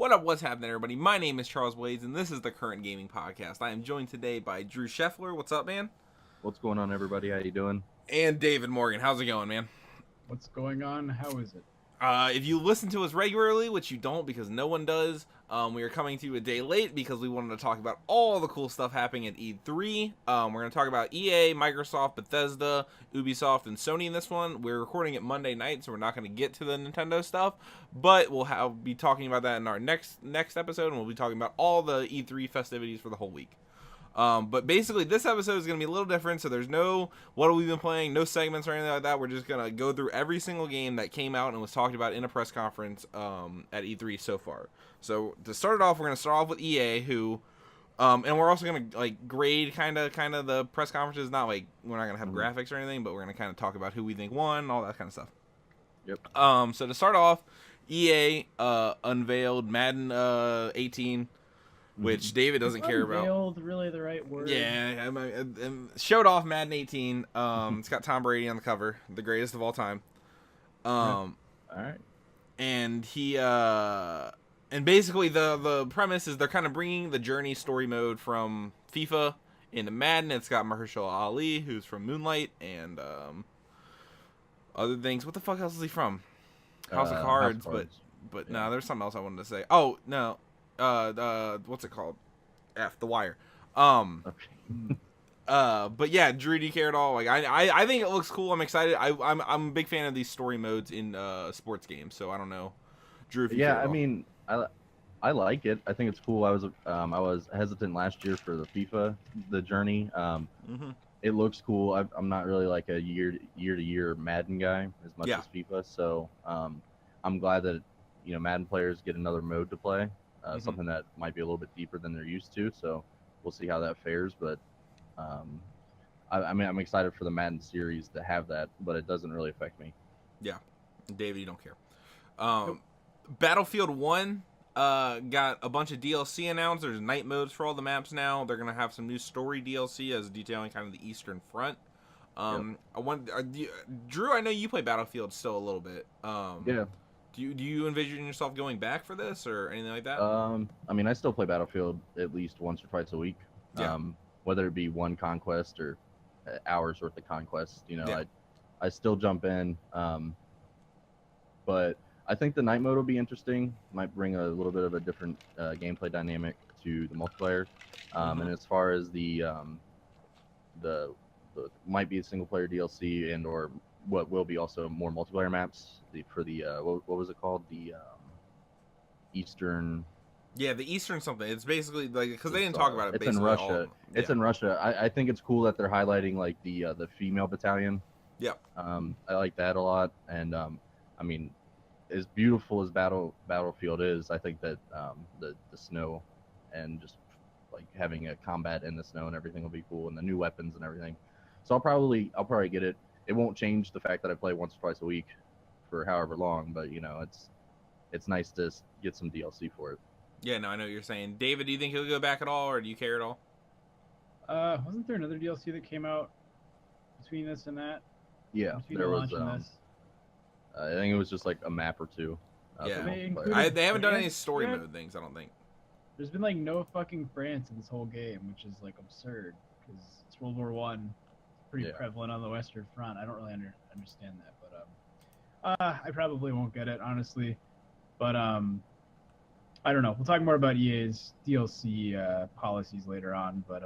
What up, what's happening, everybody? My name is Charles Blades, and this is the Current Gaming Podcast. I am joined today by Drew Scheffler. What's up, man? What's going on, everybody? How you doing? And David Morgan. How's it going, man? What's going on? How is it? If you listen to us regularly, which you don't because no one does, we are coming to you a day late because we wanted to talk about all the cool stuff happening at E3. We're going to talk about EA, Microsoft, Bethesda, Ubisoft, and Sony in this one. We're recording it Monday night, so we're not going to get to the Nintendo stuff, but we'll be talking about that in our next episode, and we'll be talking about all the E3 festivities for the whole week. But basically, this episode is going to be a little different, so there's no what have we been playing, no segments or anything like that. We're just going to go through every single game that came out and was talked about in a press conference at E3 so far. So to start it off, we're going to start off with EA, who, and we're also going to like grade kind of the press conferences. Not like we're not going to have graphics or anything, but we're going to kind of talk about who we think won, all that kind of stuff. Yep. So to start off, EA unveiled Madden 18. Which David doesn't care about. Unveiled, really the right word. Yeah, showed off Madden 18. It's got Tom Brady on the cover, the greatest of all time. All right. And he and basically the premise is they're kind of bringing the Journey story mode from FIFA into Madden. It's got Mahershala Ali, who's from Moonlight, and other things. What the fuck else is he from? House of Cards, but yeah. No, there's something else I wanted to say. Oh no. What's it called? The Wire. But yeah, Drew, do you care at all? Like, I think it looks cool. I'm excited. I'm a big fan of these story modes in sports games. So I don't know, Drew. If you care at all. I mean, I like it. I think it's cool. I was hesitant last year for the FIFA, the Journey. It looks cool. I'm not really like a year to year Madden guy as much as FIFA. So I'm glad that Madden players get another mode to play. Something that might be a little bit deeper than they're used to, so we'll see how that fares. But I mean, I'm excited for the Madden series to have that, but it doesn't really affect me. Yeah, David, you don't care. Nope. Battlefield 1 got a bunch of DLC announced. There's night modes for all the maps now. They're gonna have some new story DLC as detailing kind of the Eastern Front. Drew, I know you play Battlefield still a little bit. Yeah. Do you envision yourself going back for this or anything like that? I mean, I still play Battlefield at least once or twice a week. Yeah. Whether it be one conquest or hours worth of conquest, I still jump in. But I think the night mode will be interesting. Might bring a little bit of a different gameplay dynamic to the multiplayer. And as far as the might be a single player DLC and or what will be also more multiplayer maps for the what was it called, the Eastern. Yeah, the Eastern something. It's basically like because they didn't talk about it. It's in Russia. It's in Russia. I think it's cool that they're highlighting like the female battalion. Yep. I like that a lot, and I mean, as beautiful as Battlefield is, I think that the snow and just like having a combat in the snow and everything will be cool, and the new weapons and everything. So I'll probably get it. It won't change the fact that I play once or twice a week for however long, but it's nice to get some DLC for it. Yeah, no, I know what you're saying. David, do you think he'll go back at all, or do you care at all? Wasn't there another DLC that came out between this and that? Yeah, there was. I think it was just like a map or two. Yeah, they haven't done any story mode things, I don't think. There's been like no fucking France in this whole game, which is like absurd because it's World War One. Pretty prevalent on the Western Front. I don't really understand that, but I probably won't get it, honestly. But I don't know. We'll talk more about EA's DLC policies later on. But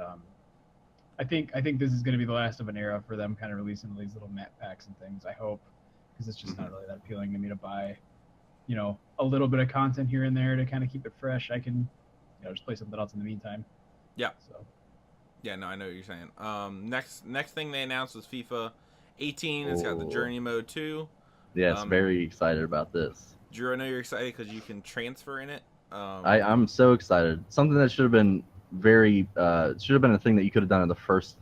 I think this is going to be the last of an era for them, kind of releasing these little map packs and things. I hope, because it's just not really that appealing to me to buy, a little bit of content here and there to kind of keep it fresh. I can, just play something else in the meantime. Yeah. So. Yeah, no, I know what you're saying. Next thing they announced was FIFA 18. It's got the Journey mode too. Yes, very excited about this. Drew, I know you're excited because you can transfer in it. I'm so excited. Something that should have been a thing that you could have done in the first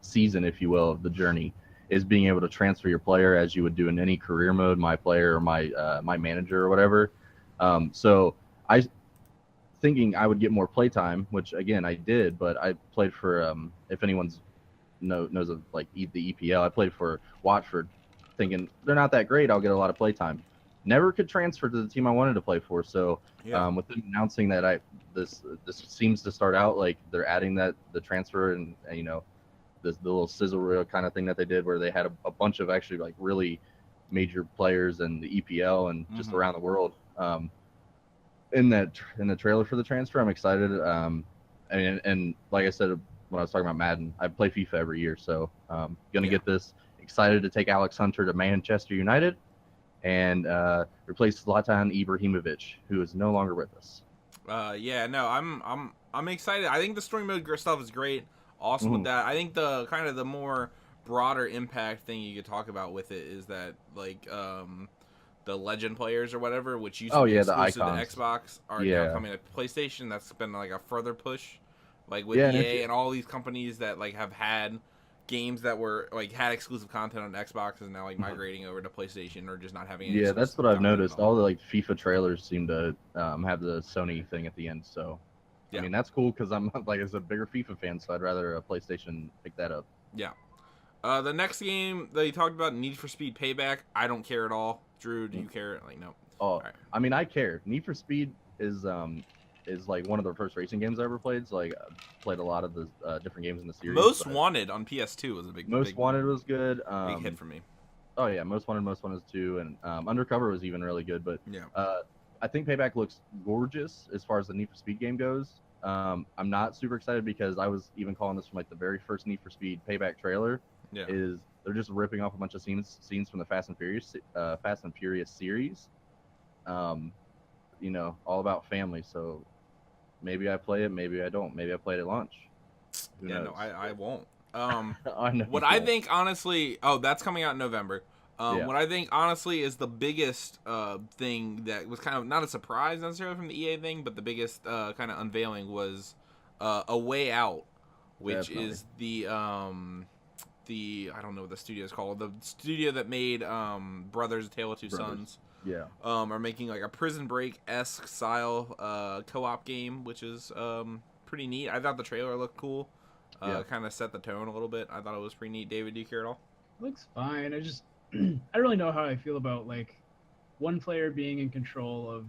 season, if you will, of the Journey, is being able to transfer your player as you would do in any career mode, my player or my manager or whatever. So I. Thinking I would get more playtime, which again I did, but I played for if anyone's knows of like the EPL, I played for Watford, thinking they're not that great. I'll get a lot of playtime. never could transfer to the team I wanted to play for. So Yeah. with them announcing that this seems to start out like they're adding the transfer and you know the little sizzle reel kind of thing that they did where they had a bunch of actually like really major players in the EPL and just around the world. In the trailer for the transfer, I'm excited. And like I said when I was talking about Madden, I play FIFA every year, so gonna get this. Excited to take Alex Hunter to Manchester United and replace Zlatan Ibrahimovic, who is no longer with us. Yeah, no, I'm excited. I think the story mode stuff is great. Awesome with that. I think the kind of the more broader impact thing you could talk about with it is that like the legend players or whatever, which used to be exclusive to Xbox, are now coming to PlayStation. That's been like a further push, like with EA and all these companies that like have had games that were like had exclusive content on Xbox is now like migrating over to PlayStation or just not having any that's what I've noticed. All the like FIFA trailers seem to have the Sony thing at the end, so I mean that's cool because I'm like as a bigger FIFA fan, so I'd rather a PlayStation pick that up. The next game that you talked about, Need for Speed Payback, I don't care at all. Drew, do you care? Like, no. Right. I mean, I care. Need for Speed is like one of the first racing games I ever played. So like, I played a lot of the different games in the series. Most Wanted on PS2 was a big. Most Wanted was good. Big hit for me. Oh yeah, Most Wanted 2, and Undercover was even really good. But I think Payback looks gorgeous as far as the Need for Speed game goes. I'm not super excited because I was even calling this from like the very first Need for Speed Payback trailer. They're just ripping off a bunch of scenes from the Fast and Furious series. You know, all about family. So maybe I play it, maybe I don't. Maybe I play it at launch. Who knows? No, I won't. I know what I think honestly, that's coming out in November. What I think honestly is the biggest thing that was kind of not a surprise necessarily from the EA thing, but the biggest kind of unveiling was A Way Out, which is the I don't know what the studio is called. The studio that made Brothers: A Tale of Two Sons. Are making like a Prison Break-esque style co-op game, which is pretty neat. I thought the trailer looked cool. Kind of set the tone a little bit. I thought it was pretty neat. David, do you care at all? Looks fine. I don't really know how I feel about like one player being in control of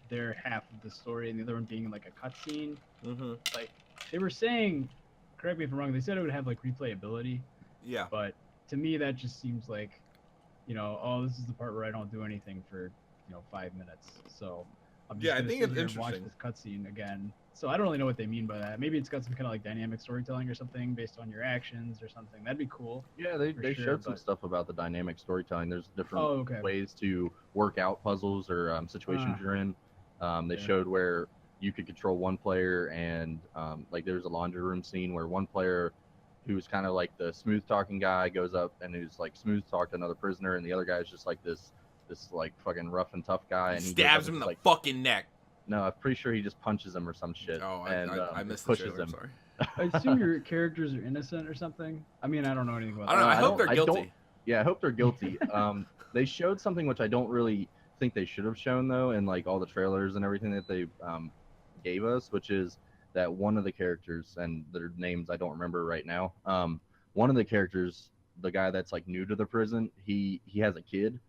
their half of the story and the other one being in like a cutscene. Like they were saying, correct me if I'm wrong, they said it would have like replayability. But to me, that just seems like, you know, oh, this is the part where I don't do anything for, 5 minutes. So I'm just I think it's interesting. Watch this cutscene again. So I don't really know what they mean by that. Maybe it's got some kind of like dynamic storytelling or something based on your actions or something. That'd be cool. Yeah, they showed some stuff about the dynamic storytelling. There's different ways to work out puzzles or situations you're in. They showed where you could control one player and like there's a laundry room scene where one player who's kind of like the smooth talking guy goes up and who's like smooth talked another prisoner, and the other guy is just like this like fucking rough and tough guy, and he stabs him in the fucking neck. No, I'm pretty sure he just punches him or some shit. Oh, I missed pushes the him. Sorry. I assume your characters are innocent or something. I mean, I don't know anything about that. I hope they're guilty. I hope they're guilty. They showed something which I don't really think they should have shown though, in like all the trailers and everything that they gave us, which is that one of the characters, and their names I don't remember right now. One of the characters, the guy that's like new to the prison, he has a kid,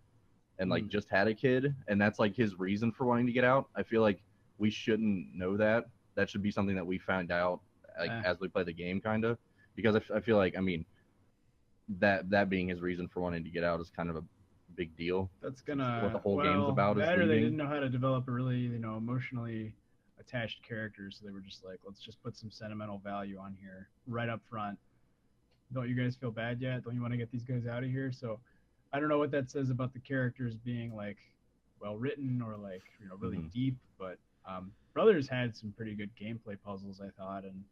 and like just had a kid, and that's like his reason for wanting to get out. I feel like we shouldn't know that. That should be something that we find out like as we play the game, kind of, because I feel like, I mean, that being his reason for wanting to get out is kind of a big deal. That's gonna what the whole game's about. That or they didn't know how to develop a really emotionally attached characters, so they were just like, let's just put some sentimental value on here right up front. Don't you guys feel bad yet? Don't you want to get these guys out of here? So I don't know what that says about the characters being like well written or like really deep, but Brothers had some pretty good gameplay puzzles, I thought, and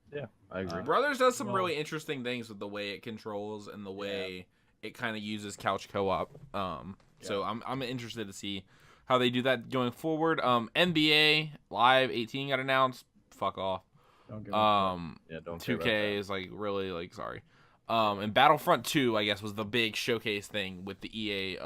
I agree. Brothers does some really interesting things with the way it controls and the way it kind of uses couch co-op. So I'm interested to see how they do that going forward. NBA Live 18 got announced. Fuck off. Don't give don't 2K is like really like sorry. And Battlefront 2, I guess, was the big showcase thing with the EA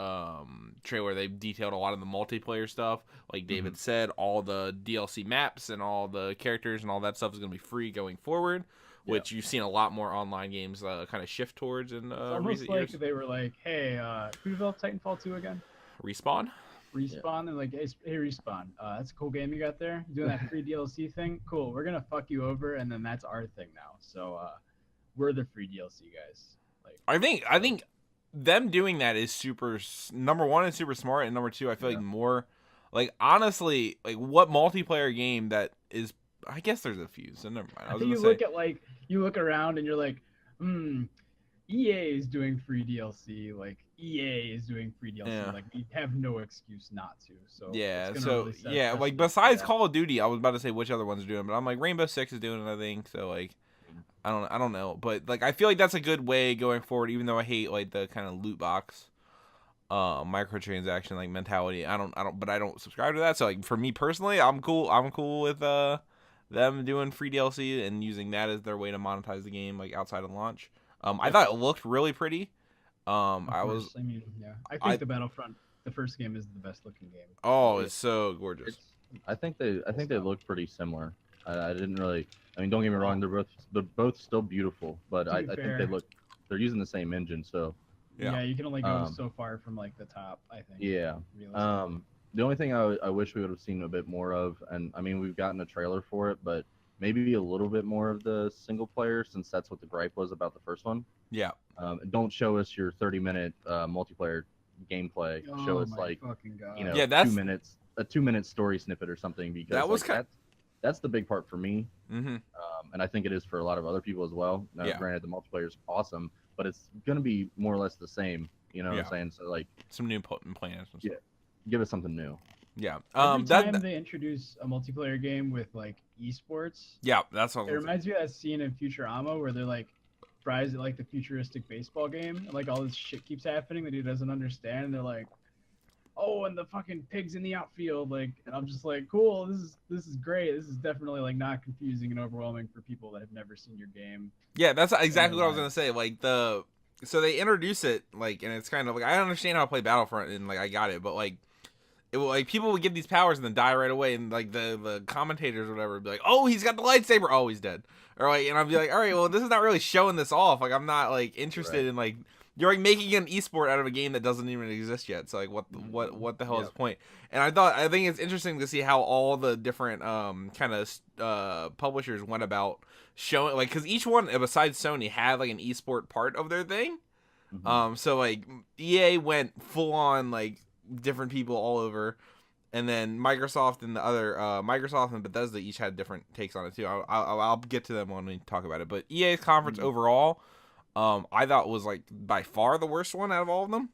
trailer. They detailed a lot of the multiplayer stuff. Like David said, all the DLC maps and all the characters and all that stuff is going to be free going forward, which you've seen a lot more online games kind of shift towards in recent years. They were like, hey, who developed Titanfall 2 again? Respawn? Respawn. They're like, hey, Respawn. That's a cool game you got there. You doing that free DLC thing? Cool. We're gonna fuck you over, and then that's our thing now. So we're the free DLC guys. Like, I think them doing that is super. Number one, is super smart, and number two, I feel like more. Like honestly, like what multiplayer game that is? I guess there's a few. So never mind. I think you look around and you're like, EA is doing free DLC. Like EA is doing free DLC. Yeah. Like we have no excuse not to. So yeah. it's gonna So really set yeah, precedent like for besides that. Call of Duty, I was about to say which other ones are doing, but I'm like Rainbow Six is doing it, I think. So like, I don't know, but like I feel like that's a good way going forward. Even though I hate like the kind of loot box, microtransaction like mentality. I don't subscribe to that. So like for me personally, I'm cool with them doing free DLC and using that as their way to monetize the game like outside of launch. I thought it looked really pretty. I think the Battlefront, the first game, is the best looking game. Oh, it's so gorgeous. I think they look pretty similar. I didn't really. I mean, don't get me wrong. They're both still beautiful, but I think they're using the same engine. So yeah, you can only go so far from like the top, I think. Yeah. The only thing I wish we would have seen a bit more of, and I mean we've gotten a trailer for it, but maybe a little bit more of the single player, since that's what the gripe was about the first one. Yeah. Don't show us your 30-minute multiplayer gameplay. Show us like that's 2 minutes, a 2-minute story snippet or something, because that was that's the big part for me. Mm-hmm. And I think it is for a lot of other people as well. Now, granted, the multiplayer is awesome, but it's gonna be more or less the same. You know what I'm saying? So like some new plans. Yeah. Give us something new. Yeah. Every time they introduce a multiplayer game with like esports. Yeah, that's what it reminds me of that scene in Futurama where they're like fries at like the futuristic baseball game, and like all this shit keeps happening that he doesn't understand, and they're like, oh, and the fucking pigs in the outfield, like, and I'm just like, cool, this is great. This is definitely like not confusing and overwhelming for people that have never seen your game. Yeah, that's exactly what I was gonna say. Like so they introduce it like, and it's kind of like I understand how to play Battlefront and like I got it, but like. It will, like people would get these powers and then die right away, and like the commentators or whatever would be like, "Oh, he's got the lightsaber. Oh, he's dead." Or like, and I'd be like, "All right, well, this is not really showing this off. Like, I'm not like interested in like you're like making an esport out of a game that doesn't even exist yet. So like, what the hell is the point?" And I think it's interesting to see how all the different kind of publishers went about showing like because each one besides Sony had like an esport part of their thing. Mm-hmm. So like EA went full on like. Different people all over, and then Microsoft and the other Microsoft and Bethesda each had different takes on it too. I'll get to them when we talk about it. But EA's conference overall, I thought was like by far the worst one out of all of them.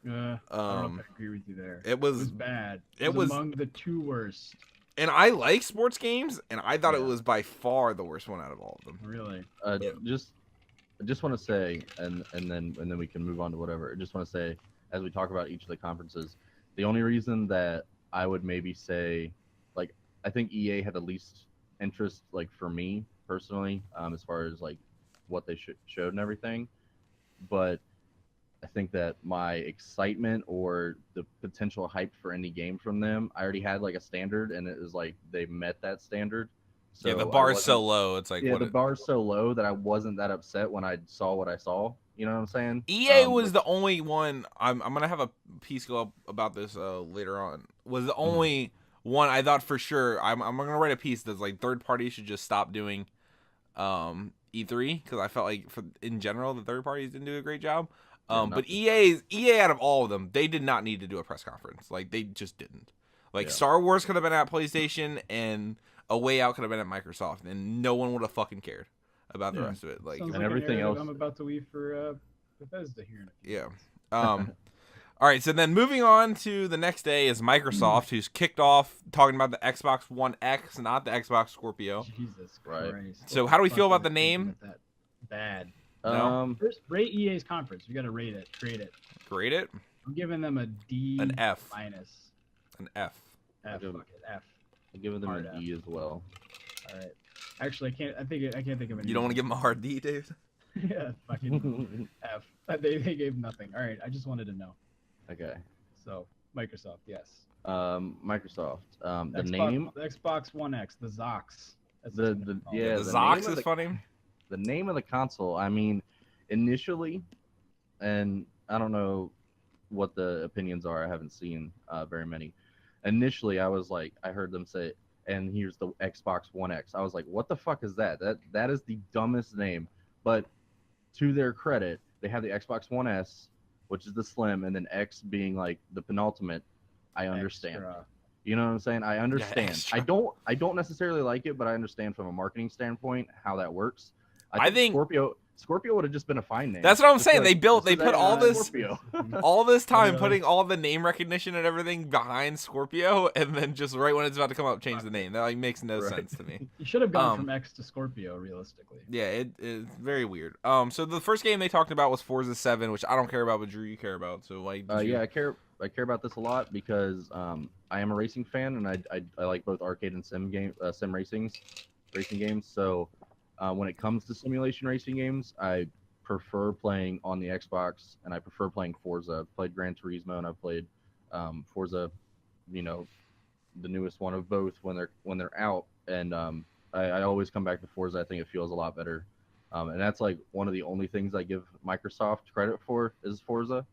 I don't know if I agree with you there. It was bad. It was among the two worst. And I like sports games, and I thought it was by far the worst one out of all of them. Really? Just want to say, and then we can move on to whatever. I just want to say, as we talk about each of the conferences, the only reason that I would maybe say, like, I think EA had the least interest, like, for me personally, as far as like what they showed and everything. But I think that my excitement or the potential hype for any game from them, I already had like a standard, and it was like they met that standard. So the bar is so low. It's like the bar's so low that I wasn't that upset when I saw what I saw. You know what I'm saying? EA was the only one. I'm gonna have a piece go up about this later on. Was the only one I thought for sure. I'm gonna write a piece that's like third parties should just stop doing E3 because I felt like in general the third parties didn't do a great job. But EA out of all of them, they did not need to do a press conference. Like they just didn't. Like Star Wars could have been at PlayStation and A Way Out could have been at Microsoft, and no one would have fucking cared about the rest of it. Like, and everything else. I'm about to leave for Bethesda here in a few minutes. All right, so then moving on to the next day is Microsoft, who's kicked off talking about the Xbox One X, not the Xbox Scorpio. Jesus Christ. Right. So how do we feel about the name? Bad. No? First, rate EA's conference. We got to rate it. Grade it. Grade it? I'm giving them a D. An F. Minus. An F. F. F. I'm giving them an E as well. All right. Actually, I can't think of any. You don't want to give them a hard D, Dave? Yeah, fucking F. They gave nothing. All right, I just wanted to know. Okay. So Microsoft, yes. Microsoft. The Xbox, name. The Xbox One X, the Zox. The Zox is funny. The name of the console. I mean, initially, and I don't know what the opinions are. I haven't seen very many. Initially, I was like, I heard them say, and here's the Xbox One X. I was like, what the fuck is that? That is the dumbest name. But to their credit, they have the Xbox One S, which is the slim, and then X being like the penultimate. I understand. Extra. You know what I'm saying? I understand. extra. I don't necessarily like it, but I understand from a marketing standpoint how that works. I think Scorpio would have just been a fine name. that's what I'm Just saying. like, They put all this Scorpio. all this time Really? putting all the name recognition and everything behind Scorpio, and then just right when it's about to come up, change the name. That like makes no Right. sense to me. You should have gone Um, from X to Scorpio, realistically. Yeah, it's very weird. So the first game they talked about was Forza 7, which I don't care about, but Drew, you care about. So why? Yeah, I care about this a lot because I am a racing fan, and I like both arcade and sim racing games. So when it comes to simulation racing games, I prefer playing on the Xbox, and I prefer playing Forza. I've played Gran Turismo, and I've played Forza, you know, the newest one of both when they're out, and I always come back to Forza. I think it feels a lot better, and that's like one of the only things I give Microsoft credit for is Forza.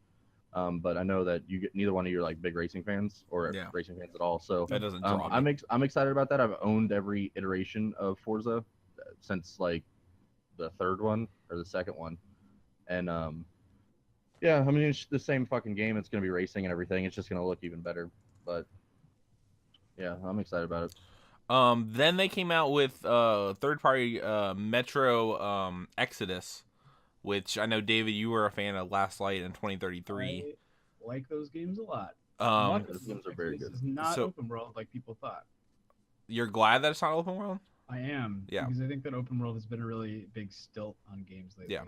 But I know that neither one of you are like big racing fans or Yeah. racing fans at all. So That doesn't draw me. I'm excited about that. I've owned every iteration of Forza since like the third one or the second one, and yeah, I mean it's the same fucking game. It's gonna be racing and everything. It's just gonna look even better. But yeah, I'm excited about it. Then they came out with third-party Metro Exodus, which I know, David, you were a fan of Last Light in 2033. I like those games a lot. Those games are very This good. is not So- open world like people thought. You're glad that it's not open world? I am. Yeah. Because I think that open world has been a really big stilt on games lately. Yeah.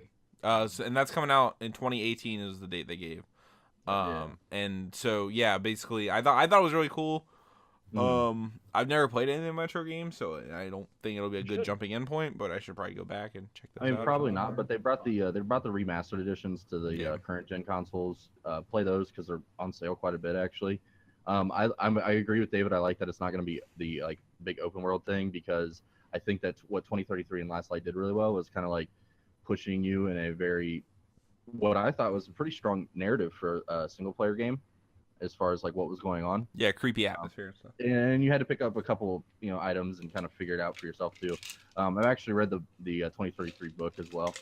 And that's coming out in 2018 is the date they gave. Yeah. And so yeah, basically, I thought it was really cool. I've never played any of the Metro games, so I don't think it'll be a You good should. jumping in point. But I should probably go back and check those I mean, out. probably not, but they brought the remastered editions to the Yeah. current gen consoles. Play those because they're on sale quite a bit actually. I agree with David. I like that it's not going to be the like big open world thing because I think that's what 2033 and Last Light did really well was kind of like pushing you in a very what I thought was a pretty strong narrative for a single player game as far as like what was going on. Yeah, creepy atmosphere and stuff. And you had to pick up a couple, items and kind of figure it out for yourself too. I've actually read the 2033 book as well.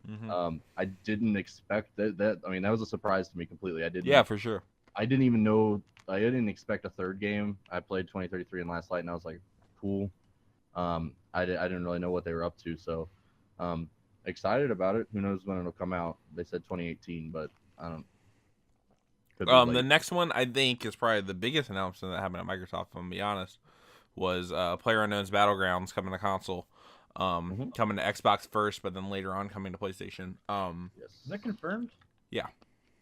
Mhm. I didn't expect that. I mean, that was a surprise to me completely. Yeah, for sure. I didn't even know. I didn't expect a third game. I played 2033 and Last Light, and I was like, cool. I didn't really know what they were up to, so excited about it. Who knows when it'll come out? They said 2018, but I don't. could be The late. next one I think is probably the biggest announcement that happened at Microsoft, if I'm gonna be honest, was PlayerUnknown's Battlegrounds coming to console. Coming to Xbox first, but then later on coming to PlayStation. Yes. Is that confirmed?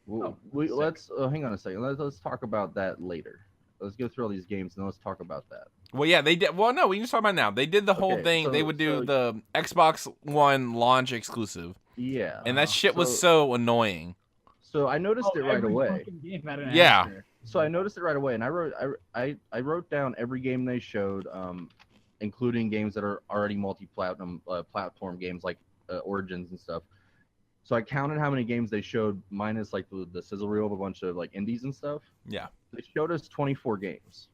Well, Oh, sick. let's hang on a second. Let's talk about that later. Let's go through all these games and let's talk about that. Well, yeah, they did. Well, no, we can just talk about it now. They did the whole Okay, thing. They so- would do so- the Xbox One launch exclusive, Yeah. and that shit was so- so annoying. So I noticed it right every away. fucking game had an Yeah. asterisk. So I noticed it right away, and I wrote down every game they showed, including games that are already multi-platinum platform games like Origins and stuff. So I counted how many games they showed, minus like the sizzle reel of a bunch of like indies and stuff. Yeah. They showed us 24 games,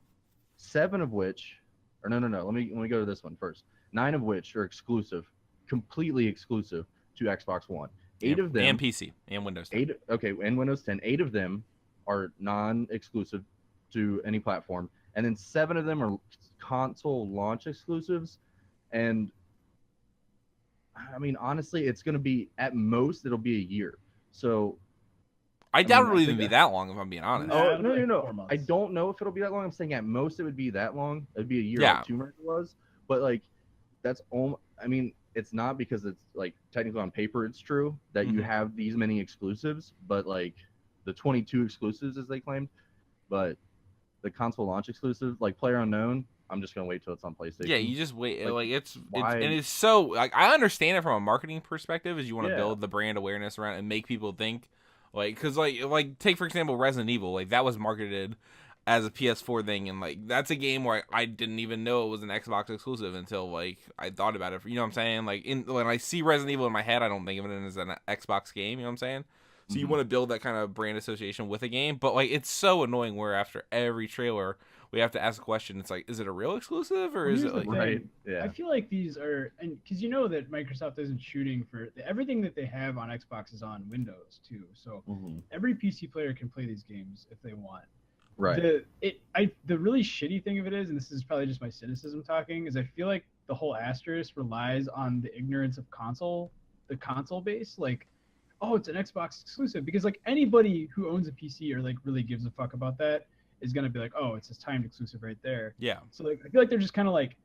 7 of which, or no. Let me go to this one first. 9 of which are exclusive, completely exclusive to Xbox One. 8 of them and PC and Windows 10. 8 and Windows 10. 8 of them are non-exclusive to any platform, and then 7 of them are console launch exclusives. And I mean, honestly, it's going to be at most it'll be a year. So I doubt mean, it'll I even think be that- that long, if I'm being honest. Yeah, oh it'll be like 4 no! months. I don't know if it'll be that long. I'm saying at most it would be that long. It'd be a year, Yeah. like 2 months it was. But like that's I mean, it's not because it's like technically on paper it's true that you Mhm. have these many exclusives, but like the 22 exclusives as they claimed, but the console launch exclusive like PlayerUnknown, I'm just gonna wait till it's on PlayStation. Yeah, you just wait. Like, Like it's why- and it's so like I understand it from a marketing perspective, as you want to Yeah. build the brand awareness around it and make people think like because like take for example Resident Evil, like that was marketed as a PS4 thing, and like that's a game where I didn't even know it was an Xbox exclusive until like I thought about it. You know what I'm saying? Like when I see Resident Evil in my head, I don't think of it as an Xbox game. You know what I'm saying? So you want to build that kind of brand association with a game, but like it's so annoying where after every trailer we have to ask a question. It's like, is it a real exclusive or is it like right? Yeah. I feel like these are, and because you know that Microsoft isn't shooting for everything that they have on Xbox is on Windows too. So every PC player can play these games if they want. Right. The really shitty thing of it is, and this is probably just my cynicism talking, is I feel like the whole asterisk relies on the ignorance of the console base. Like, oh, it's an Xbox exclusive, because like anybody who owns a PC or like really gives a fuck about that is gonna be like, oh, it's this timed exclusive right there. Yeah. So like I feel like they're just kind of like,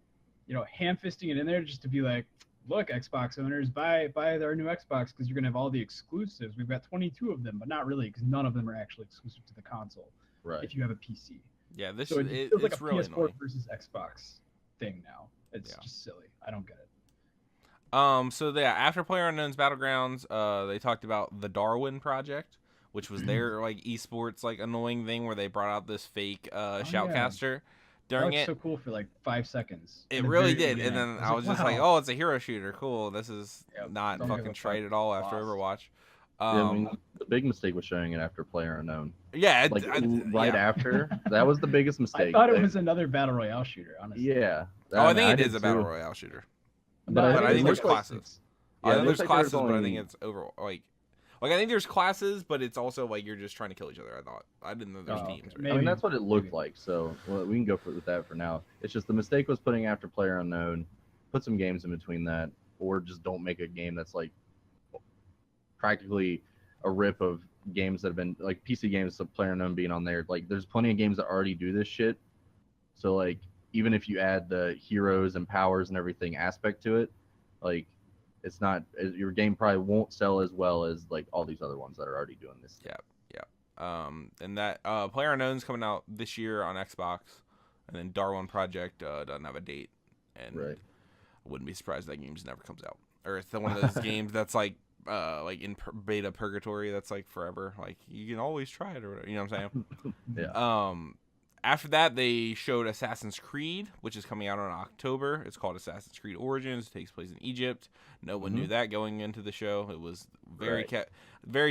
ham-fisting it in there just to be like, look, Xbox owners, buy our new Xbox because you're gonna have all the exclusives. We've got 22 of them, but not really, because none of them are actually exclusive to the console. Right. If you have a PC. Yeah, this so it feels like a really PS4 annoying. versus Xbox thing now. It's just silly. I don't get it. So after PlayerUnknown's Battlegrounds, they talked about the Darwin project, which was their like esports like annoying thing where they brought out this fake shoutcaster during that it. So cool for like 5 seconds. It really did, and then I was just like, oh, it's a hero shooter. Cool. This is not fucking trite at all after Overwatch. I mean, the big mistake was showing it after PlayerUnknown. Yeah, after. That was the biggest mistake. I thought it was another battle royale shooter, honestly. Yeah. I think it is a battle royale shooter. But I think there's classes. I think there's classes, but I think it's overall like I think there's classes, but it's also like you're just trying to kill each other. I didn't know there's teams. Right? I mean, that's what it looked like. So we can go with that for now. It's just the mistake was putting after PlayerUnknown, put some games in between that, or just don't make a game that's like practically a rip of games that have been like PC games, so PlayerUnknown being on there. Like there's plenty of games that already do this shit. So like even if you add the heroes and powers and everything aspect to it, like it's not, your game probably won't sell as well as like all these other ones that are already doing this. Yeah. And that PlayerUnknown's coming out this year on Xbox, and then Darwin Project doesn't have a date, and I wouldn't be surprised that game just never comes out, or it's one of those games that's like in beta purgatory that's like forever. Like you can always try it or whatever. You know what I'm saying? Yeah. After that, they showed Assassin's Creed, which is coming out in October. It's called Assassin's Creed Origins. It takes place in Egypt. No one knew that going into the show. It was very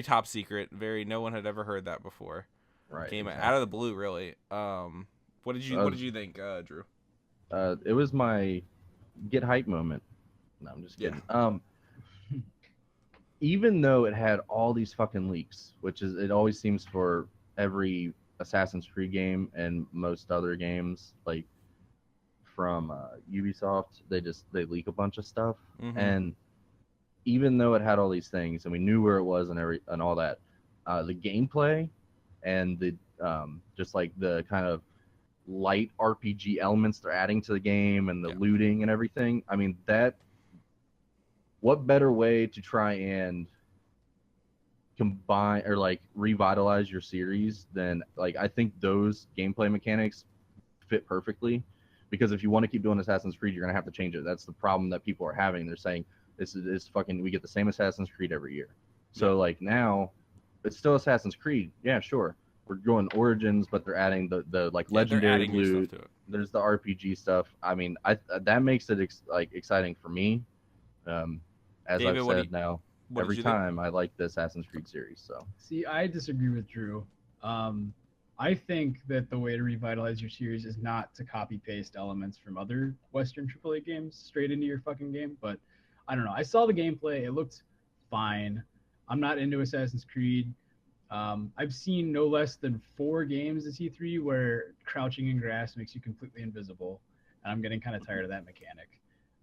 top secret. No one had ever heard that before. Right. Came out of the blue, really. What did you think, Drew? It was my get hype moment. No, I'm just kidding. Yeah. Even though it had all these fucking leaks, which is it always seems for every Assassin's Creed game and most other games, like from Ubisoft, they leak a bunch of stuff. And even though it had all these things and we knew where it was and all that, the gameplay and the just like the kind of light RPG elements they're adding to the game and the looting and everything, I mean, what better way to try and combine or like revitalize your series than like I think those gameplay mechanics fit perfectly, because if you want to keep doing Assassin's Creed, you're gonna have to change it. That's the problem that people are having. They're saying this is fucking, we get the same Assassin's Creed every year. So like now it's still Assassin's Creed. Yeah, sure. We're going Origins, but they're adding the like legendary loot. There's the RPG stuff. I mean, that makes it exciting for me. As David, I've said now, every time I like the Assassin's Creed series. So see, I disagree with Drew. I think that the way to revitalize your series is not to copy paste elements from other Western AAA games straight into your fucking game. But I don't know. I saw the gameplay. It looked fine. I'm not into Assassin's Creed. I've seen no less than 4 games this E3 where crouching in grass makes you completely invisible, and I'm getting kind of tired of that mechanic.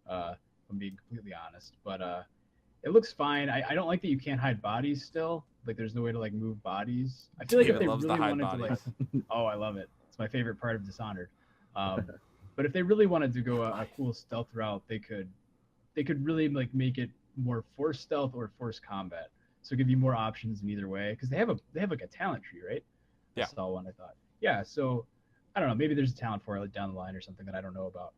If I'm being completely honest, but it looks fine. I don't like that you can't hide bodies still. Like there's no way to like move bodies. I feel like if they really wanted to like, oh, I love it. It's my favorite part of Dishonored. But if they really wanted to go a cool stealth route, they could really like make it more forced stealth or forced combat. So give you more options in either way, because they have like a talent tree, right? Yeah. I saw one, I thought. Yeah, so I don't know. Maybe there's a talent for it like down the line or something that I don't know about.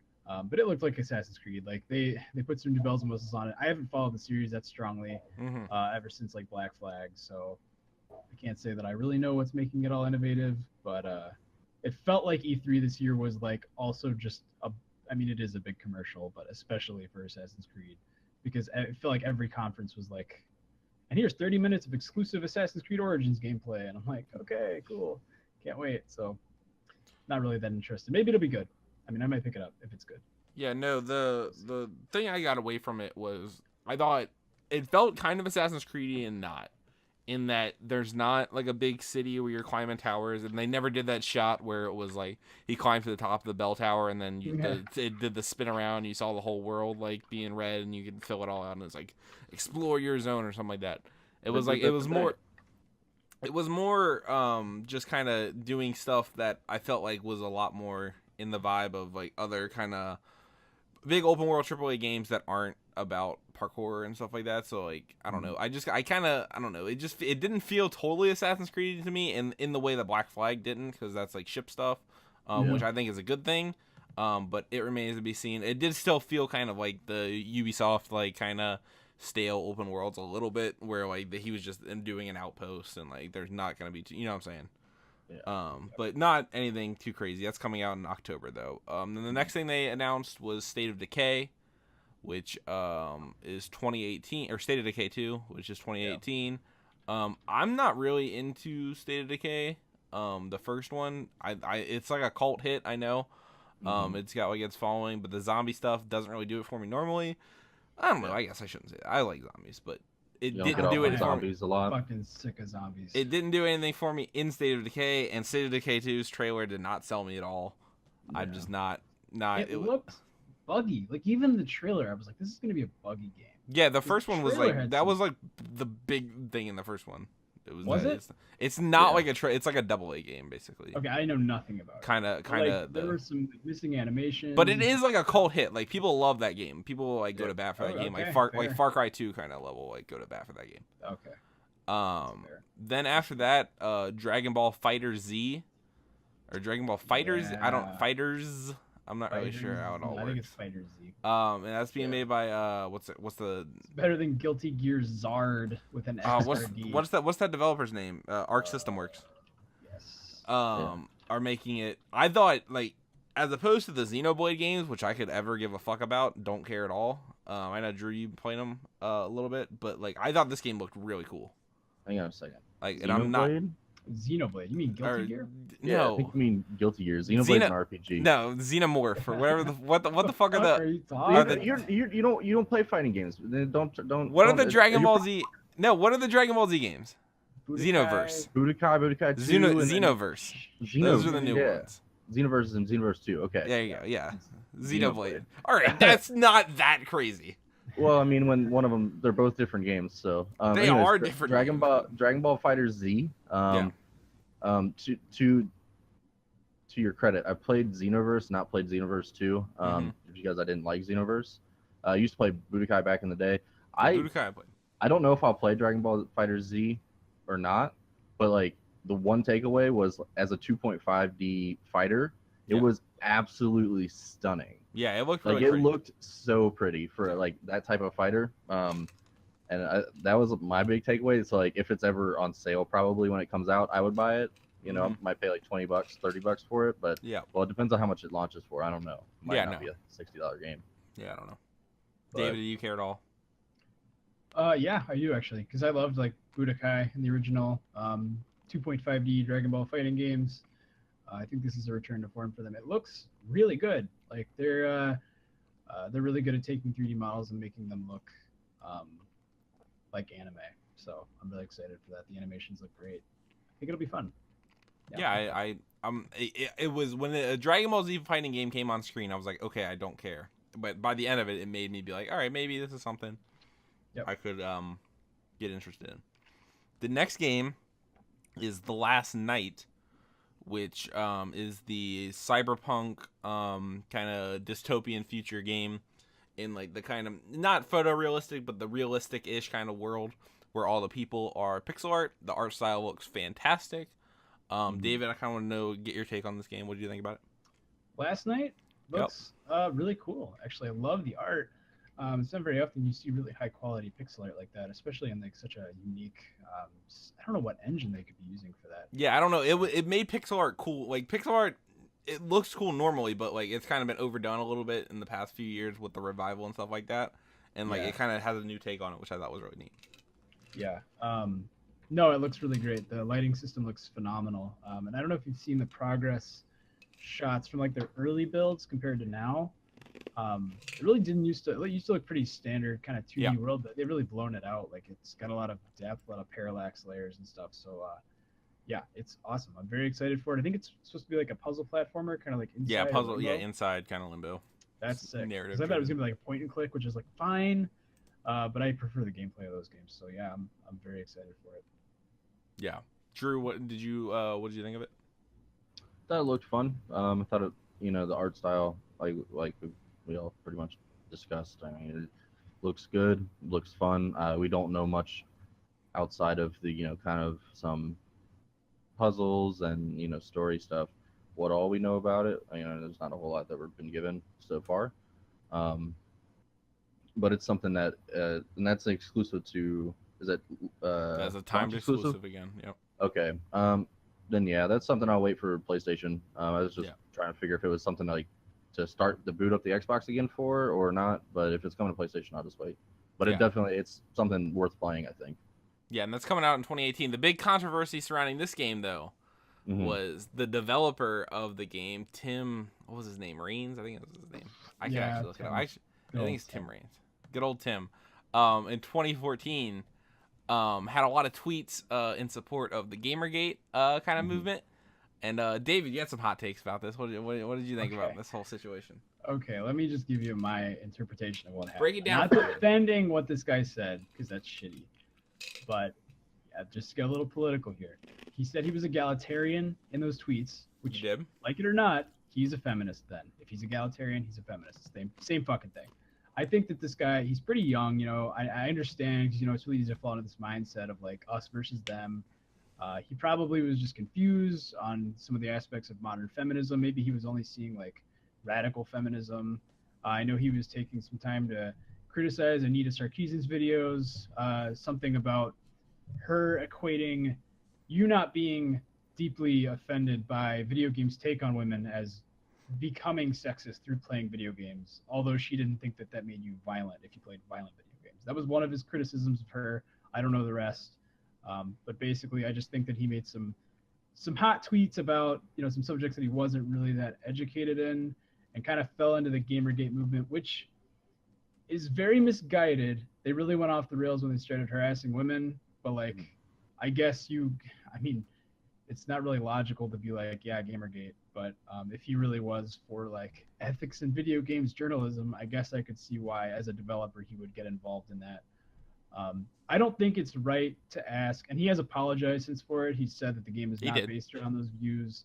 But it looked like Assassin's Creed. Like they put some new bells and whistles on it. I haven't followed the series that strongly ever since like Black Flag, so I can't say that I really know what's making it all innovative. But it felt like E3 this year was like also just it is a big commercial, but especially for Assassin's Creed, because I feel like every conference was like and here's 30 minutes of exclusive Assassin's Creed Origins gameplay. And I'm like, okay, cool. Can't wait. So not really that interested. Maybe it'll be good. I mean, I might pick it up if it's good. Yeah, no, the thing I got away from it was I thought it felt kind of Assassin's Creed and not. In that there's not like a big city where you're climbing towers, and they never did that shot where it was like he climbed to the top of the bell tower and then it did the spin around and you saw the whole world like being red and you could fill it all out and it's like explore your zone or something like that. It was like it was more just kind of doing stuff that I felt like was a lot more in the vibe of like other kind of big open world AAA games that aren't about parkour and stuff like that. So like I don't know, I don't know, it didn't feel totally Assassin's Creed to me in the way that Black Flag didn't, because that's like ship stuff, which I think is a good thing, but it remains to be seen. It did still feel kind of like the Ubisoft like kind of stale open worlds a little bit, where like he was just doing an outpost and like there's not gonna be you know what I'm saying. But not anything too crazy. That's coming out in October though. Then the next thing they announced was State of Decay, which is 2018, or State of Decay 2, which is 2018. I'm not really into State of Decay. The first one, it's like a cult hit, I know. It's got like its following, but the zombie stuff doesn't really do it for me normally. I don't know. I guess I shouldn't say that. I like zombies, but it didn't do it for me. A lot. Fucking sick of zombies. It didn't do anything for me in State of Decay, and State of Decay 2's trailer did not sell me at all. Yeah. I'm just not. It looked buggy. Like even the trailer, I was like, this is gonna be a buggy game. Yeah, the first one was like that was like the big thing in the first one. Was it? It's not like it's like a AA game basically. Okay, I know nothing about it. Kind of. Like, there were some missing animations. But it is like a cult hit. Like people love that game. People like go to bat for that game. Okay, like Far Cry 2 kind of level. Like go to bat for that game. Okay. Then after that, Dragon Ball Fighter Z, or Dragon Ball Fighters. Yeah. Fighters. I'm not really sure how it all works. I think it's Fighter Z. And that's being made by what's the? It's better than Guilty Gear Zard with an XRD. What's that developer's name? Arc System Works. Yes. Are making it. I thought like as opposed to the Xenoblade games, which I could ever give a fuck about, don't care at all. I know Drew, you played them a little bit, but like I thought this game looked really cool. Hang on a second. Like, and I'm not. Xenoblade? You mean Guilty Gear? No, yeah, I think you mean Guilty Gear. Xenoblade's an RPG. No, Xenomorph or whatever. What the fuck are you don't play fighting games. Don't. What are the Dragon Ball Z? No, what are the Dragon Ball Z games? Xenoverse. Budokai 2. Xenoverse. Those are the new ones. Xenoverse and Xenoverse 2. Okay. There you go. Yeah. Xenoblade. All right, that's not that crazy. Well, I mean, when one of them, they're both different games, so they are different. Dragon Ball Fighter Z. To your credit, I played Xenoverse, not played Xenoverse 2. Because I didn't like Xenoverse. I used to play Budokai back in the day. I don't know if I'll play Dragon Ball Fighter Z or not, but like the one takeaway was as a 2.5D fighter, it was absolutely stunning. Yeah, it looked really pretty. Looked so pretty for like that type of fighter. And that was my big takeaway. It's like if it's ever on sale, probably when it comes out, I would buy it. You know, I might pay like $20, $30 for it, but well, it depends on how much it launches for. I don't know. It might not be a $60 game. Yeah, I don't know. But, David, do you care at all? Yeah, I do actually, because I loved like Budokai and the original 2.5D Dragon Ball fighting games. I think this is a return to form for them. It looks really good. Like they're really good at taking 3D models and making them look like anime. So I'm really excited for that. The animations look great. I think it'll be fun. Yeah, it was when a Dragon Ball Z fighting game came on screen, I was like, okay, I don't care. But by the end of it, it made me be like, all right, maybe this is something I could get interested in. The next game is The Last Night, which is the cyberpunk kind of dystopian future game in like the kind of not photorealistic but the realistic-ish kind of world where all the people are pixel art. The art style looks fantastic. David, I kind of want to know, get your take on this game. What do you think about it? Last Night looks really cool. Actually, I love the art. It's not very often you see really high quality pixel art like that, especially in like such a unique. I don't know what engine they could be using for that. Yeah, I don't know. It made pixel art cool. Like pixel art, it looks cool normally, but like it's kind of been overdone a little bit in the past few years with the revival and stuff like that. And like it kind of has a new take on it, which I thought was really neat. Yeah. No, it looks really great. The lighting system looks phenomenal. And I don't know if you've seen the progress shots from like their early builds compared to now. It really didn't used to. It used to look pretty standard, kind of 2D world, but they've really blown it out. Like it's got a lot of depth, a lot of parallax layers and stuff. So yeah, it's awesome. I'm very excited for it. I think it's supposed to be like a puzzle platformer, kind of like inside. Yeah, puzzle. Yeah, inside kind of Limbo. That's sick. Narrative. Because I thought it was gonna be like a point and click, which is like fine, but I prefer the gameplay of those games. So yeah, I'm very excited for it. Yeah, Drew, what did you think of it? I thought it looked fun. I thought it, the art style, like we all pretty much discussed. I mean, it looks good, looks fun. We don't know much outside of the, kind of some puzzles and story stuff. What all we know about it, there's not a whole lot that we've been given so far. But it's something that, and that's exclusive to. Is it? That's a timed exclusive again. Yep. Okay. Then yeah, that's something I'll wait for PlayStation. I was just trying to figure if it was something like to start to boot up the Xbox again for or not. But if it's coming to PlayStation, I'll just wait. But it's something worth playing, I think. Yeah, and that's coming out in 2018. The big controversy surrounding this game, though, was the developer of the game, Tim. What was his name? Raines, I think that was his name. I can actually look it up. I think it's Tim Raines. Good old Tim. In 2014. Had a lot of tweets in support of the Gamergate kind of movement. And David, you had some hot takes about this. What did you think about this whole situation? Okay, let me just give you my interpretation of what happened. Break it down. Not defending what this guy said, because that's shitty. But yeah, just to get a little political here. He said he was egalitarian in those tweets, which, you did? Like it or not, he's a feminist then. If he's egalitarian, he's a feminist. Same fucking thing. I think that this guy, he's pretty young, I understand, it's really easy to fall into this mindset of like us versus them. He probably was just confused on some of the aspects of modern feminism. Maybe he was only seeing like radical feminism. I know he was taking some time to criticize Anita Sarkeesian's videos, something about her equating you not being deeply offended by video games' take on women as becoming sexist through playing video games, although she didn't think that made you violent if you played violent video games. That was one of his criticisms of her. I don't know the rest, but basically I just think that he made some hot tweets about some subjects that he wasn't really that educated in, and kind of fell into the Gamergate movement, which is very misguided. They really went off the rails when they started harassing women, but like I mean it's not really logical to be like, yeah, Gamergate. But if he really was for like ethics in video games journalism, I guess I could see why, as a developer, he would get involved in that. I don't think it's right to ask, and he has apologized since for it. He said that the game is not based around those views.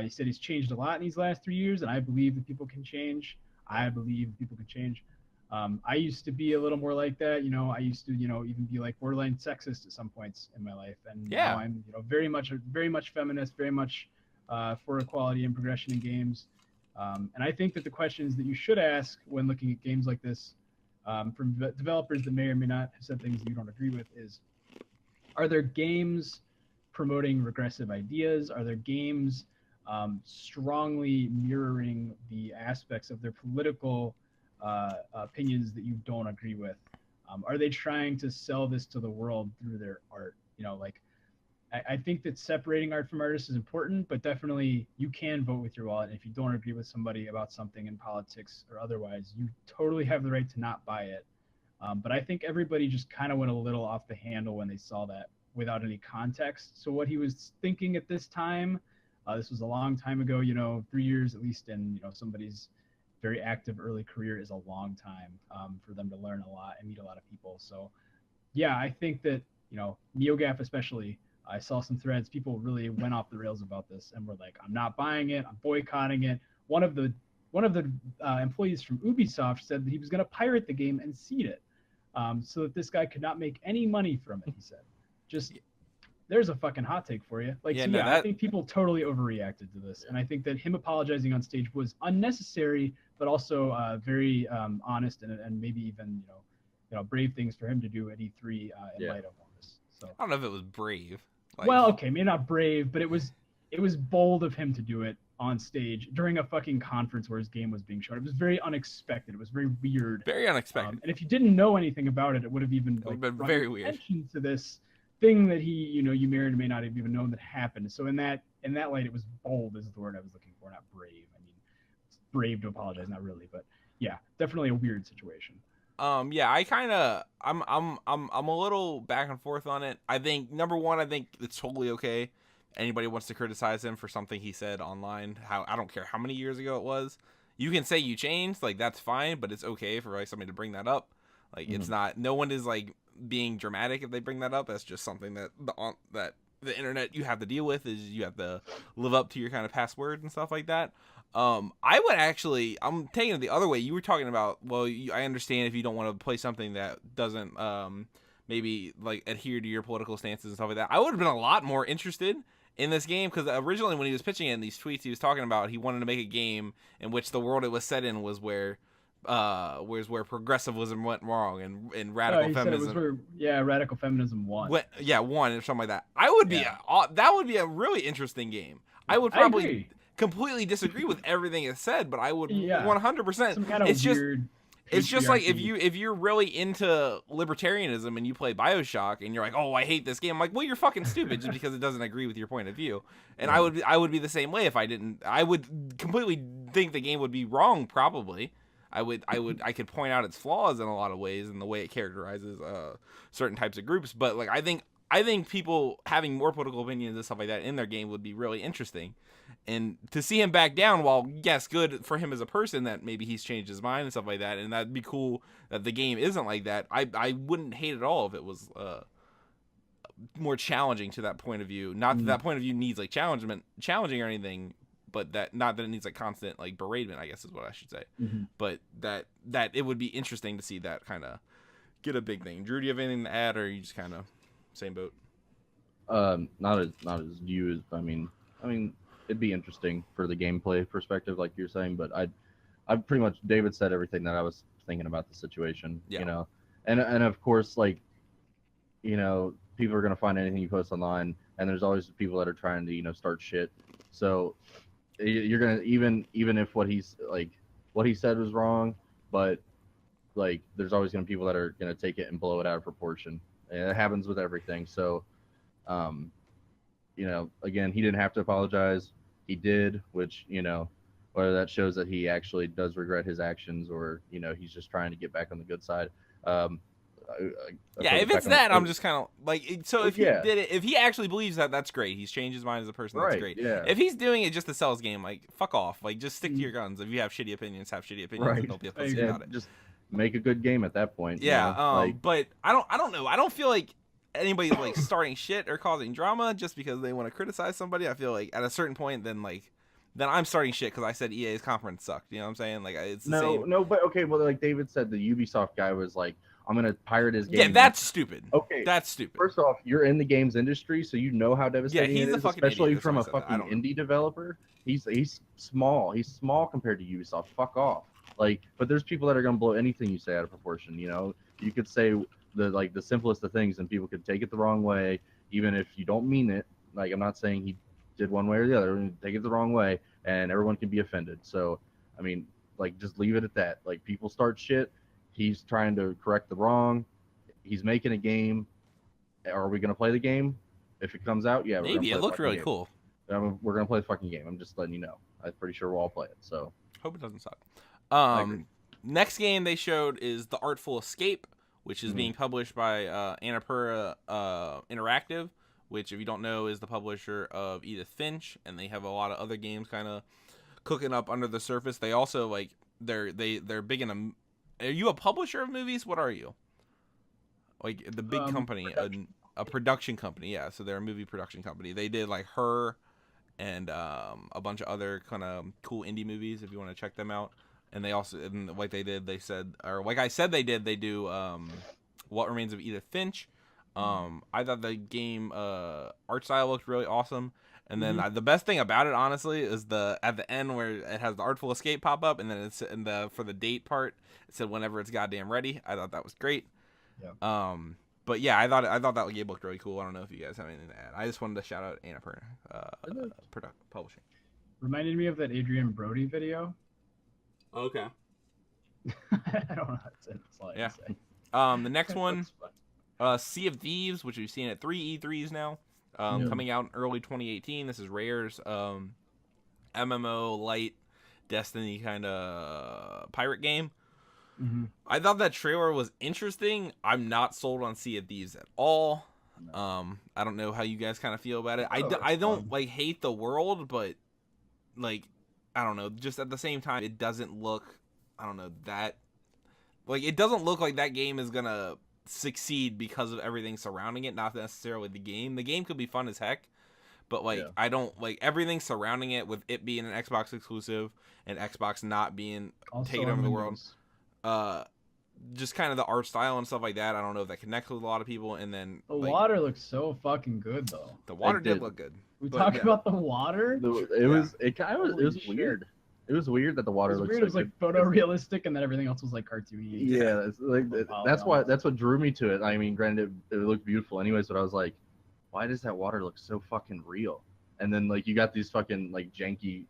He said he's changed a lot in these last 3 years, and I believe that people can change. I believe people can change. I used to be a little more like that. I used to, even be like borderline sexist at some points in my life, and now I'm, very much feminist, very much for equality and progression in games. And I think that the questions that you should ask when looking at games like this, from developers that may or may not have said things that you don't agree with, is: are there games promoting regressive ideas? Are there games strongly mirroring the aspects of their political opinions that you don't agree with? Are they trying to sell this to the world through their art? I think that separating art from artists is important, but definitely you can vote with your wallet. And if you don't agree with somebody about something in politics or otherwise, you totally have the right to not buy it. But I think everybody just kind of went a little off the handle when they saw that without any context. So what he was thinking at this time, this was a long time ago, 3 years at least in somebody's very active early career is a long time for them to learn a lot and meet a lot of people. So yeah, I think that NeoGAF especially, I saw some threads, people really went off the rails about this and were like, I'm not buying it, I'm boycotting it. One of the employees from Ubisoft said that he was going to pirate the game and seed it, so that this guy could not make any money from it. He said, just there's a fucking hot take for you. Like, I think people totally overreacted to this, and I think that him apologizing on stage was unnecessary, but also very honest and maybe even brave things for him to do at E3 in light of all this. So I don't know if it was brave. Well, okay, maybe not brave, but it was bold of him to do it on stage during a fucking conference where his game was being shown. It was very unexpected. It was very weird. Very unexpected. And if you didn't know anything about it, it would have even been very weird. Attention to this thing that he, you know, you may or may not have even known that happened. So in that light, it was bold is the word I was looking for, not brave. I mean, it's brave to apologize, not really, but yeah, definitely a weird situation. Yeah, I'm a little back and forth on it. I think number one, I think it's totally okay. Anybody wants to criticize him for something he said online, I don't care how many years ago it was. You can say you changed, like that's fine, but it's okay for like somebody to bring that up. Like it's not, no one is like being dramatic if they bring that up. That's just something that the internet you have to deal with, is you have to live up to your kind of past words and stuff like that. I'm taking it the other way. You were talking about, well, I understand if you don't want to play something that doesn't maybe like adhere to your political stances and stuff like that. I would have been a lot more interested in this game, because originally when he was pitching it in these tweets, he was talking about he wanted to make a game in which the world it was set in was where progressivism went wrong and radical feminism. Radical feminism won. Won or something like that. That would be a really interesting game. I would probably completely disagree with everything it said, but I would 100%. Some kind of weird. It's just like if you're really into libertarianism and you play BioShock and you're like, oh, I hate this game. I'm like, well, you're fucking stupid just because it doesn't agree with your point of view. And I would be the same way if I didn't. I would completely think the game would be wrong. Probably, I could point out its flaws in a lot of ways and the way it characterizes certain types of groups. But like, I think people having more political opinions and stuff like that in their game would be really interesting. And to see him back down, while yes, good for him as a person that maybe he's changed his mind and stuff like that, and that'd be cool that the game isn't like that. I wouldn't hate at all if it was more challenging to that point of view. Not that point of view needs like challenging or anything, but not that it needs like constant like beratement, I guess is what I should say. But that it would be interesting to see that kind of get a big thing. Drew, do you have anything to add, or are you just kind of same boat? Not as you as I mean it'd be interesting for the gameplay perspective, like you're saying, but I pretty much, David said everything that I was thinking about the situation, you know, and of course, like, you know, people are going to find anything you post online, and there's always people that are trying to, you know, start shit. So you're going to, even if what he said was wrong, but like, there's always going to be people that are going to take it and blow it out of proportion. And it happens with everything. So, you know, again, he didn't have to apologize. He did, which, you know, whether that shows that he actually does regret his actions or, you know, he's just trying to get back on the good side. If it's that, I'm just kind of like, so if he did it, if he actually believes that, that's great. He's changed his mind as a person. That's great. Yeah. If he's doing it just to sell his game, like, fuck off. Like, just stick to your guns. If you have shitty opinions, have shitty opinions. Right. Don't be a pussy about it. Just make a good game at that point. Yeah. You know? But I don't know. I don't feel like anybody's like starting shit or causing drama just because they want to criticize somebody. I feel like at a certain point, then I'm starting shit because I said EA's conference sucked. You know what I'm saying? Like, it's the same. No, but okay. Well, like David said, the Ubisoft guy was like, I'm gonna pirate his game. Yeah, that's stupid. Okay, that's stupid. First off, you're in the games industry, so you know how devastating it is, especially idiot, from a fucking indie developer. He's small. He's small compared to Ubisoft. Fuck off. Like, but there's people that are gonna blow anything you say out of proportion. You know, you could say the simplest of things, and people could take it the wrong way, even if you don't mean it. Like, I'm not saying he did one way or the other. Take it the wrong way, and everyone can be offended. So, I mean, like, just leave it at that. Like, people start shit. He's trying to correct the wrong. He's making a game. Are we going to play the game? If it comes out, yeah. Maybe. It looked really cool. We're going to play the fucking game. I'm just letting you know. I'm pretty sure we'll all play it. So hope it doesn't suck. Next game they showed is The Artful Escape, which is being published by Annapurna Interactive, which, if you don't know, is the publisher of Edith Finch, and they have a lot of other games kind of cooking up under the surface. They also, like, they're big in are you a publisher of movies? What are you? Like, the big company, a production company, yeah. So they're a movie production company. They did like Her and a bunch of other kind of cool indie movies if you want to check them out. And they also, like I said they do What Remains of Edith Finch. I thought the game art style looked really awesome. And then the best thing about it, honestly, is at the end where it has the Artful Escape pop up, and then it's for the date part, it said whenever it's goddamn ready. I thought that was great. Yeah. But yeah, I thought that game looked really cool. I don't know if you guys have anything to add. I just wanted to shout out Annapurna Publishing. reminded me of that Adrian Brody video. Okay. I don't know. That's all I Yeah. can say. The next It one, looks fun. Sea of Thieves, which we've seen at 3 E3s now, Yeah. coming out in early 2018. This is Rare's MMO light Destiny kind of pirate game. Mhm. I thought that trailer was interesting. I'm not sold on Sea of Thieves at all. No. I don't know how you guys kind of feel about it. Oh, it's I don't fun. like hate the world, but like I don't know. Just at the same time, it doesn't look. I don't know that. Like it doesn't look like that game is gonna succeed because of everything surrounding it, not necessarily the game. The game could be fun as heck, but like Yeah. I don't like everything surrounding it with it being an Xbox exclusive and Xbox not being Also taking on over the world. Windows. Just kind of the art style and stuff like that. I don't know if that connects with a lot of people. And then The like, water looks so fucking good though. the water It did did. look good. We But, talk yeah. about the water. It was it kind of Holy it was shit. weird. It was weird that the water It was looked weird. so It was like good. photorealistic, and then everything else was like cartoony. Yeah, it's like Wow, that's what drew me to it. I mean, granted, it looked beautiful anyways, but I was like, why does that water look so fucking real? And then like you got these fucking like janky,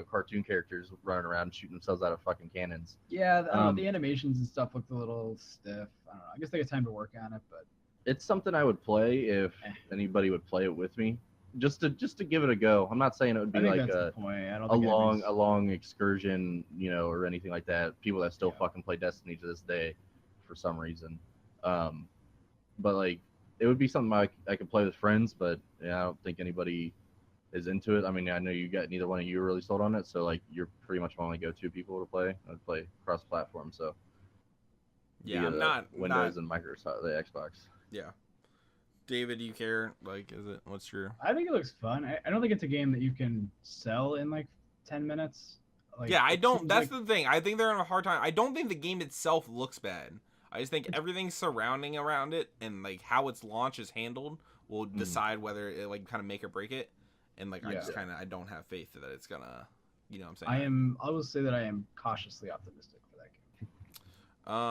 cartoon characters running around shooting themselves out of fucking cannons. Yeah, I don't know, Um, the animations and stuff looked a little stiff. I don't know. I guess they got time to work on it, but It's something I would play if anybody would play it with me, just to give it a go. I'm not saying it would I be think like that's a the point. I don't a think long anybody's- a long excursion, or anything like that. People that still Yeah. fucking play Destiny to this day, for some reason. But like, it would be something I could play with friends. But yeah, I don't think anybody is into it. I mean, I know neither one of you are really sold on it, so like, you're pretty much my only go-to people to play. I'd play cross-platform, so Yeah, via I'm the not Windows and Microsoft, the Xbox. Yeah. David, do you care? Like, is it? What's your? I think it looks fun. I don't think it's a game that you can sell in like 10 minutes. Like, Yeah, I it don't. seems That's like- the thing. I think they're in a hard time. I don't think the game itself looks bad. I just think everything surrounding around it and like how its launch is handled will decide whether it like kind of make or break it. And like I Yeah. just kind of I don't have faith that it's gonna. You know what I'm saying? I will say that I am cautiously optimistic for that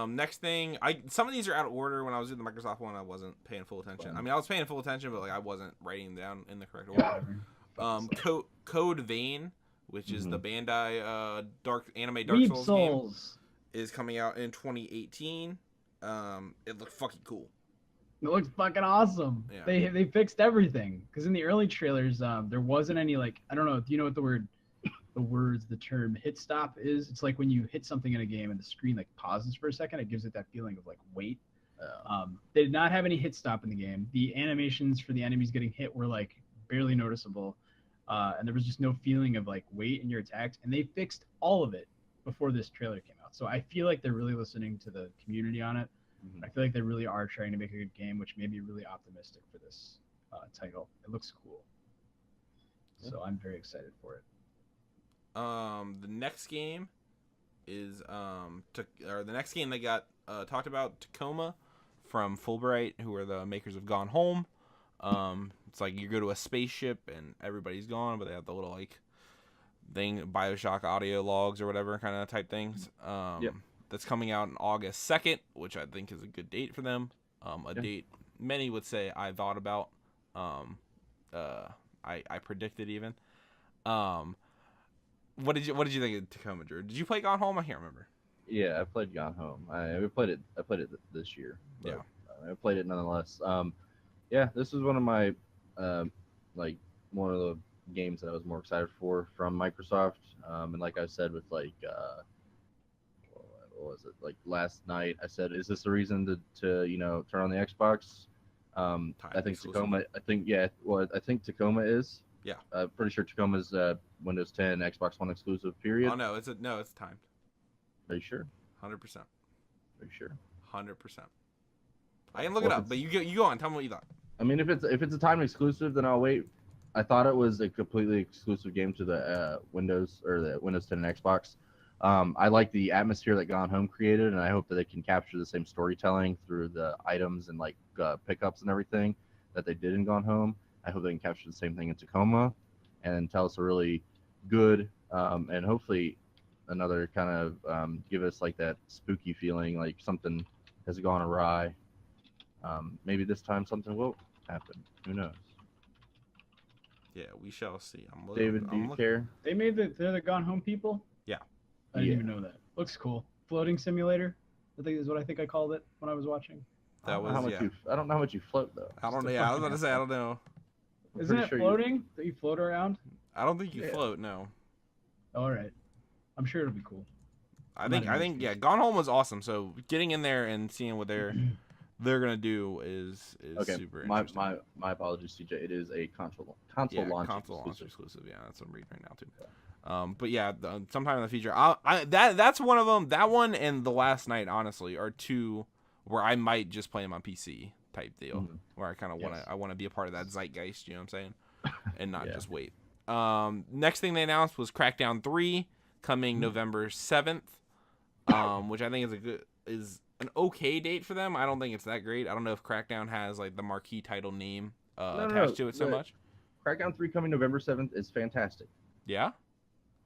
game. Next thing, some of these are out of order. When I was in the Microsoft one, I wasn't paying full attention. I mean, I was paying full attention, but like I wasn't writing down in the correct order. Code Vein, which is the Bandai Dark Weeb Souls game, is coming out in 2018. It looked fucking cool. It looks fucking awesome. Yeah. They fixed everything because in the early trailers, there wasn't any like, I don't know. Do you know what the term hit stop is? It's like when you hit something in a game and the screen like pauses for a second, it gives it that feeling of like wait. They did not have any hit stop in the game. The animations for the enemies getting hit were like barely noticeable, and there was just no feeling of like wait and you're attacked. And they fixed all of it before this trailer came out. So I feel like they're really listening to the community on it. I feel like they really are trying to make a good game, which made me really optimistic for this title. It looks cool, so I'm very excited for it. The next game is the next game they got talked about, Tacoma, from Fulbright, who are the makers of Gone Home. It's like you go to a spaceship and everybody's gone, but they have the little like thing, BioShock audio logs or whatever kind of type things. Yep. That's coming out on August 2nd, which I think is a good date for them. Date many would say I thought about. I predicted even. What did you think of Tacoma, Drew? Did you play Gone Home? I can't remember. Yeah, I played Gone Home. I played it this year. But, Yeah. I played it nonetheless. Yeah, this is one of my like one of the games that I was more excited for from Microsoft. And like I said with like what was it, like last night, I said, is this the reason to turn on the Xbox? I think exclusive. Tacoma. I think Tacoma is. Yeah. Pretty sure Tacoma's Windows 10, Xbox One exclusive. Period. Oh no, it's timed. Are you sure? 100%. Are you sure? 100%. I can look it Well, up, but you go on. Tell me what you thought. I mean, if it's a time exclusive, then I'll wait. I thought it was a completely exclusive game to the Windows or the Windows 10 and Xbox. I like the atmosphere that Gone Home created, and I hope that they can capture the same storytelling through the items and like pickups and everything that they did in Gone Home. I hope they can capture the same thing in Tacoma, and tell us a really good and hopefully another kind of give us like that spooky feeling, like something has gone awry. Maybe this time something will happen. Who knows? Yeah, we shall see. I'm looking. David, do you care? They made they're the Gone Home people. Yeah. I didn't even know that. Looks cool. Floating simulator. I think is what I called it when I was watching. That was I don't know how much you float though. I don't know. Yeah, I was about to say I don't know. Isn't it floating? That you float around? I don't think you float. No. All right. I'm sure it'll be cool. I think yeah, Gone Home was awesome. So getting in there and seeing what they're gonna do is okay. super interesting. My apologies, CJ. It is a console launch exclusive. Yeah, that's what I'm reading right now too. But yeah, sometime in the future, that's one of them. That one and The Last Night, honestly, are two where I might just play them on PC type deal, where I kind of want to be a part of that zeitgeist. You know what I'm saying? And not just wait. Next thing they announced was Crackdown 3 coming November 7th, which I think is an okay date for them. I don't think it's that great. I don't know if Crackdown has like the marquee title name attached to it so much. Crackdown 3 coming November 7th is fantastic. Yeah?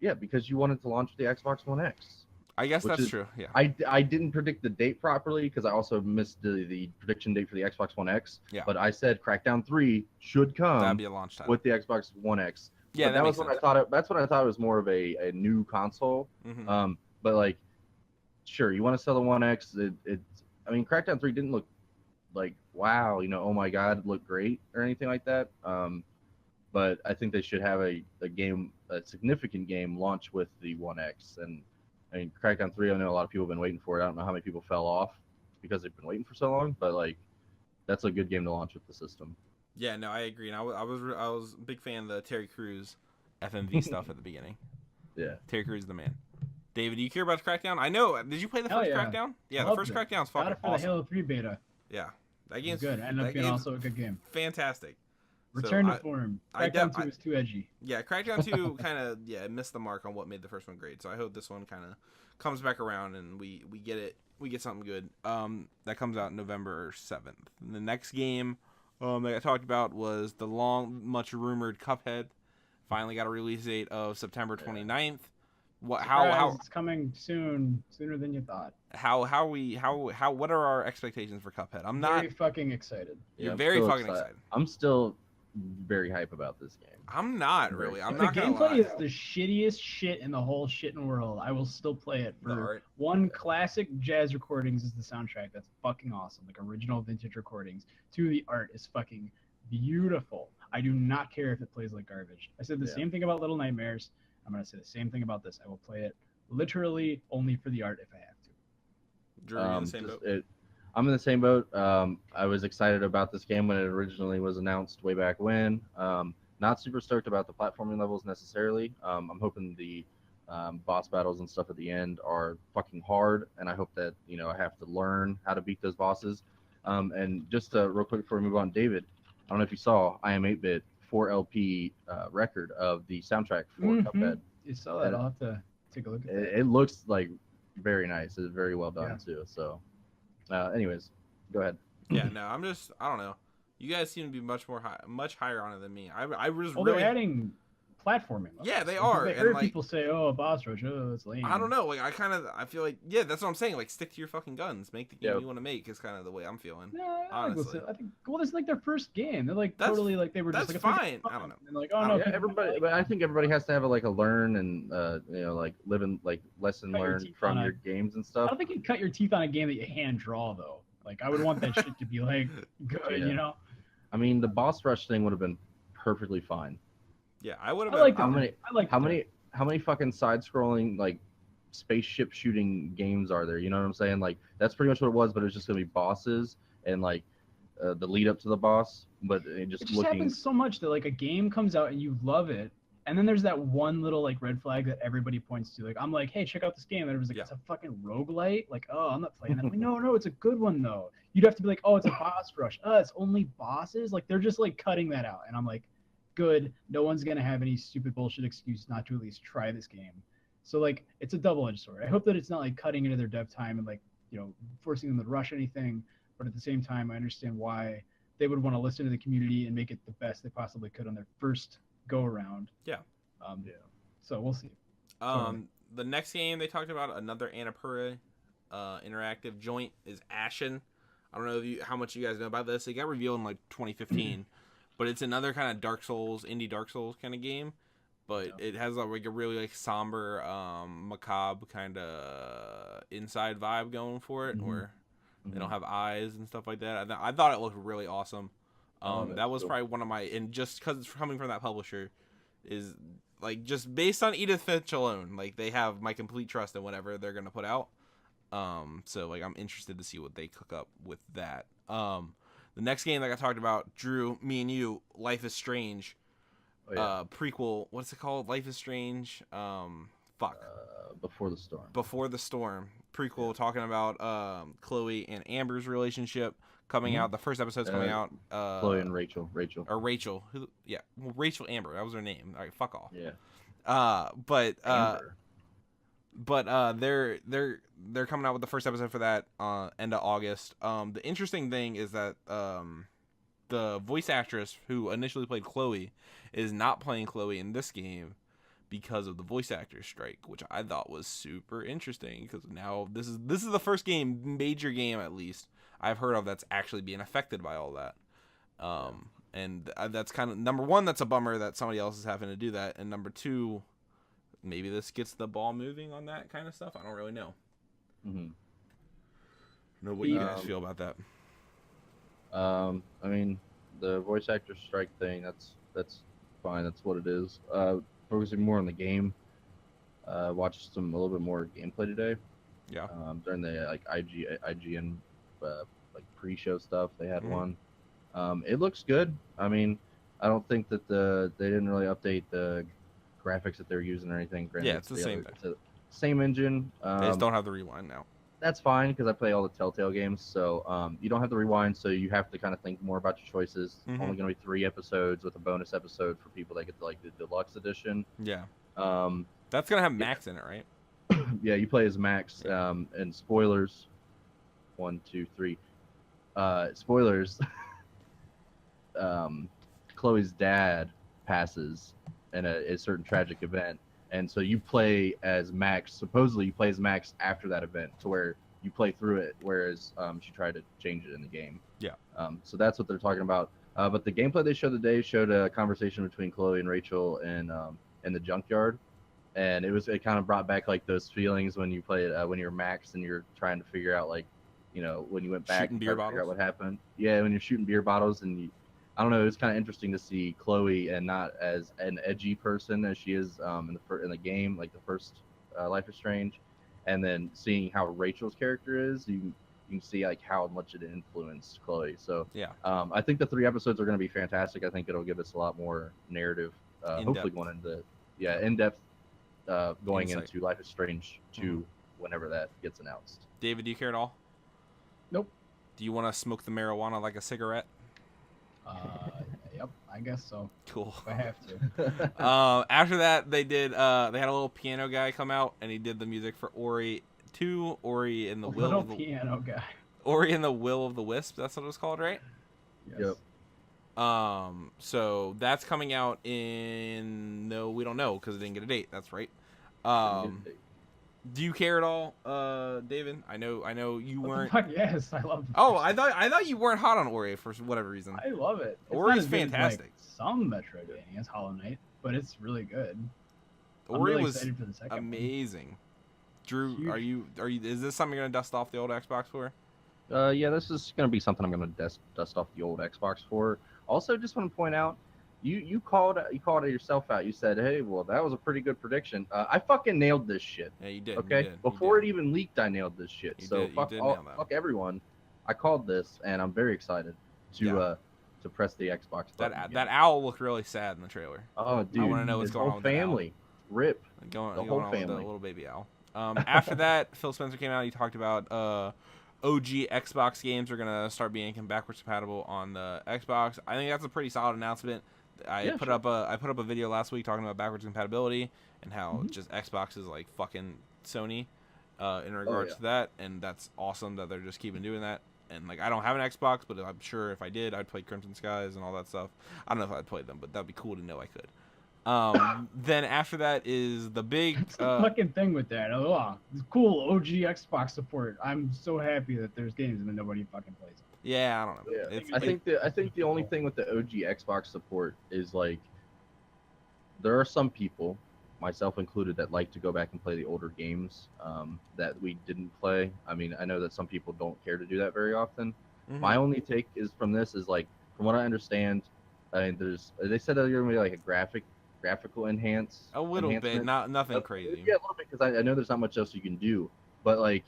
Yeah, because you wanted to launch the Xbox One X. I guess that's true, yeah. I didn't predict the date properly because I also missed the prediction date for the Xbox One X. Yeah. But I said Crackdown 3 should come That'd be a launch title with the Xbox One X. Yeah, that was what I thought. That's what I thought it was more of a new console. But like, sure, you want to sell the One X. I mean, Crackdown 3 didn't look like wow, oh my god, it looked great or anything like that. But I think they should have a significant game launch with the One X. And I mean, Crackdown 3, I know a lot of people have been waiting for it. I don't know how many people fell off because they've been waiting for so long, but like, that's a good game to launch with the system. Yeah, no, I agree. And I was a big fan of the Terry Crews FMV stuff at the beginning. Yeah. Terry Crews is the man. David, do you care about Crackdown? I know. Did you play the first Crackdown? Yeah, the first Crackdown's fucking awesome. Got it for the Halo 3 beta. Yeah. That game's good. Ended up being also a good game. Fantastic. Return to form. Crackdown 2 was too edgy. Yeah, Crackdown 2 kind of missed the mark on what made the first one great. So I hope this one kind of comes back around and we get it. We get something good. That comes out November 7th. And the next game that I talked about was the much rumored Cuphead. Finally got a release date of September 29th. How it's coming soon, sooner than you thought. What are our expectations for Cuphead? I'm not very fucking excited. You're very fucking excited. I'm still very hype about this game. I'm not really. I'm not gonna lie. The gameplay is the shittiest shit in the whole shitting world. I will still play it for one. Classic jazz recordings is the soundtrack. That's fucking awesome. Like original vintage recordings. Two, the art is fucking beautiful. I do not care if it plays like garbage. I said the same thing about Little Nightmares. I'm gonna say the same thing about this. I will play it literally only for the art if I have to. Drew, you're in the same boat? I'm in the same boat. I was excited about this game when it originally was announced way back when. Not super stoked about the platforming levels necessarily. I'm hoping the boss battles and stuff at the end are fucking hard, and I hope that I have to learn how to beat those bosses. And just real quick before we move on, David, I don't know if you saw I Am 8-Bit 4LP record of the soundtrack for Cuphead. You saw that? I'll have to take a look at that. It looks like very nice. It's very well done too. So, anyways, go ahead. Yeah, no, I don't know. You guys seem to be much higher on it than me. I was really... they're adding platforming. Yeah, they are. I heard people say, "Oh, a boss rush, oh, it's lame." I don't know. Like, I feel like, yeah, that's what I'm saying. Like, stick to your fucking guns. Make the game you want to make. Is kind of the way I'm feeling. No, honestly, I think. Well, this is like their first game. They're like totally like they were just like fine. I don't know. And like, oh no, everybody. But I think everybody has to have like a learn and like live and like lesson learned from your games and stuff. I don't think you cut your teeth on a game that you hand draw though. Like, I would want that shit to be like good, I mean, the boss rush thing would have been perfectly fine. Yeah, I would have. How many fucking side-scrolling like spaceship shooting games are there? You know what I'm saying? Like, that's pretty much what it was, but it was just gonna be bosses and like the lead up to the boss. But it just happens so much that like a game comes out and you love it, and then there's that one little like red flag that everybody points to. Like, I'm like, hey, check out this game, and everyone's like, it's a fucking roguelite. Like, oh, I'm not playing that. I'm like, no, it's a good one though. You'd have to be like, oh, it's a boss rush. It's only bosses. Like, they're just like cutting that out, and I'm like, good. No one's gonna have any stupid bullshit excuse not to at least try this game. So like, it's a double-edged sword. I hope that it's not like cutting into their dev time and like forcing them to rush anything. But at the same time, I understand why they would want to listen to the community and make it the best they possibly could on their first go around. Yeah. So we'll see. The next game they talked about, another Annapurna interactive joint, is Ashen. I don't know how much you guys know about this. It got revealed in like 2015. but it's another kind of Dark Souls, indie Dark Souls kind of game. But it has like a really like somber, macabre kind of inside vibe going for it, where they don't have eyes and stuff like that. I thought it looked really awesome. That was probably one of my, and just because it's coming from that publisher, is like just based on Edith Finch alone, like they have my complete trust in whatever they're gonna put out. So like I'm interested to see what they cook up with that. The next game that I talked about, Drew, me and you, Life is Strange. Prequel, what's it called? Life is Strange. Before the Storm. Before the Storm. Prequel talking about Chloe and Amber's relationship coming out. The first episode's coming out. Chloe and Rachel. Or Rachel. Rachel Amber. That was her name. All right, fuck off. Yeah. They're coming out with the first episode for that end of August. The interesting thing is that the voice actress who initially played Chloe is not playing Chloe in this game because of the voice actors strike, which I thought was super interesting because now this is the first major game at least I've heard of that's actually being affected by all that. And that's kind of, number one, that's a bummer that somebody else is having to do that, and number two, maybe this gets the ball moving on that kind of stuff. I don't really know. Know what you guys feel about that. I mean, the voice actor strike thing, that's fine. That's what it is. Focusing more on the game. Watched a little bit more gameplay today. Yeah. During the like IGN like pre-show stuff, they had one. It looks good. I mean, I don't think that they didn't really update the graphics that they're using or anything. Granted, yeah, it's the same thing. It's the same engine. They just don't have the rewind now. That's fine because I play all the Telltale games, so you don't have to rewind, so you have to kind of think more about your choices. Only going to be 3 episodes with a bonus episode for people that get like the deluxe edition. Yeah. That's gonna have Max in it, right? Yeah, you play as Max. And spoilers. 1, 2, 3. Spoilers. Chloe's dad passes in a certain tragic event. And so you play as Max. Supposedly, you play as Max after that event, to where you play through it. Whereas she tried to change it in the game. Yeah. So that's what they're talking about. But the gameplay they showed today showed a conversation between Chloe and Rachel in the junkyard, and it kind of brought back like those feelings when you play it when you're Max and you're trying to figure out like, you know, when you went back shooting and beer figure out bottles. what happened. Yeah, when you're shooting beer bottles and I don't know. It was kind of interesting to see Chloe and not as an edgy person as she is in the game, like the first Life is Strange, and then seeing how Rachel's character is, you can see like how much it influenced Chloe. So Yeah. I think the 3 episodes are going to be fantastic. I think it'll give us a lot more narrative. Hopefully going into in-depth going Insight. into Life is Strange 2 whenever that gets announced. David, do you care at all? Nope. Do you want to smoke the marijuana like a cigarette? Yep, I guess so. Cool. If I have to. After that, they had a little piano guy come out, and he did the music for Ori 2, Ori and the Will Little of the piano guy. Ori and the Will of the Wisp. That's what it was called, right? Yes. Yep. So that's coming out in we don't know because it didn't get a date. That's right. Do you care at all, David? I know you weren't. Fuck yes, I love it. Oh, I thought you weren't hot on Ori for whatever reason. I love it. It's Ori's not as good as, fantastic. like, some Metroidvanias, Hollow Knight, but it's really good. I'm Ori really was excited for the second one. amazing. Drew, Huge. are you? Is this something you're gonna dust off the old Xbox for? Yeah, this is going to be something I'm going to dust off the old Xbox for. Also, just want to point out, you called it yourself out. You said, "Hey, well, that was a pretty good prediction." I fucking nailed this shit. Yeah, you did. Okay, you did, before you did. it even leaked, I nailed this shit. You So did- you fuck did nail that. fuck everyone. I called this, and I'm very excited to press the Xbox button. that owl looked really sad in the trailer. Oh, dude, wanna know what's his going whole on with that owl. family. Rip. Going The whole on with the family. little baby owl. After that, Phil Spencer came out. He talked about OG Xbox games are gonna start being backwards compatible on the Xbox. I think that's a pretty solid announcement. I put up a video last week talking about backwards compatibility and how just Xbox is like fucking Sony in regards to that, and that's awesome that they're just keeping doing that. And like I don't have an Xbox, but I'm sure if I did, I'd play Crimson Skies and all that stuff. I don't know if I'd play them, but that'd be cool to know I could. Then after that is the big What's the fucking thing with that? Oh, it's cool OG Xbox support. I'm so happy that there's games and then nobody fucking plays them. yeah, I don't know. Yeah, It's, I think the only thing with the OG Xbox support is like there are some people, myself included, that like to go back and play the older games that we didn't play. I mean, I know that some people don't care to do that very often. Mhm. My only take is from this is like, from what I understand, they said that there's gonna be like a graphical a little bit, enhancement. not nothing crazy. Yeah, a little bit, because I know there's not much else you can do, but like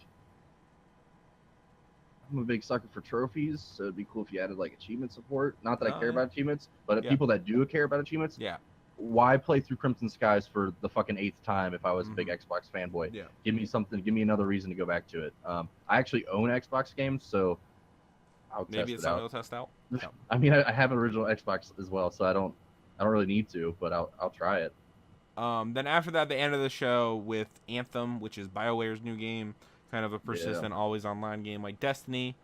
I'm a big sucker for trophies, so it'd be cool if you added like achievement support. Not that I care yeah. about achievements, but Yeah. people that do care about achievements, Yeah. why play through Crimson Skies for the fucking 8th time if I was a big Xbox fanboy? Yeah. Give me something, give me another reason to go back to it. I actually own Xbox games, so I'll Maybe test it's it something out. to test out. Yeah. I mean, I have an original Xbox as well, so I don't really need to, but I'll try it. Then after that, the end of the show with Anthem, which is BioWare's new game, kind of a persistent, always online game like Destiny,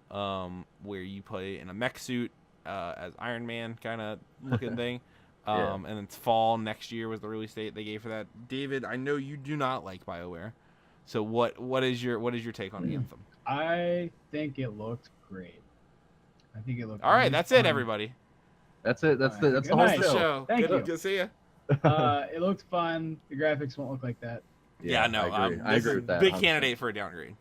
where you play in a mech suit as Iron Man kind of looking thing. And it's fall next year was the release date they gave for that. David, I know you do not like BioWare, so what is your take on Anthem? I think it looked great. I think it looked. All right, really that's fun. it, everybody. That's it. That's the Good whole night. show. Thank you. Good to see you. It looked fun. The graphics won't look like that. Yeah, no, I agree with that. Big 100%. candidate for a downgrade.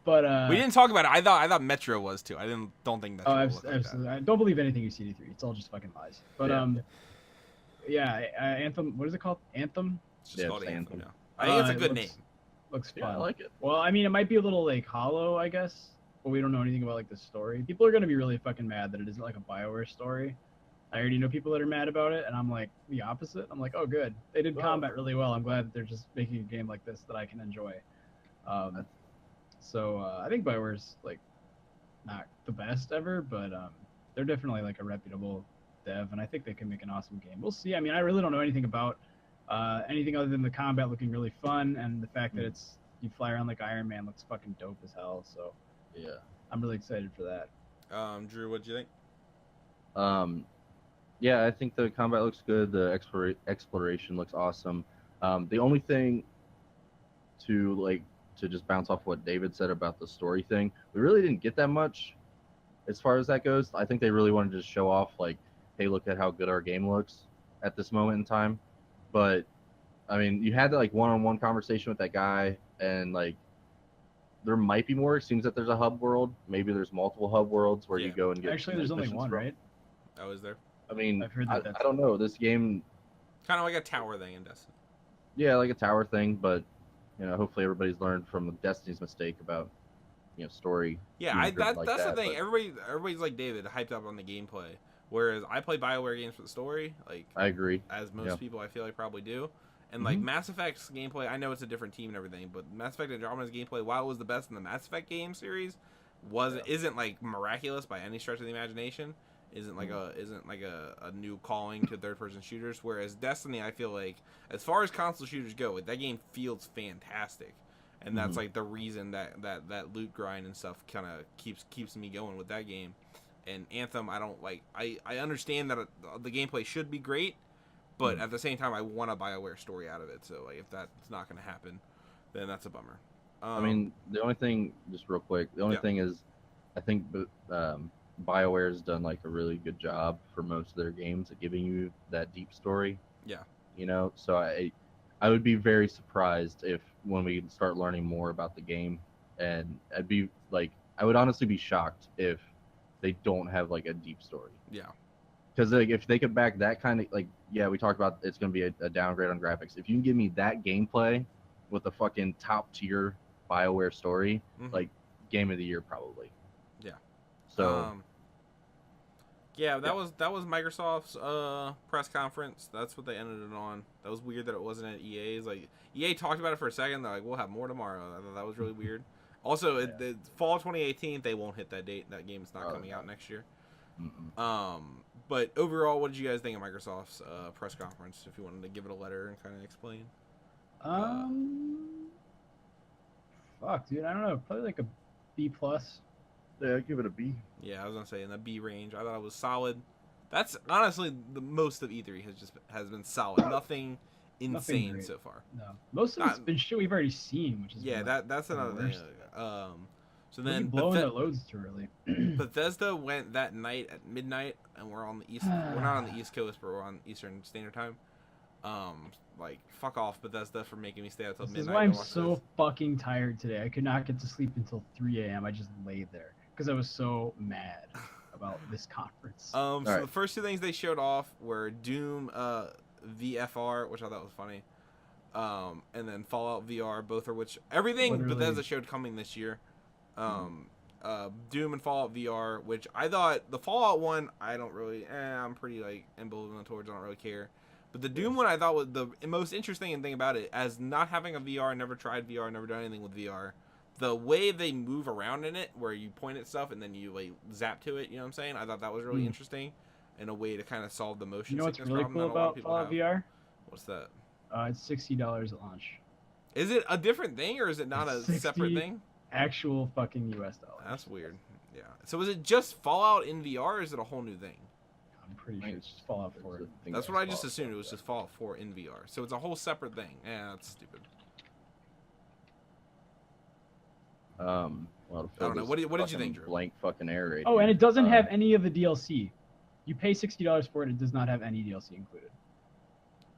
but We didn't talk about it. I thought Metro was too. Don't think Metro. Oh, will look like absolutely. that. I don't believe anything you see in E3. It's all just fucking lies. But Yeah. Anthem. What is it called? Anthem. It's just Yeah, called it's Anthem Anthem. now. I think it's a It good looks- name. Looks fun. Yeah, I like it. Well, I mean, it might be a little like hollow, I guess, but we don't know anything about like the story. People are gonna be really fucking mad that it isn't like a BioWare story. I already know people that are mad about it, and I'm like the opposite. I'm like, oh, good. They did combat really well. I'm glad that they're just making a game like this that I can enjoy. So I think BioWare's like not the best ever, but they're definitely like a reputable dev, and I think they can make an awesome game. We'll see. I mean, I really don't know anything about anything other than the combat looking really fun, and the fact that you fly around like Iron Man looks fucking dope as hell. So Yeah. I'm really excited for that. Drew, what do you think? Yeah, I think the combat looks good. The exploration looks awesome. The only thing to just bounce off what David said about the story thing, we really didn't get that much as far as that goes. I think they really wanted to just show off, like, hey, look at how good our game looks at this moment in time. But I mean, you had that like one-on-one conversation with that guy, and like there might be more. It seems that there's a hub world. Maybe there's multiple hub worlds where you go and get. Actually, there's only one, right? I was there. I mean, I've heard that I don't know. This game, Kind of like a tower thing in Destiny. yeah, like a tower thing, but hopefully everybody's learned from Destiny's mistake about story. Yeah, being driven like that's the that, thing. but Everybody's like David, hyped up on the gameplay, whereas I play BioWare games for the story, like I agree. as most Yeah. people I feel like probably do. And like Mass Effect's gameplay, I know it's a different team and everything, but Mass Effect Andromeda's gameplay, while it was the best in the Mass Effect game series, isn't like miraculous by any stretch of the imagination. Isn't like a new calling to third person shooters. Whereas Destiny, I feel like as far as console shooters go, like, that game feels fantastic. And that's like the reason that loot grind and stuff kind of keeps me going with that game. And Anthem, I don't like. I understand that the gameplay should be great, but at the same time, I want a BioWare story out of it. So like, if that's not going to happen, then that's a bummer. I mean, the only thing, just real quick, the only thing is, I think BioWare's done like a really good job for most of their games at giving you that deep story. Yeah. So I would be very surprised if when we start learning more about the game, and I would honestly be shocked if they don't have like a deep story. Yeah. Because like, if they could back that kind of we talked about it's going to be a downgrade on graphics. If you can give me that gameplay with a fucking top tier BioWare story, like game of the year probably. Yeah. So. That was Microsoft's press conference. That's what they ended it on. That was weird that it wasn't at EA's. Like, EA talked about it for a second. They're like, we'll have more tomorrow. I thought that was really weird. Also, fall 2018, they won't hit that date. That game's not coming out next year. But overall, what did you guys think of Microsoft's press conference? If you wanted to give it a letter and kind of explain. Fuck, dude, I don't know. Probably like a B+. Yeah, I'd give it a B. Yeah, I was gonna say in the B range. I thought it was solid. That's honestly the most of E3 has been solid. Nothing insane great. so far. No, most of it's been shit we've already seen, which is that's another thing. So then blowing their loads too early. Bethesda went that night at midnight, and we're on the east. We're not on the East Coast, but we're on Eastern Standard Time. Like fuck off Bethesda for making me stay out till midnight. This is why I'm so fucking tired today. I could not get to sleep until 3 a.m. I just laid there because I was so mad about this conference. So the first two things they showed off were Doom VFR, which I thought was funny, and then Fallout VR, both of which everything Bethesda showed coming this year. Doom and Fallout VR, which I thought the Fallout one, I don't really, I'm pretty like ambivalent towards. I don't really care. But the Doom one, I thought was the most interesting thing about it, as not having a VR, never tried VR, never done anything with VR. The way they move around in it, where you point at stuff and then you like zap to it, you know what I'm saying? I thought that was really interesting, and a way to kind of solve the motion sickness problem. You know what's really cool about Fallout VR? What's that? It's $60 at launch. Is it a different thing, or is it not a separate thing? Actual fucking US dollars. That's weird. Yeah. So is it just Fallout in VR, or is it a whole new thing? I'm pretty sure it's just Fallout 4. That's what I just assumed. It was just Fallout 4 in VR. So it's a whole separate thing. Yeah, that's stupid. Well, I don't know. What did you think, Drew? Blank fucking air right Oh, here. and it doesn't have any of the DLC. You pay $60 for it. It does not have any DLC included.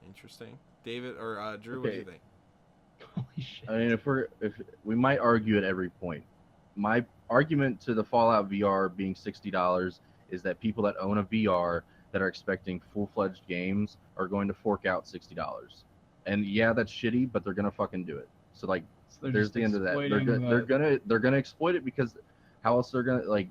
Interesting. David or Drew, what do you think? Holy shit. I mean, if we might argue at every point. My argument to the Fallout VR being $60 is that people that own a VR that are expecting full-fledged games are going to fork out $60. And yeah, that's shitty, but they're gonna fucking do it. So like, there's the end of that. They're gonna exploit it, because how else they're gonna, like,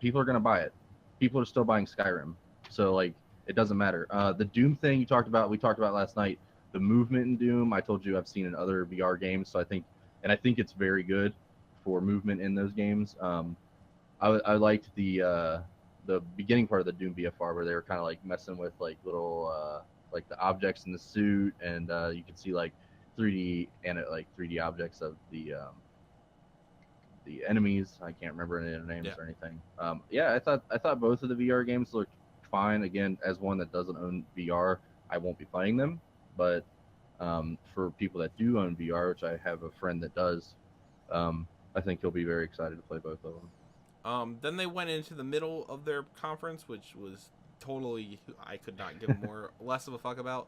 people are gonna buy it. People are still buying Skyrim, so like it doesn't matter. The Doom thing we talked about last night. The movement in Doom, I told you I've seen in other VR games, so I think it's very good for movement in those games. I liked the beginning part of the Doom VFR where they were kind of like messing with like little like the objects in the suit, and you could see like 3D objects of the enemies. I can't remember any of their names or anything. I thought both of the VR games looked fine. Again, as one that doesn't own VR, I won't be playing them. But for people that do own VR, which I have a friend that does, I think he'll be very excited to play both of them. Then they went into the middle of their conference, which was totally, I could not give less of a fuck about,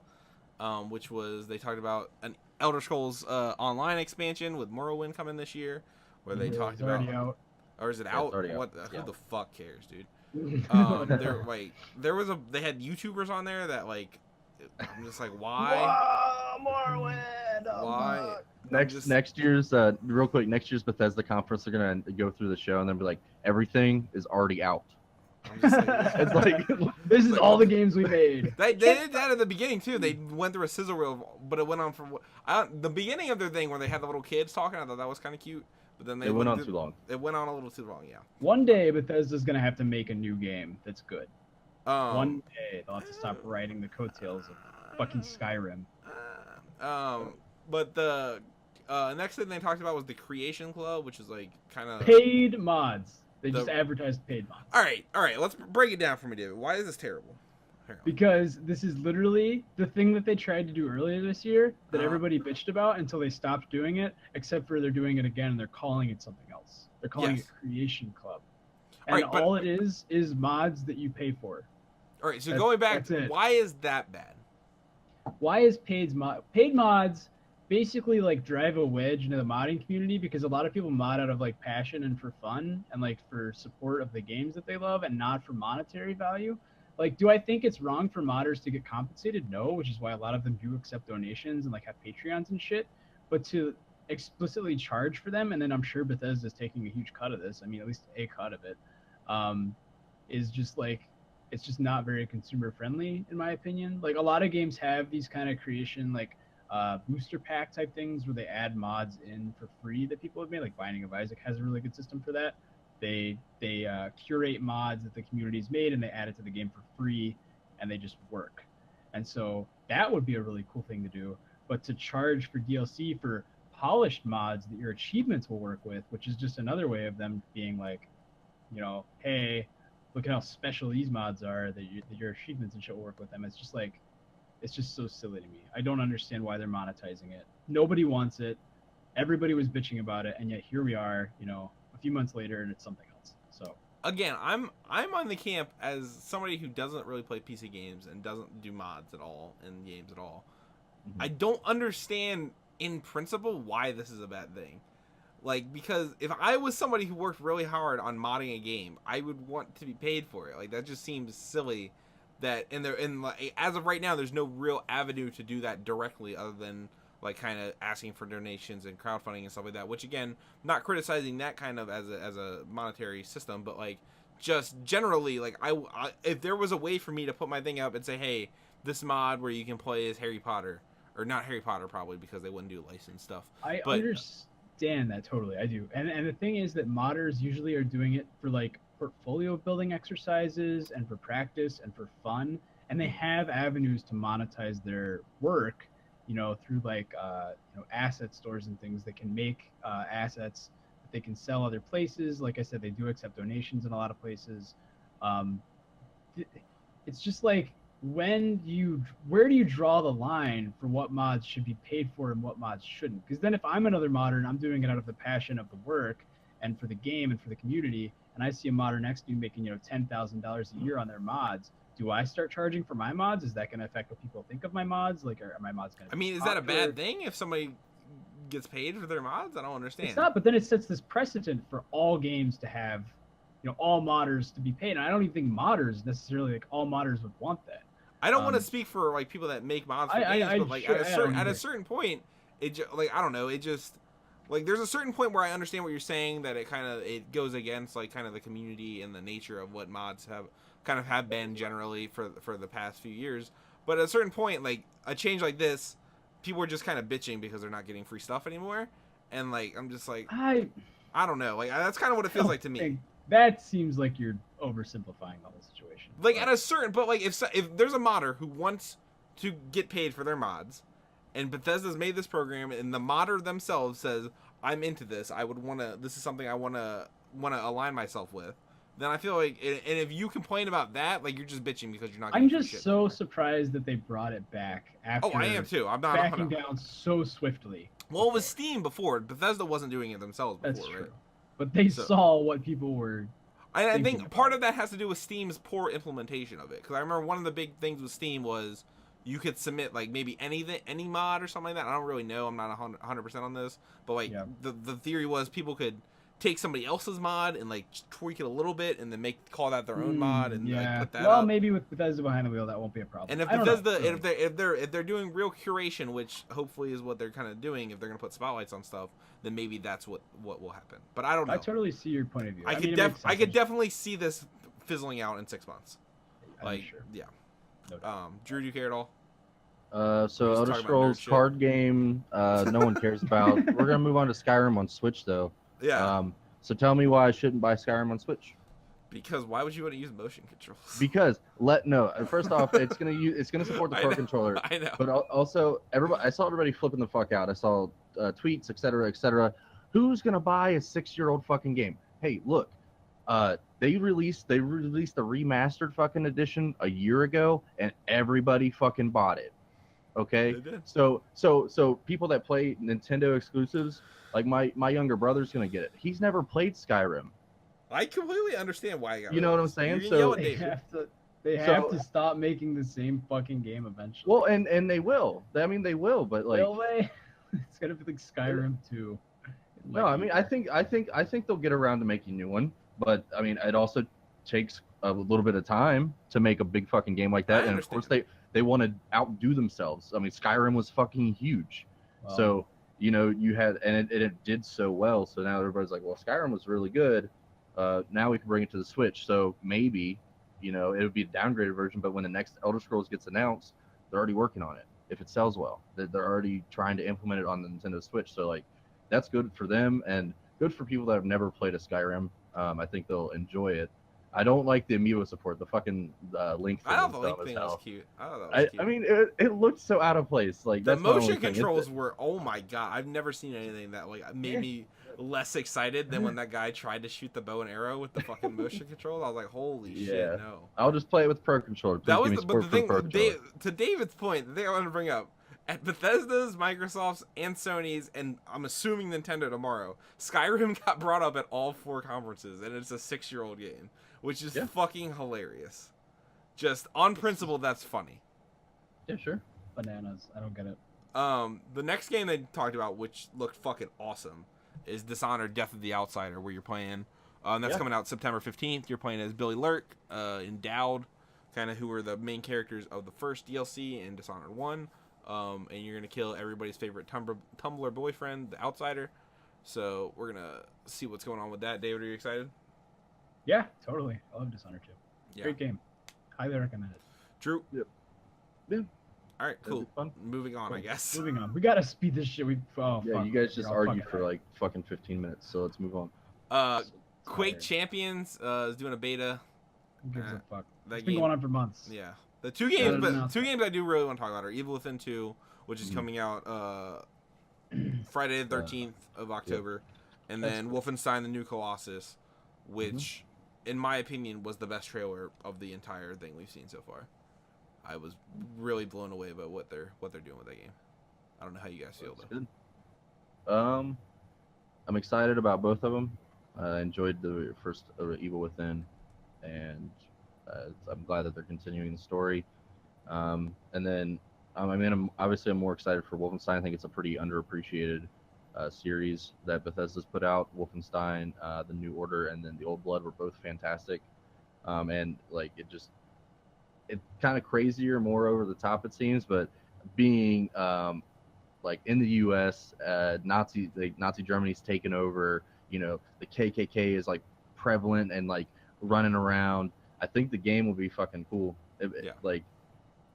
which was they talked about an Elder Scrolls Online expansion with Morrowind coming this year, where they talked about... already out. Or is it out? Who the fuck cares, dude? They had YouTubers on there that like... I'm just like, why? Whoa, Morrowind! Why? Next year's real quick. Next year's Bethesda conference, they're gonna go through the show and then be like, everything is already out. I'm just like, It's like this is all the games we made. They did that at the beginning too. They went through a sizzle reel, but it went on for the beginning of their thing where they had the little kids talking. I thought that was kind of cute, but then it went on too long. It went on a little too long. Yeah. One day Bethesda's gonna have to make a new game that's good. One day they'll have to stop riding the coattails of fucking Skyrim. But the next thing they talked about was the Creation Club, which is like kind of paid mods. They just advertised paid mods. All right. Let's break it down for me, David. Why is this terrible? Because this is literally the thing that they tried to do earlier this year that everybody bitched about until they stopped doing it, except for they're doing it again and they're calling it something else. They're calling it Creation Club. And all it is mods that you pay for. All right, so going back, why is that bad? Why is paid mods basically like drive a wedge into the modding community, because a lot of people mod out of like passion and for fun and like for support of the games that they love and not for monetary value. Like, do I think it's wrong for modders to get compensated? No, which is why a lot of them do accept donations and like have Patreons and shit. But to explicitly charge for them, and then I'm sure Bethesda's taking a huge cut of this, I mean, at least a cut of it, is just like, it's just not very consumer friendly in my opinion. Like, a lot of games have these kind of creation like booster pack type things where they add mods in for free that people have made. Like Binding of Isaac has a really good system for that. They curate mods that the community's made and they add it to the game for free, and they just work. And so that would be a really cool thing to do. But to charge for DLC for polished mods that your achievements will work with, which is just another way of them being like, you know, hey, look at how special these mods are, that your achievements and shit will work with them. It's just like, it's just so silly to me. I don't understand why they're monetizing it. Nobody wants it. Everybody was bitching about it, and yet here we are, a few months later, and it's something else. So again, I'm on the camp as somebody who doesn't really play PC games and doesn't do mods at all in games at all. I don't understand in principle why this is a bad thing. Like, because if I was somebody who worked really hard on modding a game, I would want to be paid for it. Like, that just seems silly. That as of right now, there's no real avenue to do that directly, other than like kind of asking for donations and crowdfunding and stuff like that. Which again, not criticizing that kind of as a monetary system, but like just generally, like I if there was a way for me to put my thing up and say, hey, this mod where you can play as Harry Potter, or not Harry Potter probably because they wouldn't do licensed stuff. I understand that totally. I do. And the thing is that modders usually are doing it for like portfolio building exercises and for practice and for fun, and they have avenues to monetize their work, through like asset stores and things that can make assets that they can sell other places. Like I said, they do accept donations in a lot of places. It's just like, where do you draw the line for what mods should be paid for and what mods shouldn't? Because then if I'm another modder and I'm doing it out of the passion of the work and for the game and for the community, and I see a modder next to me making $10,000 a year on their mods, do I start charging for my mods? Is that going to affect what people think of my mods? Like, are my mods going to? I mean, is that a bad thing if somebody gets paid for their mods? I don't understand. It's not, but then it sets this precedent for all games to have, all modders to be paid. And I don't even think modders necessarily, like, all modders would want that. I don't want to speak for like people that make mods for games, but like at a certain point, like I don't know, it just like there's a certain point where I understand what you're saying, that it goes against like kind of the community and the nature of what mods have been generally for the past few years. But at a certain point, like a change like this, people are just kind of bitching because they're not getting free stuff anymore, and like I'm just like I don't know, like that's kind of what it feels like to me. That seems like you're oversimplifying the whole situation. Like at a certain, but like if there's a modder who wants to get paid for their mods, and Bethesda's made this program, and the modder themselves says, "I'm into this. This is something I wanna align myself with." Then I feel like, and if you complain about that, like you're just bitching because you're not. I'm just so surprised that they brought it back after. Oh, I am too. I'm not backing down so swiftly. Well, it was Steam before. Bethesda wasn't doing it themselves before, That's true. right? But they saw what people were. I think part of that has to do with Steam's poor implementation of it. Because I remember one of the big things with Steam was you could submit like maybe any mod or something like that. I don't really know. I'm not 100% on this. But like the theory was people could take somebody else's mod and like tweak it a little bit and then call that their own mod and like, put that up. Maybe with Bethesda behind the wheel that won't be a problem. And if Bethesda, if they're doing real curation, which hopefully is what they're kind of doing, if they're gonna put spotlights on stuff, then maybe that's what will happen. But I don't know. I totally see your point of view. I could definitely see this fizzling out in 6 months. Like sure. Yeah. Drew, do you care at all? So Elder Scrolls card game, no one cares about. We're gonna move on to Skyrim on Switch though. Yeah. So tell me why I shouldn't buy Skyrim on Switch. Because why would you want to use motion controls? Because first off, it's gonna support the Pro controller. I know. But also, I saw everybody flipping the fuck out. I saw tweets, etc., etc. Who's gonna buy a 6-year-old fucking game? Hey, look, they released the remastered fucking edition a year ago, and everybody fucking bought it. Okay. They did. So people that play Nintendo exclusives, like my younger brother's gonna get it. He's never played Skyrim. I completely understand why. You know what I'm saying? So they have to stop making the same fucking game eventually. Well, and they will. I mean, they will. But like, will they? It's gonna be like Skyrim 2. No, I mean, I think they'll get around to making a new one. But I mean, it also takes a little bit of time to make a big fucking game like that. And of course, they want to outdo themselves. I mean, Skyrim was fucking huge. Wow. So you had, and it did so well. So now everybody's like, well, Skyrim was really good. Now we can bring it to the Switch. So maybe, it would be a downgraded version. But when the next Elder Scrolls gets announced, they're already working on it. If it sells well, they're already trying to implement it on the Nintendo Switch. So like, that's good for them and good for people that have never played a Skyrim. I think they'll enjoy it. I don't like the amiibo support. The fucking Link thing. I thought the Link thing was cute. I mean, it looked so out of place. Like the motion controls were. Oh my god! I've never seen anything that like made me less excited than when that guy tried to shoot the bow and arrow with the fucking motion control. I was like, holy shit, no. I'll just play it with Pro Controller. Please That was give me but support the for thing. Pro Controller. To David's point, the thing I want to bring up at Bethesda's, Microsoft's, and Sony's, and I'm assuming Nintendo tomorrow, Skyrim got brought up at all 4 conferences, and it's a 6-year-old game, which is fucking hilarious. Just on principle, that's funny. Yeah, sure. Bananas. I don't get it. The next game they talked about, which looked fucking awesome, is Dishonored: Death of the Outsider, where you're playing. And that's coming out September 15th. You're playing as Billy Lurk, and Dowd, kind of who were the main characters of the first DLC in Dishonored 1. And you're gonna kill everybody's favorite Tumblr boyfriend, the Outsider. So we're gonna see what's going on with that. David, are you excited? Yeah, totally. I love Dishonored 2. Yeah. Great game. Highly recommend it. True. Yep. Yeah. All right, That'd cool. be fun. Moving on, Cool. I guess. Moving on. We gotta speed this shit. Yeah, Fuck. you guys just We're all argue fucking for right. like fucking 15 minutes, so let's move on. Quake Sorry. Champions is doing a beta. Who gives a fuck? That It's been game, going on for months. yeah. The two games, but announced two it. games I do really want to talk about are Evil Within 2, which is coming out Friday the 13th of October, and That's then cool. Wolfenstein: The New Colossus, which, in my opinion, was the best trailer of the entire thing we've seen so far. I was really blown away by what they're doing with that game. I don't know how you guys feel That's though. good. I'm excited about both of them. I enjoyed the first Evil Within, and I'm glad that they're continuing the story. And then, I'm obviously more excited for Wolfenstein. I think it's a pretty underappreciated series that Bethesda's put out. Wolfenstein, The New Order, and then The Old Blood were both fantastic. And like it's kind of crazier, more over the top it seems, but being like in the U.S., Nazi Germany's taken over. You know, the KKK is like prevalent and like running around. I think the game will be fucking cool. Like,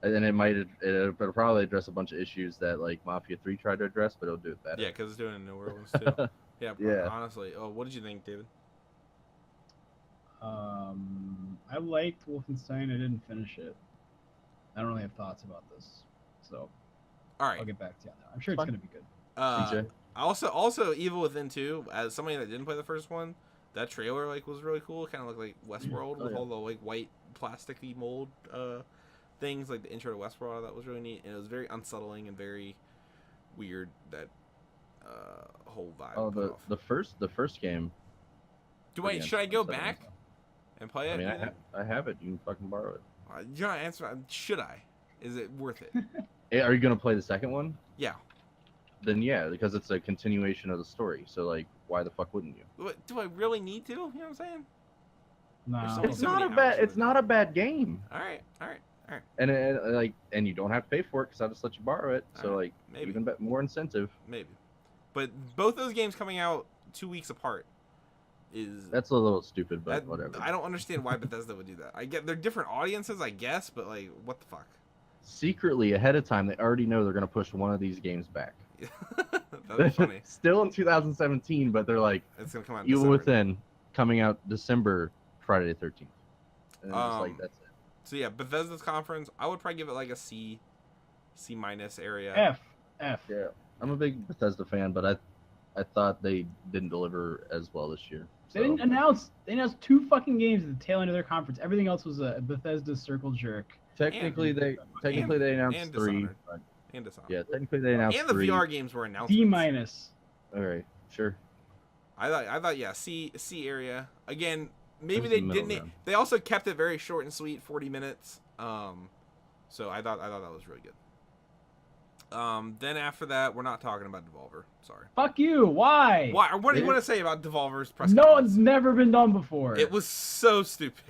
and it'll probably address a bunch of issues that like Mafia 3 tried to address, but it'll do it better. Yeah, because it's doing it in New Orleans too. Yeah, Yeah. honestly. Oh, what did you think, David? I liked Wolfenstein. I didn't finish it. I don't really have thoughts about this, so All right. I'll get back to you on that. I'm sure it's Fine. gonna be good. CJ? Also Evil Within 2, as somebody that didn't play the first one, that trailer like was really cool. It kind of looked like Westworld with yeah. all the like white plasticky mold things, like the intro to Westworld. That was really neat, and it was very unsettling and very weird. That whole vibe. Oh, put off. the first game. Should I go back and play it? I mean, you think? I have it. You can fucking borrow it. You're not answering. Should I? Is it worth it? Are you gonna play the second one? Yeah. Then yeah, because it's a continuation of the story. So like, why the fuck wouldn't you? Do I really need to? You know what I'm saying? No, There's It's so not many a bad. hours It's with it. not a bad game. All right. And you don't have to pay for it because I'll just let you borrow it. So Alright, like, maybe. even more incentive. Maybe. But both those games coming out 2 weeks apart is That's a little stupid, but that- whatever. I don't understand why Bethesda would do that. I get they're different audiences, I guess, but like, what the fuck? Secretly, ahead of time, they already know they're gonna push one of these games back. That'd be funny. Still in 2017, but they're like, It's gonna come out. In Evil December. Within coming out December, Friday the 13th. And it's Um, like that's it. So yeah, Bethesda's conference, I would probably give it like a C minus area. F. Yeah, I'm a big Bethesda fan, but I thought they didn't deliver as well this year. They didn't announce. They announced 2 fucking games at the tail end of their conference. Everything else was a Bethesda circle jerk. Technically, they announced and 3. Dishonored. but- And Dishonored. Yeah, technically they announced And the 3. VR games were announced. D minus. All right, sure. I thought yeah, C area. Again, maybe This they is the middle didn't. ground. They also kept it very short and sweet, 40 minutes. So I thought that was really good. Then after that, we're not talking about Devolver. Sorry. Fuck you. Why? Why? What do you They- want to say about Devolver's press No conference? one's never been done before. It was so stupid.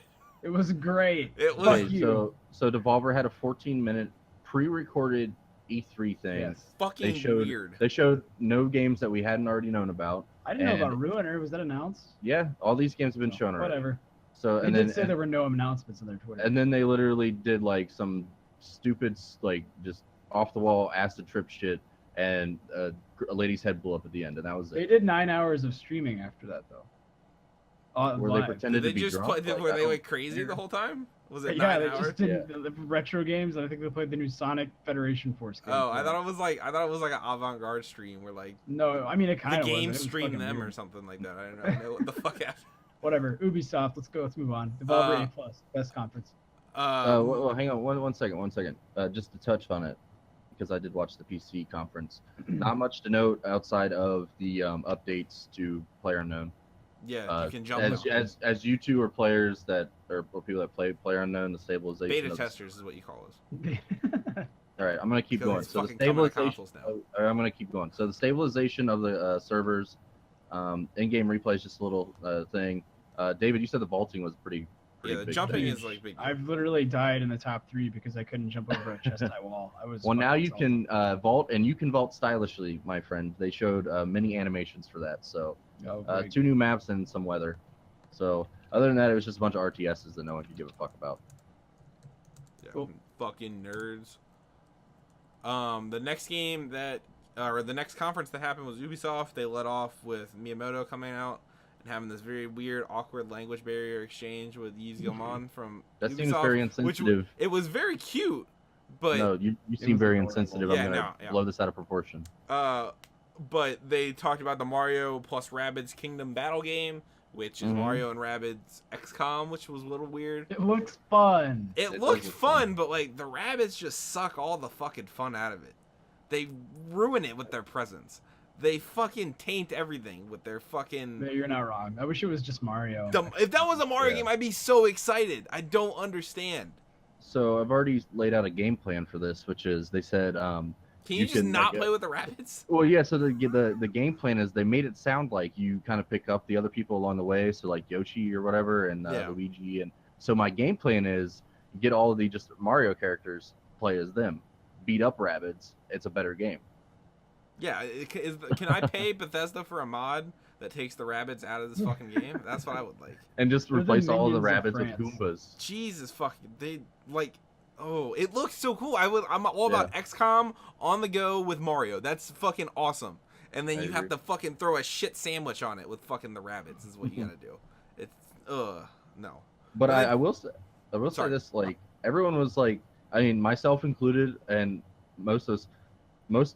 It was great. It was- Fuck Okay, you. so Devolver had a 14-minute pre-recorded E3 thing. Yes. Fucking They showed weird. They showed no games that we hadn't already known about. I didn't know and- about Ruiner. Was that announced? Yeah, all these games have been shown already. Whatever. So They and did then say there were no announcements on their Twitter. and then they literally did like some stupid like just off the wall acid trip shit, and a lady's head blew up at the end, and that was They it. did 9 hours of streaming after that, though. where they live. pretended Did to they be just drunk. play? Like, Were I they don't- like crazy the whole time? Was it Yeah, 9 they hours? just did the retro games. I think they played the new Sonic Federation Force game. Oh, for I thought it. it was like an avant-garde stream where like No, I mean it the kind of game was. streamed them weird. or something like that. I don't know what the fuck happened. Whatever. Ubisoft. Let's go. Let's move on. Devolver A plus. Best conference. well, hang on one second. Just to touch on it, because I did watch the PC conference. Not much to note outside of the updates to PlayerUnknown. Yeah, you can jump as you two are players that or people that play PlayerUnknown, the stabilization. beta testers is what you call us. All right, I'm gonna keep going. It's So the fucking coming to stabilization. consoles now. I'm gonna keep going. So the stabilization of the servers, in-game replay is just a little thing. David, you said the vaulting was pretty Yeah, the big jumping thing. is like big. I've literally died in the top 3 because I couldn't jump over a chest high wall. I was. Well, now fucking you salty. can vault, and you can vault stylishly, my friend. They showed many animations for that. So Oh, great. 2 new maps and some weather. So other than that, it was just a bunch of RTSs that no one could give a fuck about. Yeah, Cool. fucking nerds. The next game that, or the next conference that happened was Ubisoft. They led off with Miyamoto coming out and having this very weird, awkward language barrier exchange with Yves Guillemot from That Ubisoft, seems very which insensitive. it was very cute, but No, you was seem very adorable. insensitive. Yeah, I'm gonna no, yeah. blow this out of proportion. but they talked about the Mario plus Rabbids Kingdom battle game, which is Mhm. Mario and Rabbids XCOM, which was a little weird. It looks fun. It It looked does look fun, fun. but like the rabbits just suck all the fucking fun out of it. They ruin it with their presence. They fucking taint everything with their fucking. No, you're not wrong. I wish it was just Mario. If that was a Mario Yeah. game, I'd be so excited. I don't understand. So I've already laid out a game plan for this, which is they said, Can you, You just can, not like, play with the rabbits? well, yeah. So the game plan is they made it sound like you kind of pick up the other people along the way, so like Yoshi or whatever, and Yeah. Luigi, and so my game plan is get all of the just Mario characters, play as them, beat up Rabbids. It's a better game. Yeah. Can I pay Bethesda for a mod that takes the rabbits out of this fucking game? That's what I would like. And just They're the replace all of the minions of Rabbids with France. Goombas. Jesus fucking they like. Oh, it looks so cool. I'm all about XCOM on the go with Mario. That's fucking awesome. And then I you have agree. to fucking throw a shit sandwich on it with fucking the rabbits is what you gotta do. It's no. But But I will say Sorry. this, like everyone was like, I mean myself included, and most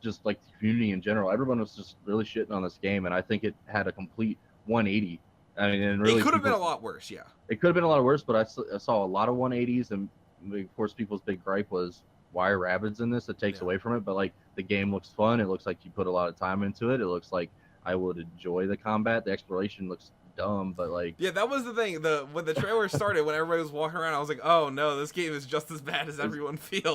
just like the community in general, everyone was just really shitting on this game, and I think it had a complete 180. I mean, and really It could have been a people- lot worse, yeah. It could have been a lot worse, but I saw a lot of 180s, and of course people's big gripe was why are Rabbids in this? It takes Yeah. away from it, but like the game looks fun. It looks like you put a lot of time into it. It looks like I would enjoy the combat. The exploration looks dumb, but like Yeah, that was the thing. When the trailer started, when everybody was walking around, I was like, "Oh no, this game is just as bad as everyone feared."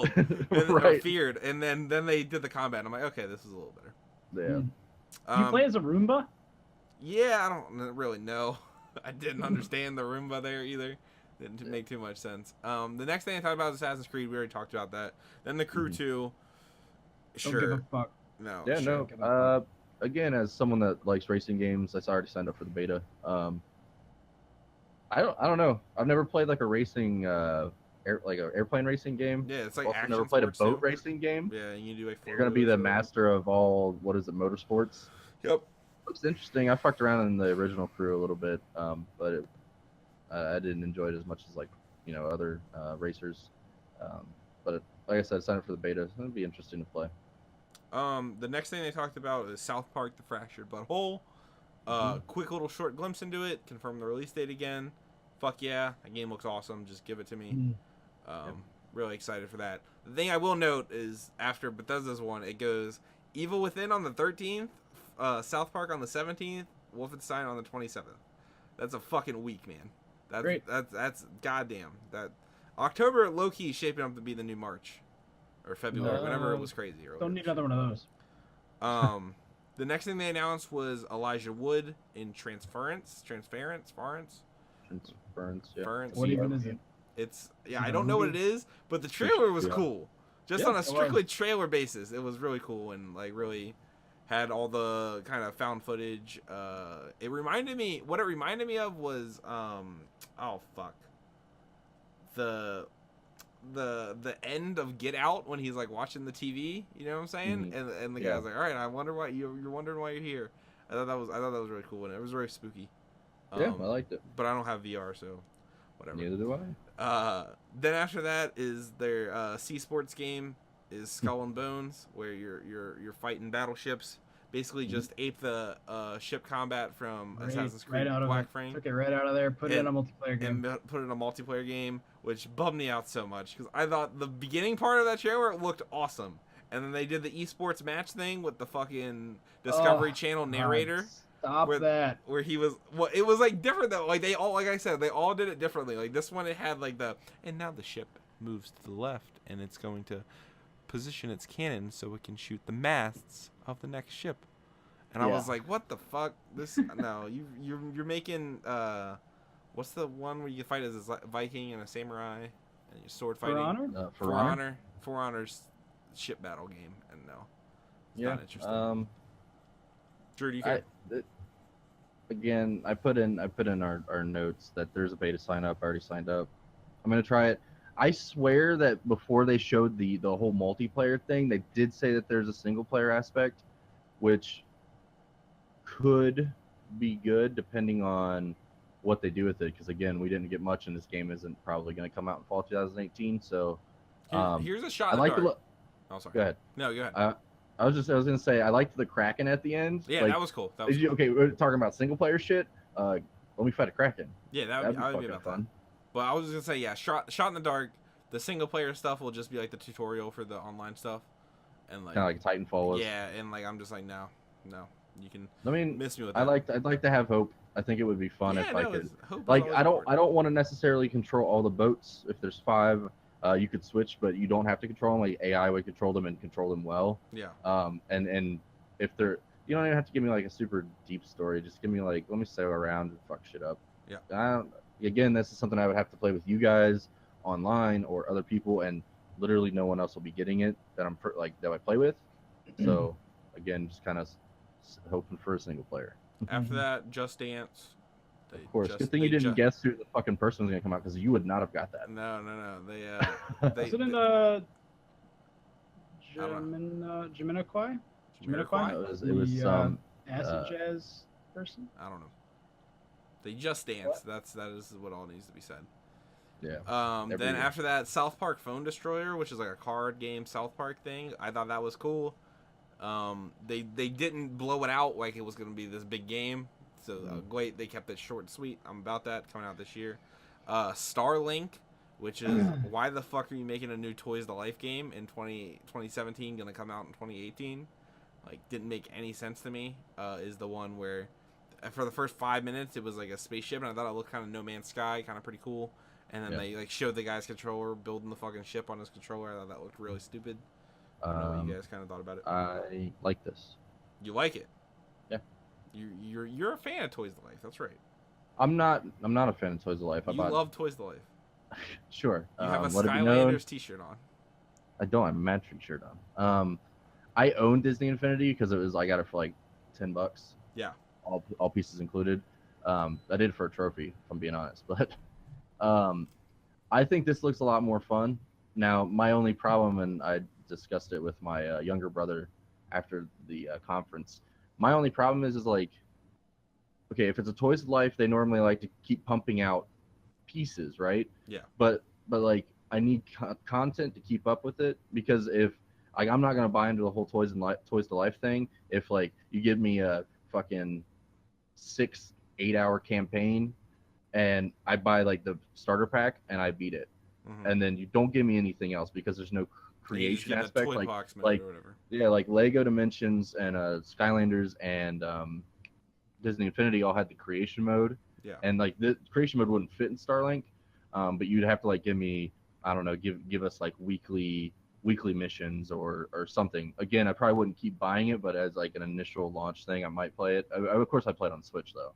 Or right. feared, and then they did the combat. And I'm like, "Okay, this is a little better." Yeah. Do you play as a Roomba? Yeah, I don't really know. I didn't understand the Roomba there either. Didn't make too much sense. The next thing I talked about is Assassin's Creed. We already talked about that. Then the Crew 2. Don't give Sure. a fuck. No. Yeah, sure. no. Again, as someone that likes racing games, I already signed up for the beta. I don't know. I've never played like a racing like an airplane racing game. Yeah, it's like Also action never played a sports, boat too. racing game. Yeah, and you do like. You're gonna be the master of all. What is it? Motorsports. Yep. Looks interesting. I fucked around in the original Crew a little bit, but I didn't enjoy it as much as like other racers. But like I said, I signed up for the beta. It'll be interesting to play. The next thing they talked about is South Park: The Fractured But Whole. Quick little short glimpse into it. Confirm the release date again. Fuck yeah, that game looks awesome. Just give it to me. Really excited for that. The thing I will note is after Bethesda's one, it goes Evil Within on the 13th, South Park on the 17th, Wolfenstein on the 27th. That's a fucking week, man. Great. That's goddamn. That October low key is shaping up to be the new March or February, whenever it was crazy. Earlier. Don't need another one of those. The next thing they announced was Elijah Wood in Transference. Yeah. What even is it? It's Is I it a don't know what it movie? is, but the trailer was Yeah. cool. Just Yeah, on a it was. strictly trailer basis, it was really cool and like really had all the kind of found footage. It reminded me of was oh fuck. The end of Get Out when he's like watching the TV, you know what I'm saying? And the Yeah. guy's like, "All right, I wonder why you're wondering why you're here." I thought that was really cool and it was very spooky. Yeah, I liked it. But I don't have VR, so whatever. Neither do I. Then after that is their Sea Sports game is Skull and Bones, where you're fighting battleships. Basically, just ape the ship combat from Assassin's Creed Black Frame. Took it right out of there, put it in a multiplayer game. And put it in a multiplayer game, which bummed me out so much because I thought the beginning part of that trailer looked awesome, and then they did the esports match thing with the fucking Discovery Channel narrator. Stop that. Where he was, well, it was like different though. Like they all, like I said, they all did it differently. Like this one, it had like and now the ship moves to the left, and it's going to position its cannon so it can shoot the masts of the next ship. And I was like, what the fuck? This no, you're making what's the one where you fight as a Viking and a samurai and you're sword fighting? For Honor? For Honor's ship battle game, and no, it's yeah, not interesting. Drew, do you care? Again, I put in our notes that there's a beta sign up. I already signed up. I'm gonna try it. I swear that before they showed the whole multiplayer thing, they did say that there's a single player aspect, which could be good depending on what they do with it. Because again, we didn't get much, and this game isn't probably going to come out in fall 2018. So here's a shot. Oh, sorry. Go ahead. No, go ahead. I was gonna say I liked the Kraken at the end. Yeah, like, that was cool. That was cool. Okay, we're talking about single player shit. Let me fight a Kraken. Yeah, that'd be about fun. But I was gonna say, yeah, shot in the dark. The single player stuff will just be like the tutorial for the online stuff, and like kind of like Titanfall was. Yeah, and like I'm just like no, you can. Miss me with that. I'd like to have hope. I think it would be fun if I could. Hope like I don't want to necessarily control all the boats. If there's 5, you could switch, but you don't have to control them. Like AI would control them and control them well. Yeah. And if they're, you don't even have to give me like a super deep story. Just give me like, let me sail around and fuck shit up. Yeah. Again, this is something I would have to play with you guys online or other people, and literally no one else will be getting it that that I play with. So again, just kind of hoping for a single player. After that, Just Dance. Of course. Good thing you didn't guess who the fucking person was gonna come out, because you would not have got that. No. Is it in Jamiroquai? Jamiroquai? It was acid jazz person. I don't know. They Just Dance. That is what all needs to be said. Yeah. Then after that, South Park Phone Destroyer, which is like a card game South Park thing. I thought that was cool. They didn't blow it out like it was going to be this big game. So great, they kept it short and sweet. I'm about that, coming out this year. Starlink, which is why the fuck are you making a new Toys to Life game in 2017 going to come out in 2018? Like, didn't make any sense to me. Is the one where for the first 5 minutes it was like a spaceship, and I thought it looked kind of No Man's Sky, kind of pretty cool. And then they like showed the guy's controller building the fucking ship on his controller. I thought that looked really stupid. I don't know what you guys kind of thought about it. I like this. You like it? Yeah. You're a fan of Toys to Life. That's right. I'm not a fan of Toys to Life. You love Toys to Life. Sure. You have a Skylanders t-shirt on. I don't have a Magic shirt on. I own Disney Infinity because I got it for like $10. Yeah. All pieces included. I did it for a trophy, if I'm being honest. But I think this looks a lot more fun. Now, my only problem, and I discussed it with my younger brother after the conference. My only problem is like, okay, if it's a Toys to Life, they normally like to keep pumping out pieces, right? Yeah. But like, I need content to keep up with it, because if like I'm not gonna buy into the whole Toys to Life thing if like you give me a fucking 6-8 hour campaign and I buy like the starter pack and I beat it, and then you don't give me anything else because there's no creation aspect, like or whatever. Yeah, like Lego Dimensions and Skylanders and Disney Infinity all had the creation mode. Yeah. And like the creation mode wouldn't fit in Starlink, but you'd have to like give me, I don't know, give us like weekly missions or something. Again, I probably wouldn't keep buying it, but as like an initial launch thing, I might play it. Of course, I played on Switch though.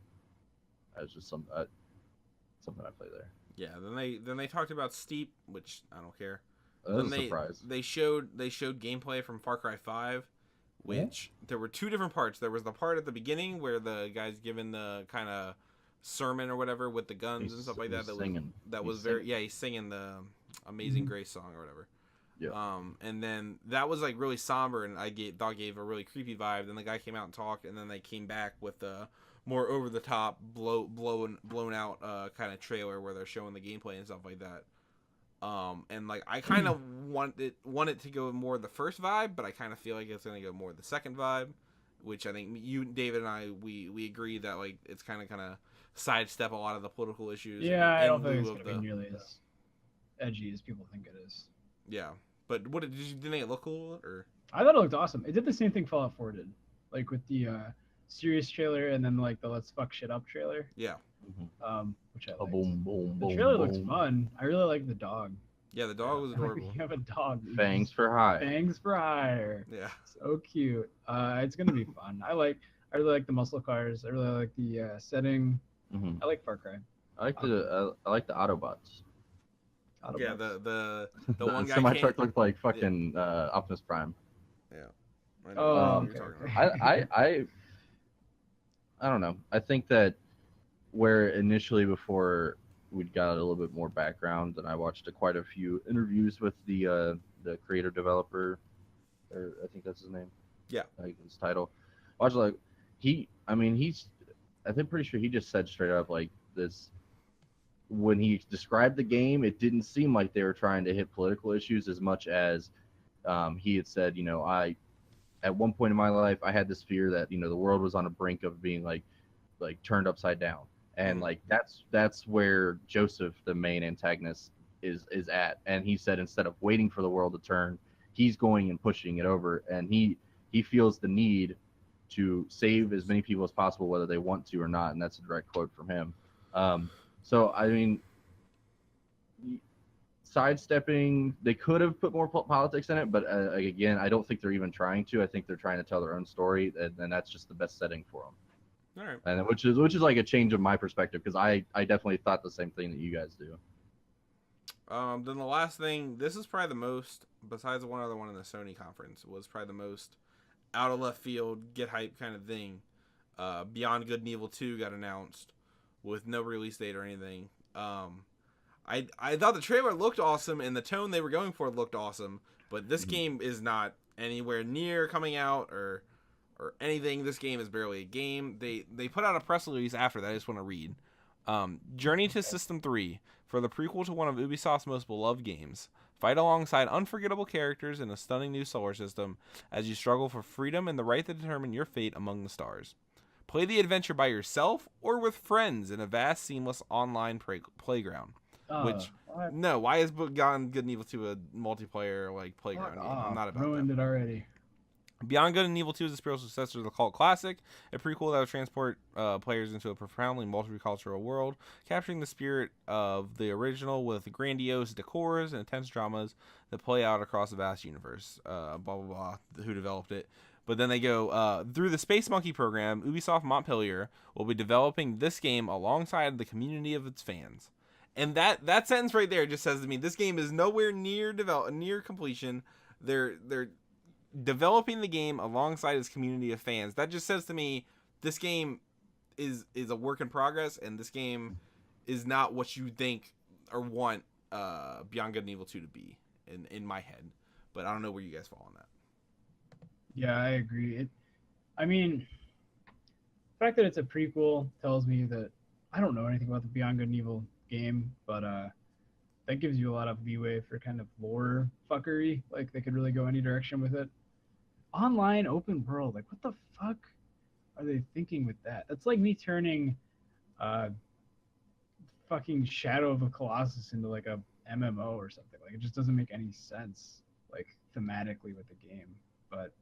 As just something I play there. Yeah. Then they talked about Steep, which I don't care. That was a surprise. They showed gameplay from Far Cry 5, which there were 2 different parts. There was the part at the beginning where the guy's given the kind of sermon or whatever with the guns and stuff like that. He's singing the Amazing Grace song or whatever. Yeah. And then that was like really somber, and I thought gave a really creepy vibe. Then the guy came out and talked, and then they came back with more over the top, blown out kind of trailer where they're showing the gameplay and stuff like that. And like I kind of want it to go more the first vibe, but I kind of feel like it's gonna go more the second vibe, which I think you, David, and I we agree that like it's kind of sidestep a lot of the political issues. Yeah, I don't think it's gonna be nearly as edgy as people think it is. Yeah, but did you think it look cool or? I thought it looked awesome. It did the same thing Fallout 4 did, like with the serious trailer and then like the let's fuck shit up trailer. Yeah. Which I liked. The trailer looks fun. I really like the dog. Yeah, the dog was adorable. You have a dog. Fangs for hire. Fangs for hire. Yeah. So cute. It's gonna be fun. I really like the muscle cars. I really like the setting. I like Far Cry. I like the Autobots. Yeah, the one guy. Semi truck looked like fucking Optimus Prime. Yeah. I don't know. I think that where initially before we got a little bit more background, and I watched quite a few interviews with the creator developer, or I think that's his name. Yeah. Like his title. Watch like I think pretty sure he just said straight up like this. When he described the game, it didn't seem like they were trying to hit political issues as much as he had said, at one point in my life, I had this fear that, the world was on a brink of being like turned upside down. And like, that's where Joseph, the main antagonist, is at. And he said, instead of waiting for the world to turn, he's going and pushing it over. And he feels the need to save as many people as possible, whether they want to or not. And that's a direct quote from him. So, I mean, sidestepping, they could have put more politics in it, but again, I don't think they're even trying to. I think they're trying to tell their own story, and that's just the best setting for them. All right. And which is like a change of my perspective, because I definitely thought the same thing that you guys do. Then the last thing, this is probably the most, besides one other one in the Sony conference, was probably the most out of left field, get hype kind of thing. Beyond Good and Evil 2 got announced with no release date or anything. I thought the trailer looked awesome and the tone they were going for looked awesome, but this game is not anywhere near coming out or anything. This game is barely a game. They put out a press release after that I just want to read. Journey to System 3 for the prequel to one of Ubisoft's most beloved games. Fight alongside unforgettable characters in a stunning new solar system as you struggle for freedom and the right to determine your fate among the stars. Play the adventure by yourself or with friends in a vast, seamless online playground. Why is Beyond Good and Evil 2 a multiplayer playground game? I'm not about ruined that. It already. Beyond Good and Evil 2 is a spiritual successor to the cult classic, a prequel that will transport players into a profoundly multicultural world, capturing the spirit of the original with grandiose decors and intense dramas that play out across a vast universe. Blah, blah, blah, who developed it. But then they go, through the Space Monkey program, Ubisoft Montpellier will be developing this game alongside the community of its fans. And that sentence right there just says to me, this game is nowhere near completion. They're developing the game alongside its community of fans. That just says to me, this game is a work in progress, and this game is not what you think or want Beyond Good and Evil 2 to be in my head. But I don't know where you guys fall on that. Yeah, I agree. The fact that it's a prequel tells me that I don't know anything about the Beyond Good and Evil game, but that gives you a lot of leeway for kind of lore fuckery. Like, they could really go any direction with it. Online, open world, like, what the fuck are they thinking with that? That's like me turning fucking Shadow of a Colossus into like a MMO or something. Like, it just doesn't make any sense, like, thematically with the game. But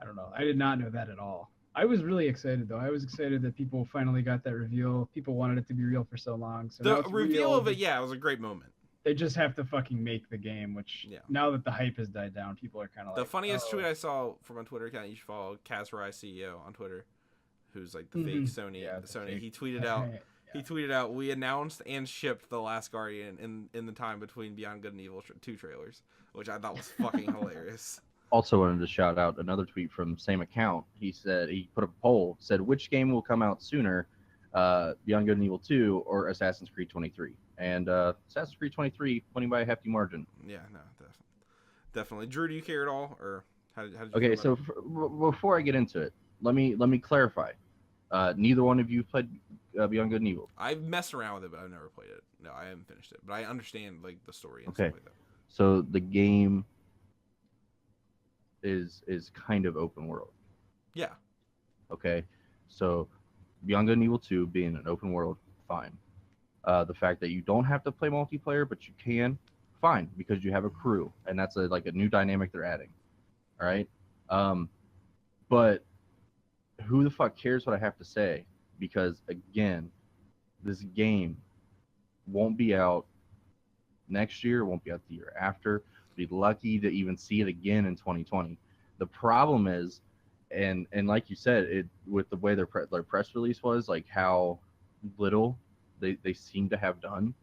I don't know. I did not know that at all. I was really excited, though. I was excited that people finally got that reveal. People wanted it to be real for so long. So the reveal of it, it was a great moment. They just have to fucking make the game, which now that the hype has died down, people are kind of like... The funniest tweet I saw from a Twitter account, you should follow Kaz Rai CEO on Twitter, who's like the fake Sony. He tweeted out... He tweeted out, "We announced and shipped The Last Guardian in the time between Beyond Good and Evil 2 trailers," which I thought was fucking hilarious. Also wanted to shout out another tweet from the same account. He said, he put a poll, said, which game will come out sooner, Beyond Good and Evil 2 or Assassin's Creed 23? And Assassin's Creed 23 winning by a hefty margin. Yeah, no, definitely. Drew, do you care at all, or how did you Okay, so before I get into it, let me clarify. Neither one of you played Beyond Good and Evil. I've messed around with it, but I've never played it. No, I haven't finished it, but I understand like the story and Okay. stuff like that. So the game is kind of open world. Yeah. Okay. So Beyond Good and Evil 2 being an open world, fine. The fact that you don't have to play multiplayer, but you can, fine, because you have a crew, and that's like a new dynamic they're adding. All right. But who the fuck cares what I have to say? Because again, this game won't be out next year, won't be out the year after. Be lucky to even see it again in 2020. The problem is, and like you said, it with the way their press release was, like how little they seem to have done.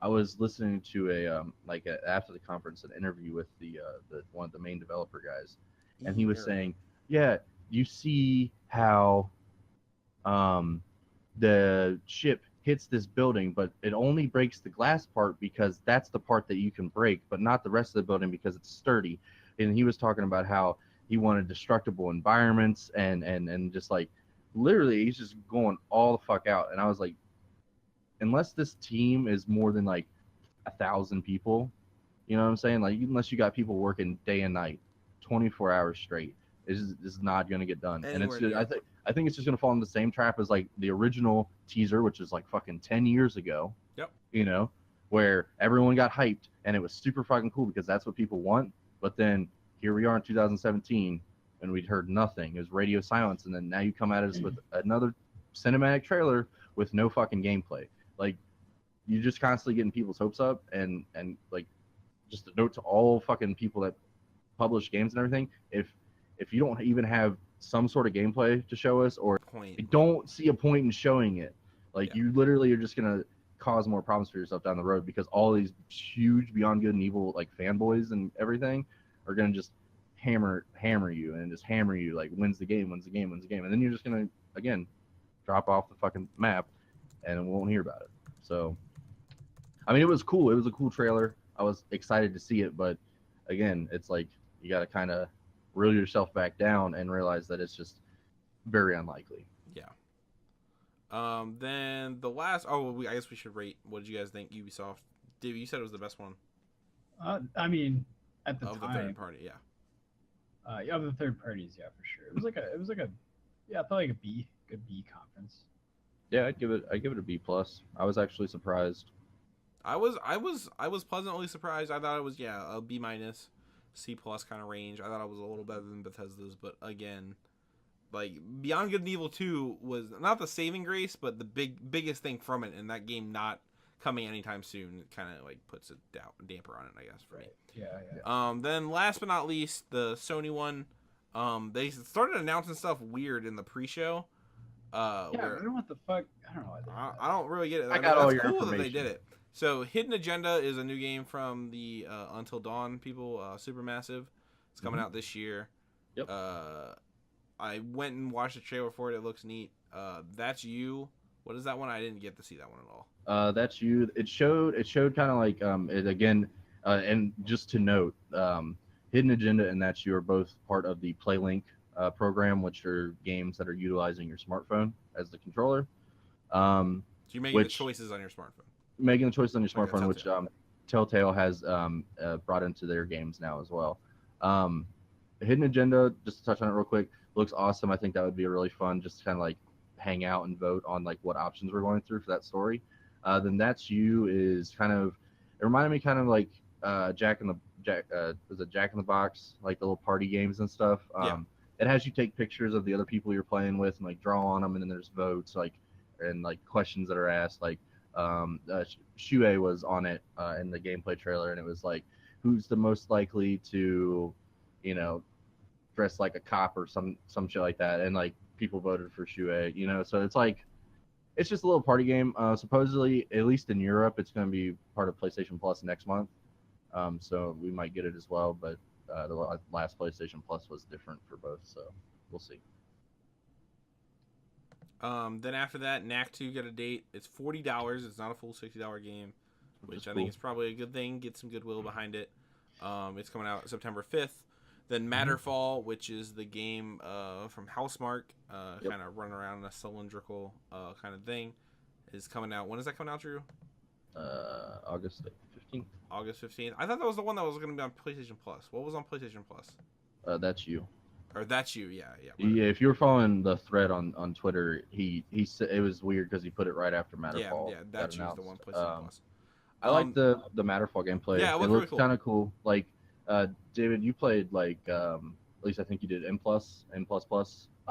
I was listening to after the conference an interview with the one of the main developer guys, and he was saying, yeah, you see how the ship hits this building, but it only breaks the glass part because that's the part that you can break, but not the rest of the building because it's sturdy. And he was talking about how he wanted destructible environments and just like literally he's just going all the fuck out. And I was like, unless this team is more than like 1,000 people, you know what I'm saying? Like unless you got people working day and night, 24 hours straight, it's not going to get done. And it's just, I think it's just going to fall in the same trap as like the original teaser, which is like fucking 10 years ago. Yep. You know, where everyone got hyped and it was super fucking cool because that's what people want. But then here we are in 2017 and we'd heard nothing. It was radio silence. And then now you come at us with another cinematic trailer with no fucking gameplay. Like you're just constantly getting people's hopes up and like just a note to all fucking people that publish games and everything. If you don't even have some sort of gameplay to show us, or don't see a point in showing it, like you literally are just gonna cause more problems for yourself down the road because all these huge Beyond Good and Evil like fanboys and everything are gonna just hammer you and just hammer you like wins the game, and then you're just gonna again drop off the fucking map and we won't hear about it. So I mean, it was cool. It was a cool trailer. I was excited to see it, but again, it's like you gotta kind of reel yourself back down and realize that it's just very unlikely. Yeah. Then the last. Oh, I guess we should rate. What did you guys think? Ubisoft. Dave, you said it was the best one. I mean, at the of time. the third party, yeah. Yeah, of the third parties, yeah, for sure. It was like a, yeah, I felt like a good B conference. Yeah, I'd give it a B plus. I was actually surprised. I was pleasantly surprised. I thought it was a B minus, C plus kind of range. I thought it was a little better than Bethesda's, but again, like Beyond Good and Evil 2 was not the saving grace, but the biggest thing from it, and that game not coming anytime soon kind of like puts a damper on it, I guess, for me. Yeah. Then last but not least, the Sony one. They started announcing stuff weird in the pre-show. I don't know what the fuck. I don't know. I don't really get it. I got all your cool information. That they did it. So Hidden Agenda is a new game from the Until Dawn people, Supermassive. It's coming out this year. Yep. I went and watched the trailer for it. It looks neat. That's You. What is that one? I didn't get to see that one at all. That's You. It showed kind of like it again, and just to note, Hidden Agenda and That's You are both part of the PlayLink program, which are games that are utilizing your smartphone as the controller. So you're making the choices on your smartphone. Making the choices on your smartphone, which Telltale has brought into their games now as well. Hidden Agenda, just to touch on it real quick, looks awesome. I think that would be really fun, just to kind of like hang out and vote on like what options we're going through for that story. Then That's You is kind of, it reminded me kind of like Jack in the Box, like the little party games and stuff. It has you take pictures of the other people you're playing with and like draw on them, and then there's votes and questions that are asked. Like Shuei was on it in the gameplay trailer, and it was like, who's the most likely to, dress like a cop or some shit like that, and like people voted for Shuei, so it's like, it's just a little party game. Supposedly, at least in Europe, it's going to be part of PlayStation Plus next month, so we might get it as well. But the last PlayStation Plus was different for both, so we'll see. Then after that, Knack 2 got a date. It's $40. It's not a full $60 game, which I think is probably a good thing. Get some goodwill behind it. It's coming out September 5th. Then Matterfall, which is the game from Housemarque, Yep. kind of run around in a cylindrical kind of thing, is coming out. When is that coming out, Drew? August 15th. August 15th. I thought that was the one that was going to be on PlayStation Plus. What was on PlayStation Plus? That's you. Or that's you, yeah. Yeah, if you were following the thread on Twitter, he said it was weird because he put it right after Matterfall. Yeah, that's you, the one PlayStation Plus. I like the Matterfall gameplay. Yeah, it looks looks really kind of cool. Like, David, you played like at least I think you did N+.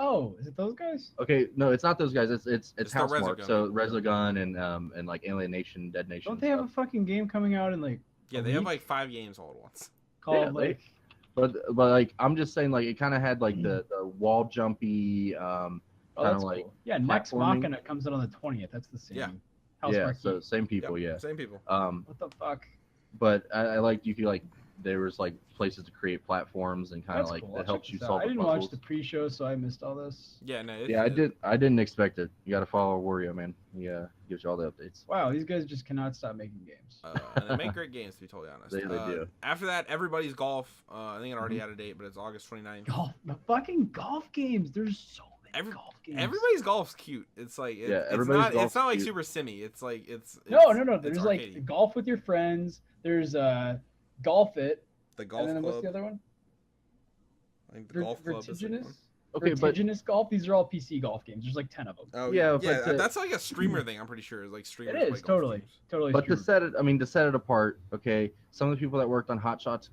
Oh, is it those guys? Okay, no, it's not those guys. It's the Housemarque. Resogun. So Resogun and like Alien Nation, Dead Nation. Don't they have a fucking game coming out in like? Yeah, they have like 5 games all at once. Called like. But like I'm just saying, like it kind of had like the wall jumpy, Oh, kind of that's like cool. Yeah, Next platforming. Machina comes out on the 20th. That's the same. Yeah. yeah. Housemarque. So same people, Yep, yeah. Same people. What the fuck? But I liked you could like there was like places to create platforms and kind of That's like cool. that I'll helps check you this out. solve I the didn't watch puzzles. the pre-show, so I missed all this. Yeah, no. Yeah, I didn't expect it. You got to follow Wario, man. He gives you all the updates. Wow, these guys just cannot stop making games. And they make great games, to be totally honest. They do. After that, Everybody's Golf. I think it already had a date, but it's August 29th. Golf, the fucking golf games. There's so many golf games. Everybody's Golf's cute. It's like Everybody's it's not like Golf's super simmy. It's like it's No. it's There's like arcadey. golf with your friends. There's Golf It. The Golf And then Club. what's the other one? I think the Golf Club is the Vertiginous. one. Okay, but Vertiginous Golf. These are all PC golf games. There's like 10 of them. Oh Yeah, yeah, but that's like a streamer thing. I'm pretty sure. Like streamers. It play is golf totally, games. totally. But true. to set it apart, okay, some of the people that worked on Hot Shots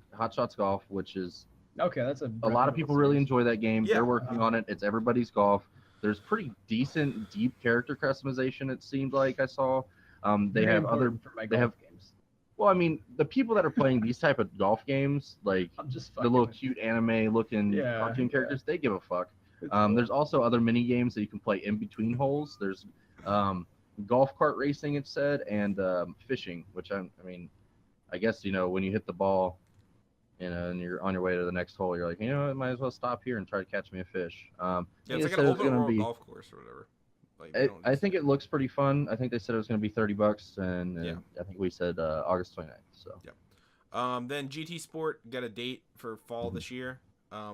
Golf, which is Okay, that's a lot of people really enjoy that game. Yeah. They're working on it. It's Everybody's Golf. There's pretty decent, deep character customization. It seemed like I saw. They Very have other. important for my they golf have- games. Well, I mean, the people that are playing these type of golf games, like I'm just the fucking little with cute anime-looking Yeah, cartoon characters, they give a fuck. you. It's cool. There's also other mini games that you can play in between holes. There's golf cart racing, it said, and fishing, which I mean, I guess when you hit the ball, and you're on your way to the next hole, you're like, I might as well stop here and try to catch me a fish. Yeah, they it's like said an it was open gonna world be- golf course or whatever. Like, they don't I just- think it looks pretty fun. I think they said it was going to be $30, and Yeah. I think we said August 29th. So Then GT Sport got a date for fall this year. I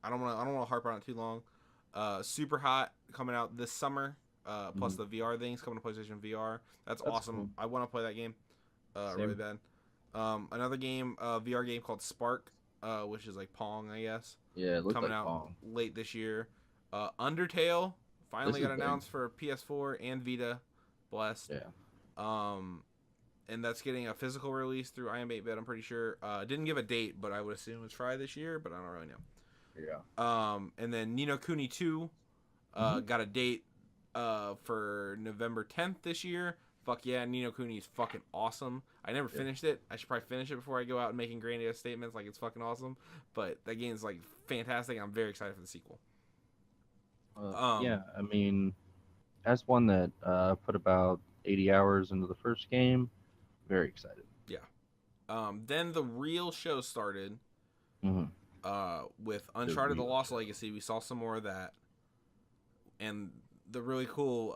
don't want to harp on it too long. Super Hot coming out this summer. Plus the VR things coming to PlayStation VR. That's awesome. cool. I want to play that game. Same. Really bad. Another game, VR game called Spark, which is like Pong, I guess. yeah, it looks Coming like out Pong. late this year. Undertale finally This got is big. announced for PS4 and Vita. Blessed. Yeah. And that's getting a physical release through IM8bit, I'm pretty sure. Didn't give a date, but I would assume it's Friday this year, but I don't really know. Yeah. And then Ni no Kuni 2 got a date for November 10th this year. Fuck yeah, Ni no Kuni is fucking awesome. I never finished it. I should probably finish it before I go out and making grandiose statements like it's fucking awesome. But that game is like fantastic. I'm very excited for the sequel. Yeah, I mean, as one that put about 80 hours into the first game, very excited. Then the real show started hmm with Uncharted: The real Lost show. Legacy. We saw some more of that, and the really cool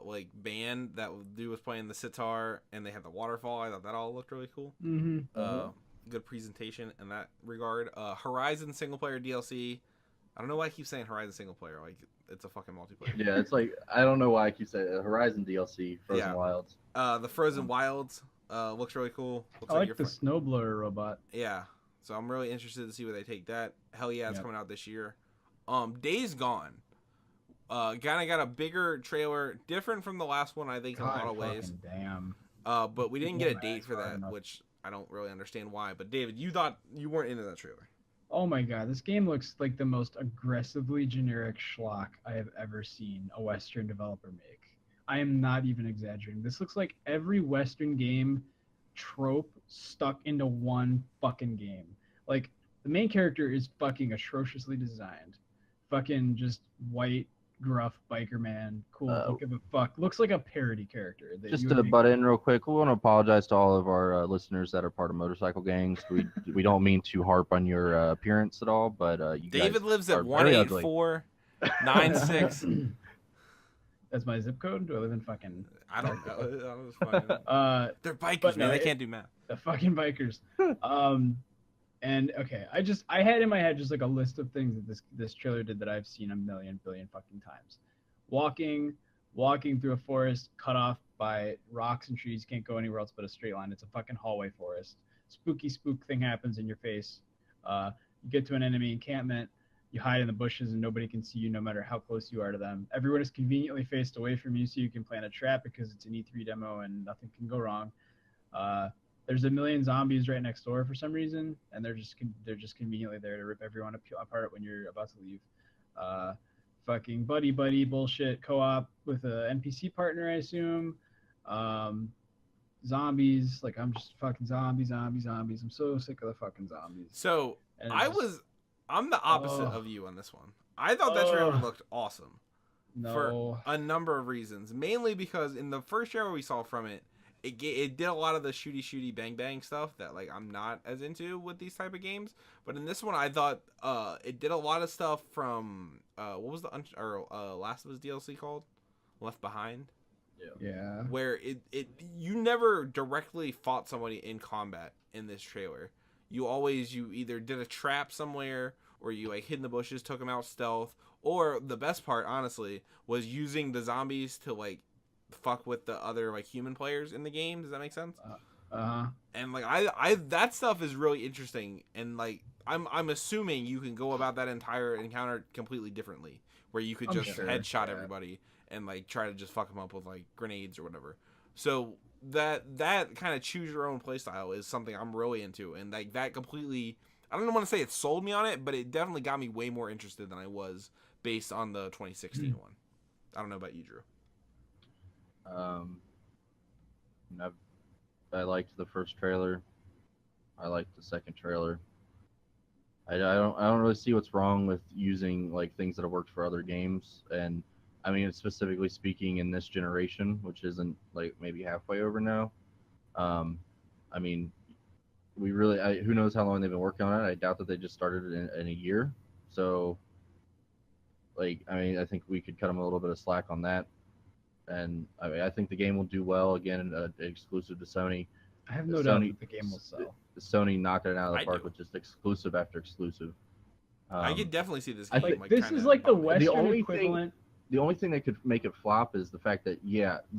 like band that dude was playing the sitar, and they had the waterfall. I thought that all looked really cool. Mm-hmm. Good presentation in that regard. Horizon single player DLC. I don't know why I keep saying Horizon single player. Like it's a fucking multiplayer. Yeah, it's like I don't know why I keep saying Horizon DLC, Frozen Yeah. Wilds. The Frozen Wilds looks really cool. Looks I like you're the snowblower robot. Yeah. So I'm really interested to see where they take that. Hell yeah, it's Yep. coming out this year. Days Gone. Kinda got a bigger trailer, different from the last one, I think, in a lot of ways. fucking Damn. But we didn't get a Yeah, date it's for far that, enough. which I don't really understand why. But David, you thought you weren't into that trailer. Oh my god, this game looks like the most aggressively generic schlock I have ever seen a Western developer make. I am not even exaggerating. This looks like every Western game trope stuck into one fucking game. Like, the main character is fucking atrociously designed. Fucking just white, gruff biker man. Cool, don't give a fuck. Looks like a parody character. That Just you to would make- butt in real quick, we want to apologize to all of our listeners that are part of motorcycle gangs. We don't mean to harp on your appearance at all, but you David guys lives are at very ugly. 18496. That's my zip code? Do I live in fucking... I don't know. It's fine. They're bikers, But man. no, They can't do math. the fucking bikers. And okay, I had in my head just like a list of things that this trailer did that I've seen a million billion fucking times. Walking, walking through a forest cut off by rocks and trees, can't go anywhere else but a straight line. It's a fucking hallway forest. Spooky spook thing happens in your face. You get to an enemy encampment, you hide in the bushes and nobody can see you no matter how close you are to them. Everyone is conveniently faced away from you so you can plant a trap because it's an E3 demo and nothing can go wrong. There's a million zombies right next door for some reason, and they're just conveniently there to rip everyone apart when you're about to leave. Fucking buddy bullshit co-op with a NPC partner, I assume. Zombies, like I'm just fucking zombies. I'm so sick of the fucking zombies. So I'm the opposite of you on this one. I thought that trailer looked awesome. No. For a number of reasons, mainly because in the first trailer we saw from it, it did a lot of the shooty bang bang stuff that like I'm not as into with these type of games. But in this one, I thought it did a lot of stuff from what was the Last of Us DLC called? Left Behind. Yeah. Where you never directly fought somebody in combat in this trailer. You either did a trap somewhere or you like hid in the bushes, took them out stealth, or the best part honestly was using the zombies to like fuck with the other like human players in the game. Does that make sense? And like I that stuff is really interesting, and like I'm assuming you can go about that entire encounter completely differently, where you could just headshot everybody and like try to just fuck them up with like grenades or whatever. So that kind of choose your own playstyle is something I'm really into, and like that completely, I don't want to say it sold me on it, but it definitely got me way more interested than I was based on the 2016 one. I don't know about you, Drew. I liked the first trailer. I liked the second trailer. I don't really see what's wrong with using like things that have worked for other games, and I mean specifically speaking in this generation, which isn't like maybe halfway over now. I mean, who knows how long they've been working on it. I doubt that they just started in a year. So, like, I mean, I think we could cut them a little bit of slack on that. And I mean, I think the game will do well again, exclusive to Sony. I have no doubt that the game will sell. Sony knocked it out of the park with just exclusive after exclusive. I could definitely see this game. Like this is like the Western equivalent. The only thing that could make it flop is the fact that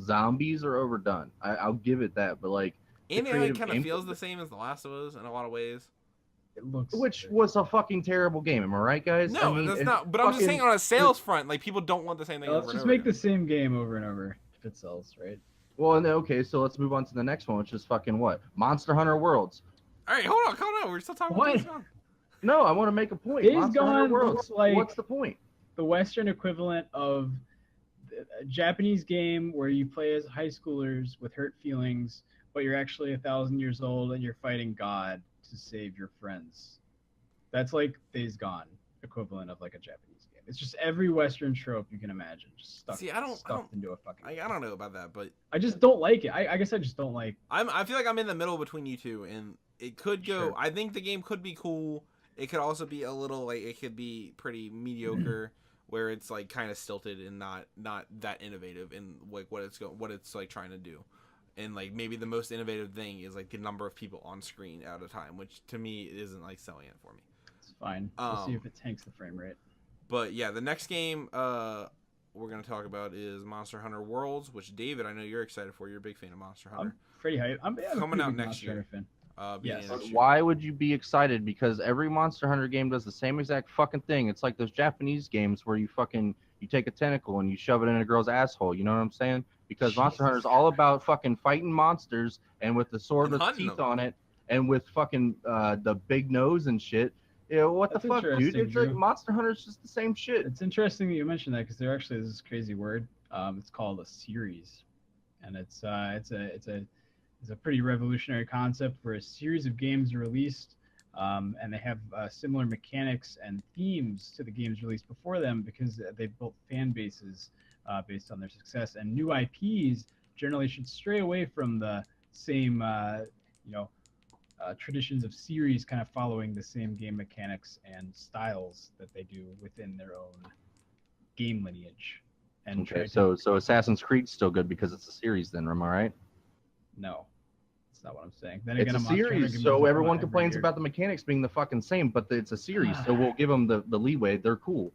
zombies are overdone. I'll give it that, but like, and it kind of feels the same as The Last of Us in a lot of ways. Which was a fucking terrible game, am I right, guys? No, I mean, that's not. But I'm just saying on a sales front, like people don't want the same thing. Let's just make the same game over and over if it sells, right? Well, okay, so let's move on to the next one, which is fucking what? Monster Hunter Worlds. All right, hold on, calm down. We're still talking about Days Gone. No, I want to make a point. Days Gone looks like what's the point? The Western equivalent of a Japanese game where you play as high schoolers with hurt feelings, but you're actually 1,000 years old and you're fighting God to save your friends. That's like Days Gone equivalent of like a Japanese game. It's just every Western trope you can imagine, just stuffed into a fucking. I don't know about that, but I just don't like it. I guess I just don't like. I feel like I'm in the middle between you two, and it could go. Sure. I think the game could be cool. It could also be a little like it could be pretty mediocre, where it's like kind of stilted and not that innovative in like what it's like trying to do. And like maybe the most innovative thing is like the number of people on screen at a time, which to me isn't like selling it for me. It's fine. We'll see if it tanks the frame rate. But yeah, the next game we're gonna talk about is Monster Hunter Worlds, which David, I know you're excited for. You're a big fan of Monster Hunter. I'm pretty hyped. I'm coming out next year. Yes. Why would you be excited? Because every Monster Hunter game does the same exact fucking thing. It's like those Japanese games where you take a tentacle and you shove it in a girl's asshole. You know what I'm saying? Because Monster Hunter is all about fucking fighting monsters and with the sword with teeth on it and with fucking the big nose and shit. Yeah, what the fuck, dude? It's like Monster Hunter is just the same shit. It's interesting that you mentioned that because there actually is this crazy word. It's called a series, and it's a pretty revolutionary concept where a series of games are released, and they have similar mechanics and themes to the games released before them because they've built fan bases based on their success. And new IPs generally should stray away from the same, traditions of series kind of following the same game mechanics and styles that they do within their own game lineage. And okay, so Assassin's Creed's still good because it's a series then, am I right? No. That's not what I'm saying. Then It's again, a Monster Hunter series, games so come everyone out every complains year. about the mechanics being the fucking same, but it's a series, so we'll give them the leeway. They're cool.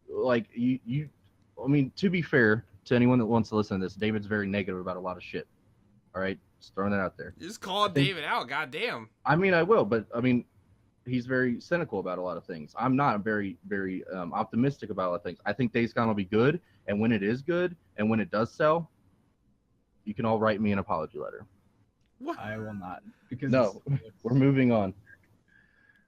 Like I mean, to be fair to anyone that wants to listen to this, David's very negative about a lot of shit. All right, just throwing that out there. You just call David out, goddamn. I mean, I will, but I mean, he's very cynical about a lot of things. I'm not very optimistic about a lot of things. I think Days Gone will be good, and when it is good, and when it does sell, you can all write me an apology letter. What? I will not, because No, we're moving on.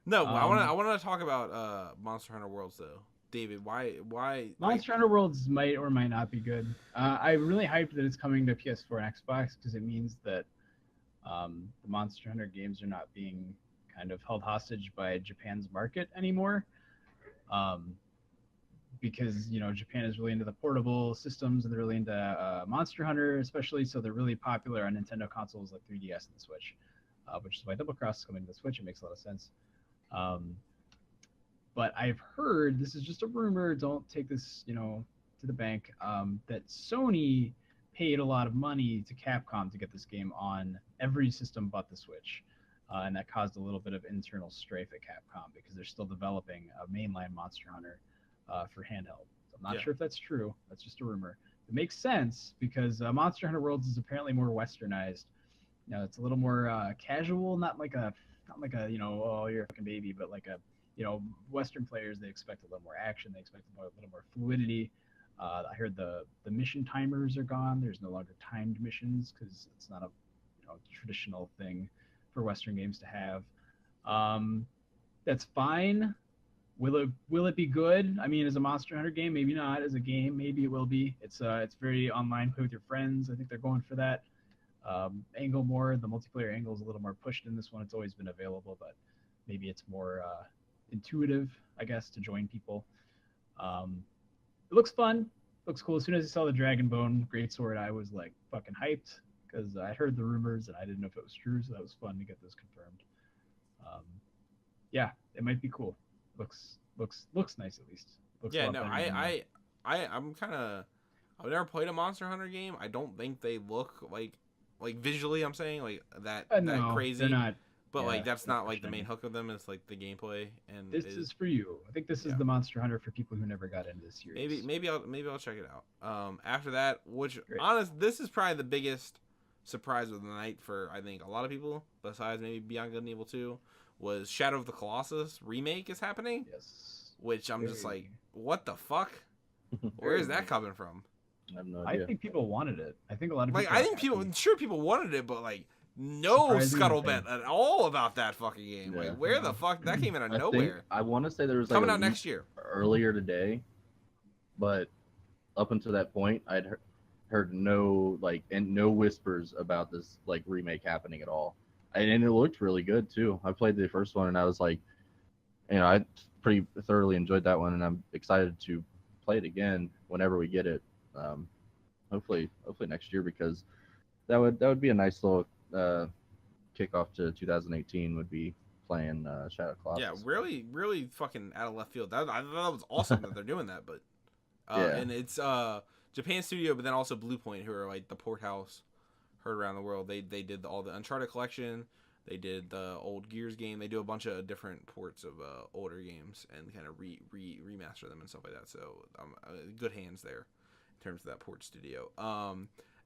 No, I want to talk about Monster Hunter Worlds though. David, why Monster Hunter Worlds might or might not be good. I'm really hyped that it's coming to PS4 and Xbox because it means that the Monster Hunter games are not being kind of held hostage by Japan's market anymore. Because Japan is really into the portable systems and they're really into Monster Hunter, especially. So they're really popular on Nintendo consoles like 3DS and the Switch, which is why Double Cross is coming to the Switch. It makes a lot of sense. But I've heard, this is just a rumor, don't take this to the bank, that Sony paid a lot of money to Capcom to get this game on every system but the Switch. And that caused a little bit of internal strife at Capcom because they're still developing a mainline Monster Hunter for handheld. So I'm not sure if that's true. That's just a rumor. It makes sense because Monster Hunter Worlds is apparently more westernized. It's a little more casual, not like a oh, you're a fucking baby, but like a Western players, they expect a little more action. They expect a little more fluidity. I heard the mission timers are gone. There's no longer timed missions because it's not a traditional thing for Western games to have. That's fine. Will it be good? I mean, as a Monster Hunter game, maybe not. As a game, maybe it will be. It's very online, play with your friends. I think they're going for that angle more. The multiplayer angle is a little more pushed in this one. It's always been available, but maybe it's more intuitive, I guess, to join people. It looks fun. Looks cool. As soon as I saw the Dragonbone Greatsword, I was like fucking hyped because I heard the rumors and I didn't know if it was true, so that was fun to get those confirmed. Yeah, it might be cool. Looks nice at least. Looks I'm kind of. I've never played a Monster Hunter game. I don't think they look like visually. I'm saying like that crazy. They're not. But like that's not like the main hook of them. It's like the gameplay, and this is for you. I think this is the Monster Hunter for people who never got into this series. Maybe I'll check it out. After that, this is probably the biggest surprise of the night for I think a lot of people. Besides maybe Beyond Good and Evil 2, was Shadow of the Colossus remake is happening. Yes. Which I'm just like, what the fuck? Where is that coming from? I have no idea. I think people wanted it. I think a lot of people. I think people wanted it, but like. No scuttlebutt at all about that fucking game. Yeah. Like, where the fuck that came out of nowhere? I want to say there was coming out next year, earlier today, but up until that point, I'd heard no whispers about this like remake happening at all, and it looked really good too. I played the first one and I was like, I pretty thoroughly enjoyed that one, and I'm excited to play it again whenever we get it. Hopefully next year, because that would be a nice little kickoff to 2018 would be playing Shadow of Colossus. Yeah, really, really fucking out of left field. I thought that was awesome that they're doing that, but and it's Japan Studio, but then also Bluepoint, who are like the port house heard around the world. They did all the Uncharted collection. They did the old Gears game. They do a bunch of different ports of older games and kind of remaster them and stuff like that. So good hands there in terms of that port studio.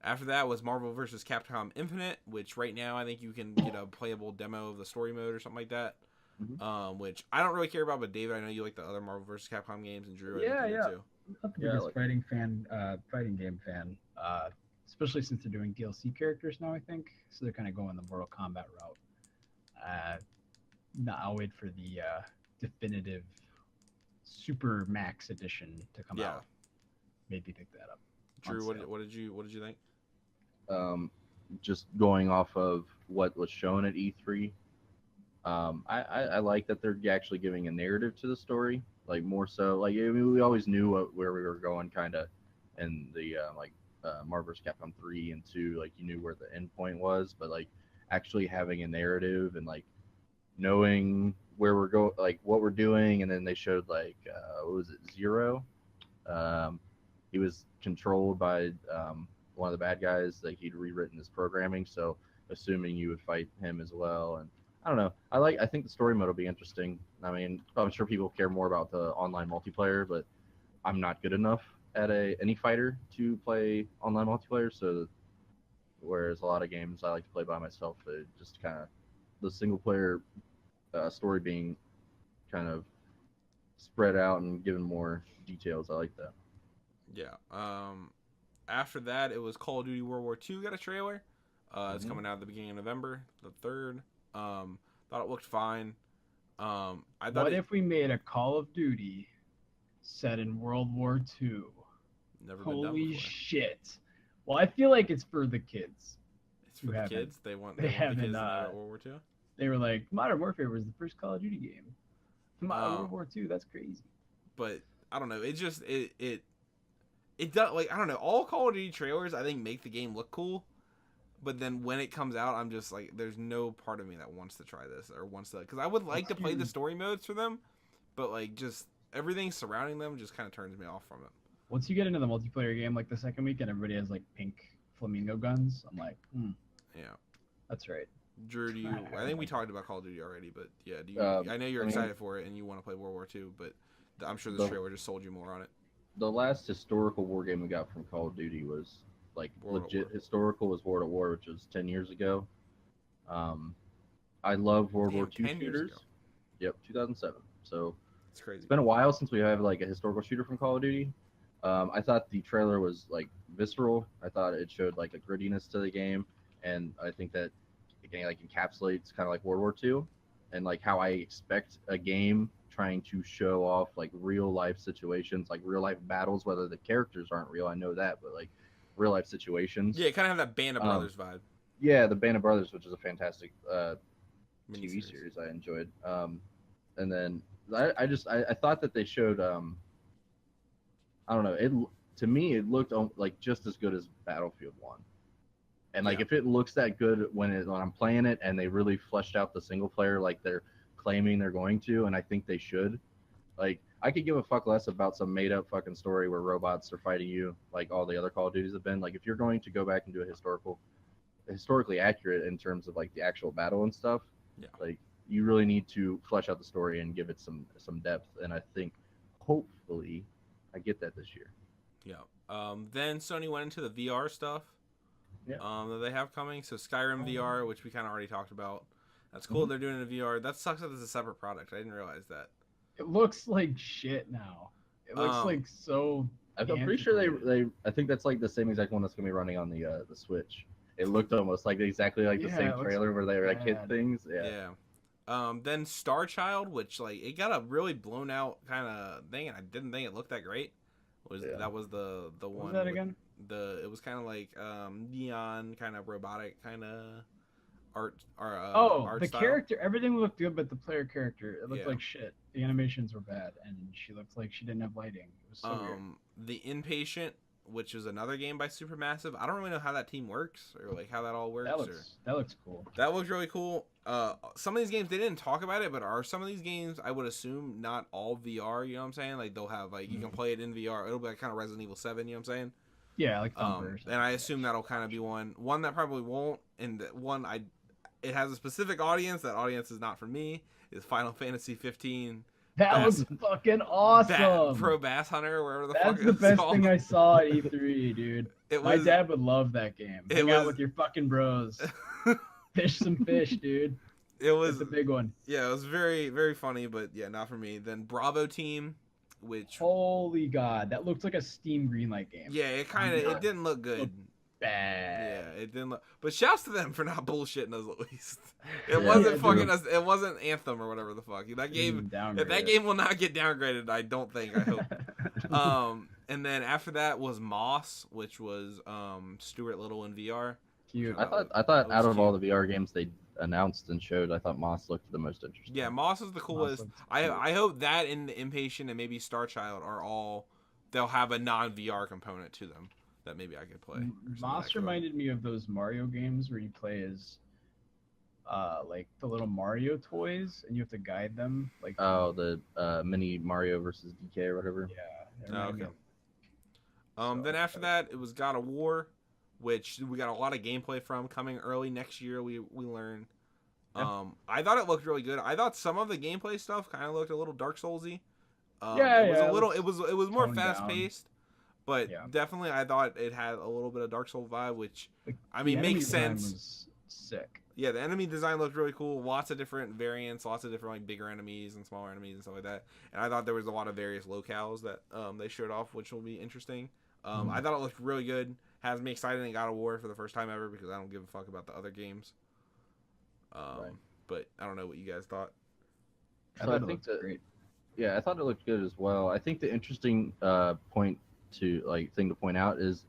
After that was Marvel vs. Capcom Infinite, which right now I think you can get a playable demo of the story mode or something like that. Mm-hmm. Which I don't really care about, but David, I know you like the other Marvel vs. Capcom games, and Drew, yeah, too. I'm not the biggest fighting game fan, especially since they're doing DLC characters now. I think so. They're kind of going the Mortal Kombat route. I'll wait for the definitive Super Max edition to come out. Maybe pick that up. Drew, what did you think? Just going off of what was shown at E3, I like that they're actually giving a narrative to the story, like more so. Like, I mean, we always knew where we were going, kind of, in the Marvel vs. Capcom 3 and 2. Like, you knew where the end point was, but like actually having a narrative and like knowing where we're going, like what we're doing. And then they showed like what was it, Zero? He was controlled by one of the bad guys. Like, he'd rewritten his programming, so assuming you would fight him as well. And I don't know. I think the story mode will be interesting. I mean, I'm sure people care more about the online multiplayer, but I'm not good enough at any fighter to play online multiplayer. So whereas a lot of games I like to play by myself, it just kind of the single player story being kind of spread out and given more details. I like that. Yeah. After that, it was Call of Duty World War II got a trailer. It's coming out at the beginning of November, the 3rd. Thought it looked fine. What if we made a Call of Duty set in World War II? Never been done Holy before. shit! Well, I feel like it's for the kids. It's for the haven't- kids. They want they the kids haven't, to know about World War II. They were like, Modern Warfare was the first Call of Duty game. World Um, War II, that's crazy. But I don't know. It just it does, like, I don't know. All Call of Duty trailers I think make the game look cool, but then when it comes out, I'm just like, there's no part of me that wants to try this or wants to, because I would like to play the story modes for them, but like just everything surrounding them just kind of turns me off from it. Once you get into the multiplayer game, like the second week, and everybody has like pink flamingo guns, I'm like, Yeah. that's right. Drew, do you? I think we talked about Call of Duty already, but yeah, do you? I know you're I mean- excited for it and you want to play World War II, but I'm sure this trailer just sold you more on it. The last historical war game we got from Call of Duty was like World at legit War. historical was World at War, which was 10 years ago. I love World War II 10 years shooters. ago. Yep, 2007. So It's crazy. it's been a while since we have like a historical shooter from Call of Duty. I thought the trailer was like visceral. I thought it showed like a grittiness to the game, and I think that it like encapsulates kind of like World War II, and like how I expect a game trying to show off like real life situations, like real life battles, whether the characters aren't real, I know that, but like real life situations. Yeah, kind of have that Band of Um, Brothers vibe. Yeah, the Band of Brothers, which is a fantastic TV Miniseries. series I enjoyed. And then I thought that they showed I don't know, it to me it looked like just as good as Battlefield 1. And like Yeah. if it looks that good when I'm playing it and they really fleshed out the single player like they're claiming they're going to, and I think they should. Like I could give a fuck less about some made up fucking story where robots are fighting you like all the other Call of Duties have been. Like if you're going to go back and do a historically accurate in terms of like the actual battle and stuff, Yeah. like you really need to flesh out the story and give it some depth. And I think hopefully I get that this year. Yeah. Then Sony went into the VR stuff. Yeah. That they have coming. So Skyrim VR, which we kind of already talked about. That's cool. They're doing it in VR. That sucks that it's a separate product. I didn't realize that. It looks like shit now. It looks like so. I'm pretty sure they I think that's like the same exact one that's gonna be running on the Switch. It looked almost like exactly like the Yeah, same it looks trailer where they like hit bad. things. Yeah. Then Star Child, which like it got a really blown out kind of thing, and I didn't think it looked that great. That was the What one was that with again? it was kind of like neon kind of robotic kind of art art The style. character, everything looked good, but the player character, it looked Yeah. like shit. The animations were bad, and she looked like she didn't have lighting. It was so weird. The Inpatient, which is another game by Supermassive. I don't really know how that team works or like how that all works. That looks cool. That looks really cool. Some of these games they didn't talk about it, but are some of these games I would assume not all VR. You know what I'm saying? Like they'll have like you can play it in VR. It'll be like kind of Resident Evil 7. You know what I'm saying? Yeah, like Thumper or something. And I assume that'll kind of be one that probably won't, and one it has a specific audience. That audience is not for me. Is Final Fantasy 15 That looks fucking awesome. Pro Bass Hunter, wherever the fuck That's the it's best called. thing I saw at E3, dude. My Was- dad would love that game. It Hang out was- with your fucking bros. Fish some fish, dude. It was It's a big one. yeah, it was very very funny, but yeah, not for me. Then Bravo Team, which Holy God, that looks like a Steam Greenlight game. yeah, it didn't look good. Bad. Yeah, it didn't look. But shouts to them for not bullshitting us at least. It Yeah, wasn't dude. fucking us. It wasn't Anthem or whatever the fuck. That game. If that game will not get downgraded, I don't think. I hope. And then after that was Moss, which was Stuart Little in VR. Cute. I thought That was out of cute. all the VR games they announced and showed, I thought Moss looked the most interesting. Yeah, Moss is the coolest. looks I hope that and the Impatient and maybe Star Child are all. They'll have a non VR component to them that maybe I could play. or something Moss like that. reminded me of those Mario games where you play as like the little Mario toys and you have to guide them. Like Oh, the mini Mario versus DK or whatever. yeah. it Oh, reminded me okay. of- Then after that, it was God of War, which we got a lot of gameplay from coming early next year. We learn. Yeah. I thought it looked really good. I thought some of the gameplay stuff kind of looked a little Dark Soulsy. It was a little. It was more fast paced, but definitely I thought it had a little bit of Dark Soul vibe, which I mean makes sense. Was sick. Yeah, the enemy design looked really cool. Lots of different variants, lots of different like bigger enemies and smaller enemies and stuff like that. And I thought there was a lot of various locales that they showed off, which will be interesting. I thought it looked really good. Has me excited in God of War for the first time ever because I don't give a fuck about the other games. Right. But I don't know what you guys thought. So I think that, great. Yeah, I thought it looked good as well. I think the interesting thing to point out is,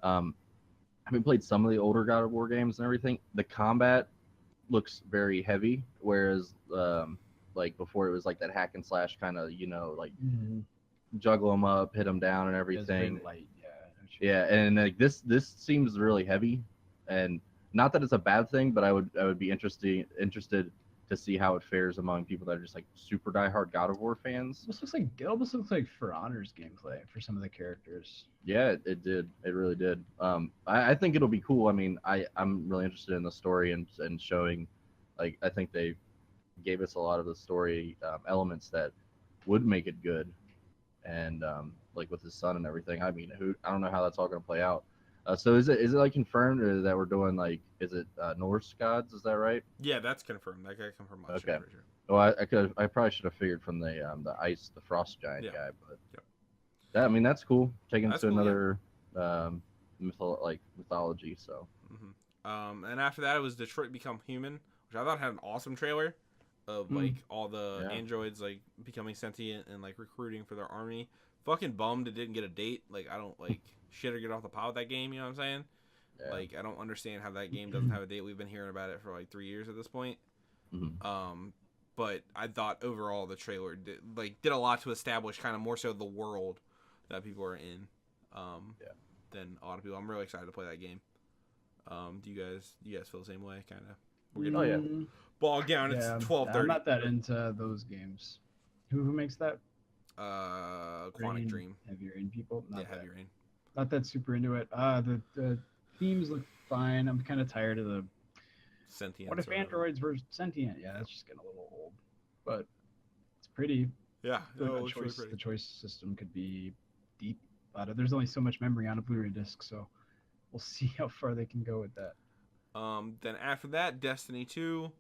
having played some of the older God of War games and everything, the combat looks very heavy, whereas like before it was like that hack and slash kind of, like juggle them up, hit them down, and everything. Light, yeah, and like this seems really heavy, and not that it's a bad thing, but I would be interested to see how it fares among people that are just like super diehard God of War fans. It almost looks like For Honor's gameplay for some of the characters. Yeah, it did. It really did. I think it'll be cool. I mean, I'm really interested in the story and showing, like, I think they gave us a lot of the story elements that would make it good, and like with his son and everything. I mean, I don't know how that's all going to play out. So is it like confirmed or that we're doing like, is it Norse gods? Is that right? Yeah, that's confirmed. That guy confirmed. Okay. Well, I probably should have figured from the frost giant guy, but yeah, I mean that's cool. Taking it to another mythology. So. And after that, it was Detroit Become Human, which I thought had an awesome trailer of like all the androids like becoming sentient and like recruiting for their army. Fucking bummed it didn't get a date. Like, I don't like shit or get off the pot with that game. You know what I'm saying? Yeah. Like, I don't understand how that game doesn't have a date. We've been hearing about it for like 3 years at this point. But I thought overall the trailer did a lot to establish kind of more so the world that people are in than a lot of people. I'm really excited to play that game. Do you guys feel the same way? Kind of. We're getting bogged down. It's 12:30. I'm not that into those games. Who makes that? Quantic Dream. Heavy Rain people. Heavy Rain. Not that super into it. The themes look fine. I'm kind of tired of the sentient. What if androids were sentient? Yeah, that's just getting a little old. But it's pretty. Yeah. The choice system could be deep. There's only so much memory on a Blu-ray disc, so we'll see how far they can go with that. Then after that, Destiny 2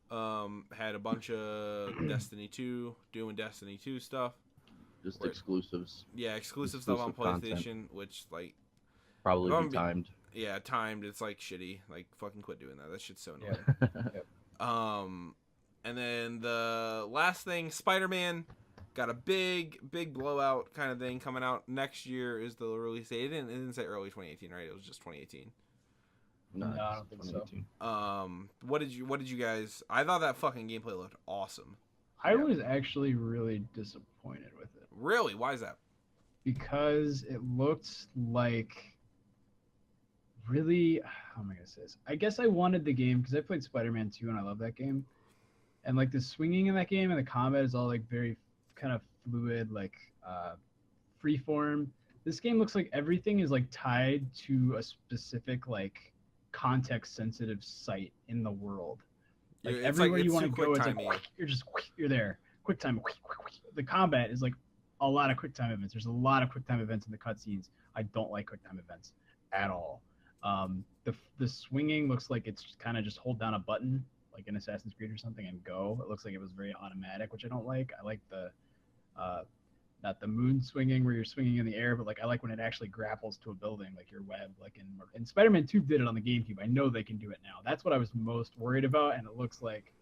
had a bunch of Destiny 2 doing Destiny 2 stuff. Just exclusives. Yeah, exclusive stuff on PlayStation, content. Which like probably be timed. Yeah, timed. It's like shitty. Like fucking quit doing that. That shit's so annoying. And then the last thing, Spider-Man got a big blowout kind of thing coming out next year. Is the release date? It didn't say early 2018, right? It was just 2018. No, I don't think so. What did you guys? I thought that fucking gameplay looked awesome. I was actually really disappointed with it. Really? Why is that? Because it looked like really. How am I gonna say this? I guess I wanted the game because I played Spider-Man 2 and I love that game, and like the swinging in that game and the combat is all like very kind of fluid, like freeform. This game looks like everything is like tied to a specific like context-sensitive site in the world. Like everywhere you want to go, it's like you're there. Quick time. The combat is like a lot of quick time events. There's a lot of quick time events in the cutscenes. I don't like quick time events at all. The swinging looks like it's kind of just hold down a button like in Assassin's Creed or something and go. It looks like it was very automatic, which I don't like. I like the not the moon swinging where you're swinging in the air, but like I like when it actually grapples to a building, like your web, like in Spider-Man 2 did it on the GameCube. I know they can do it now. That's what I was most worried about, and it looks like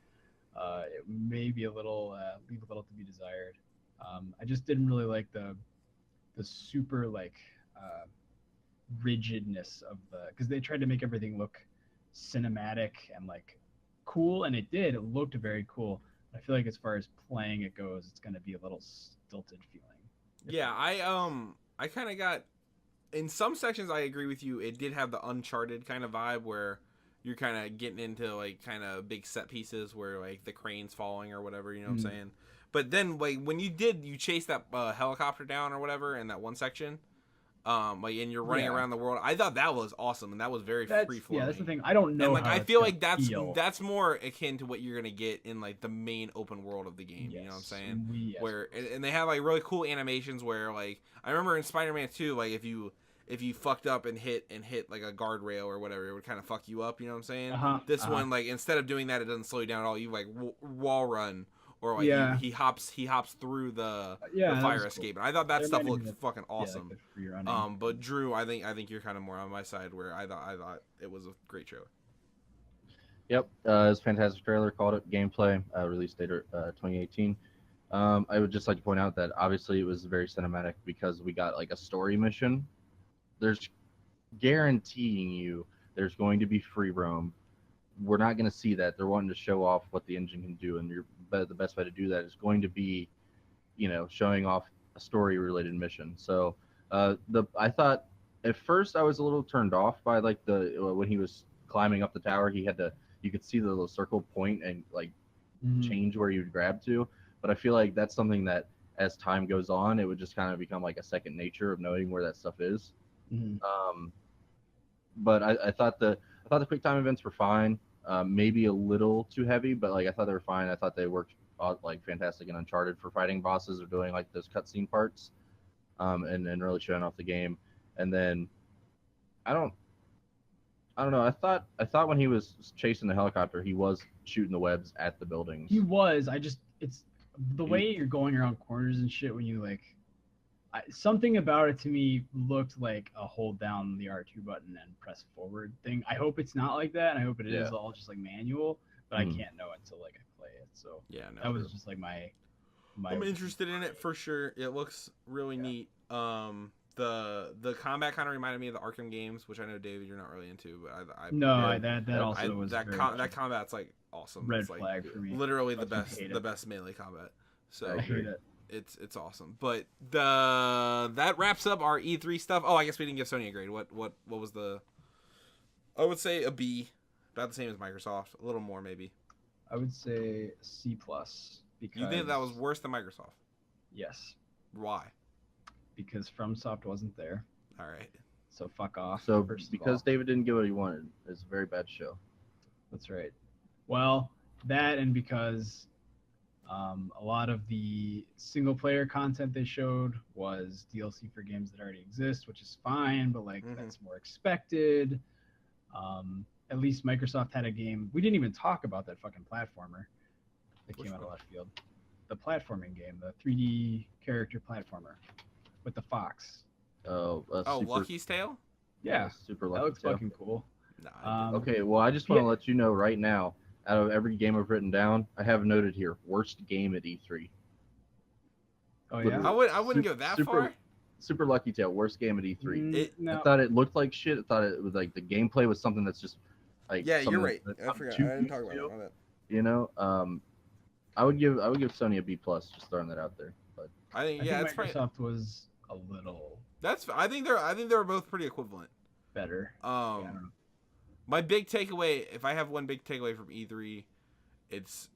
it may be leave a little to be desired. I just didn't really like the super like rigidness of because they tried to make everything look cinematic and like cool, and it did. It looked very cool. I feel like as far as playing it goes, it's going to be a little stilted feeling. Yeah, I kind of got in some sections. I agree with you. It did have the Uncharted kind of vibe where you're kind of getting into like kind of big set pieces where like the crane's falling or whatever. You know what I'm saying? But then like when you chased that helicopter down or whatever in that one section, like, and you're running Yeah. around the world. I thought that was awesome, and that was very free flowing. Yeah, that's the thing. I don't know. And like, how I it's feel gonna like feel. that's more akin to what you're gonna get in like the main open world of the game. You know what I'm saying? Yes. Where and they have like really cool animations where like I remember in Spider-Man 2, like if you fucked up and hit like a guardrail or whatever, it would kind of fuck you up. You know what I'm saying? This one, like, instead of doing that, it doesn't slow you down at all. You like wall run. Or like he hops through the fire escape, and I thought that stuff looked fucking awesome. But Drew, I think you're kind of more on my side, where I thought it was a great trailer. Yep, it was a fantastic trailer. Called it gameplay. Release date 2018. I would just like to point out that obviously it was very cinematic because we got like a story mission. There's guaranteeing you there's going to be free roam. We're not going to see that. They're wanting to show off what the engine can do, and the best way to do that is going to be, showing off a story-related mission. So, I thought at first I was a little turned off by like when he was climbing up the tower, you could see the little circle point and like change where you'd grab to. But I feel like that's something that as time goes on, it would just kind of become like a second nature of knowing where that stuff is. But I thought the quick time events were fine. Maybe a little too heavy, but like I thought they were fine. I thought they worked like fantastic in Uncharted for fighting bosses or doing like those cutscene parts, and really showing off the game. And then I don't know. I thought when he was chasing the helicopter, he was shooting the webs at the buildings. He was. It's the way you're going around corners and shit when you like. Something about it to me looked like a hold down the R2 button and press forward thing. I hope it's not like that, and I hope it is all just like manual. But I can't know until like I play it. So that was just like my. I'm interested in it for sure. It looks really neat. The combat kind of reminded me of the Arkham games, which I know David you're not really into, but that combat's like awesome. Red it's flag like for me. Literally the best melee combat. So I hate it. It's awesome. But that wraps up our E3 stuff. Oh, I guess we didn't give Sony a grade. What was the? I would say a B, about the same as Microsoft, a little more maybe. I would say C+. Because you think that was worse than Microsoft? Yes. Why? Because FromSoft wasn't there. All right. So fuck off. So because David didn't get what he wanted, it's a very bad show. That's right. Well, that and because a lot of the single player content they showed was DLC for games that already exist, which is fine, but like that's more expected. At least Microsoft had a game. We didn't even talk about that fucking platformer that came out of left field. The platforming game, the 3D character platformer with the fox. Lucky's Tale? Yeah, Super Lucky that looks Tale. fucking cool. Okay, well, I just want to let you know right now, out of every game I've written down, I have noted here, worst game at E3. Oh, yeah? I wouldn't go that far. Super Lucky Tale, worst game at E3. No. I thought it looked like shit. I thought it was like the gameplay was something that's just like. Yeah, you're right. I forgot. I didn't talk about that. You know, I would give Sony a B+, just throwing that out there. But I think it's Microsoft was a little. I think they're both pretty equivalent. Better. My big takeaway, if I have one big takeaway from E3, it's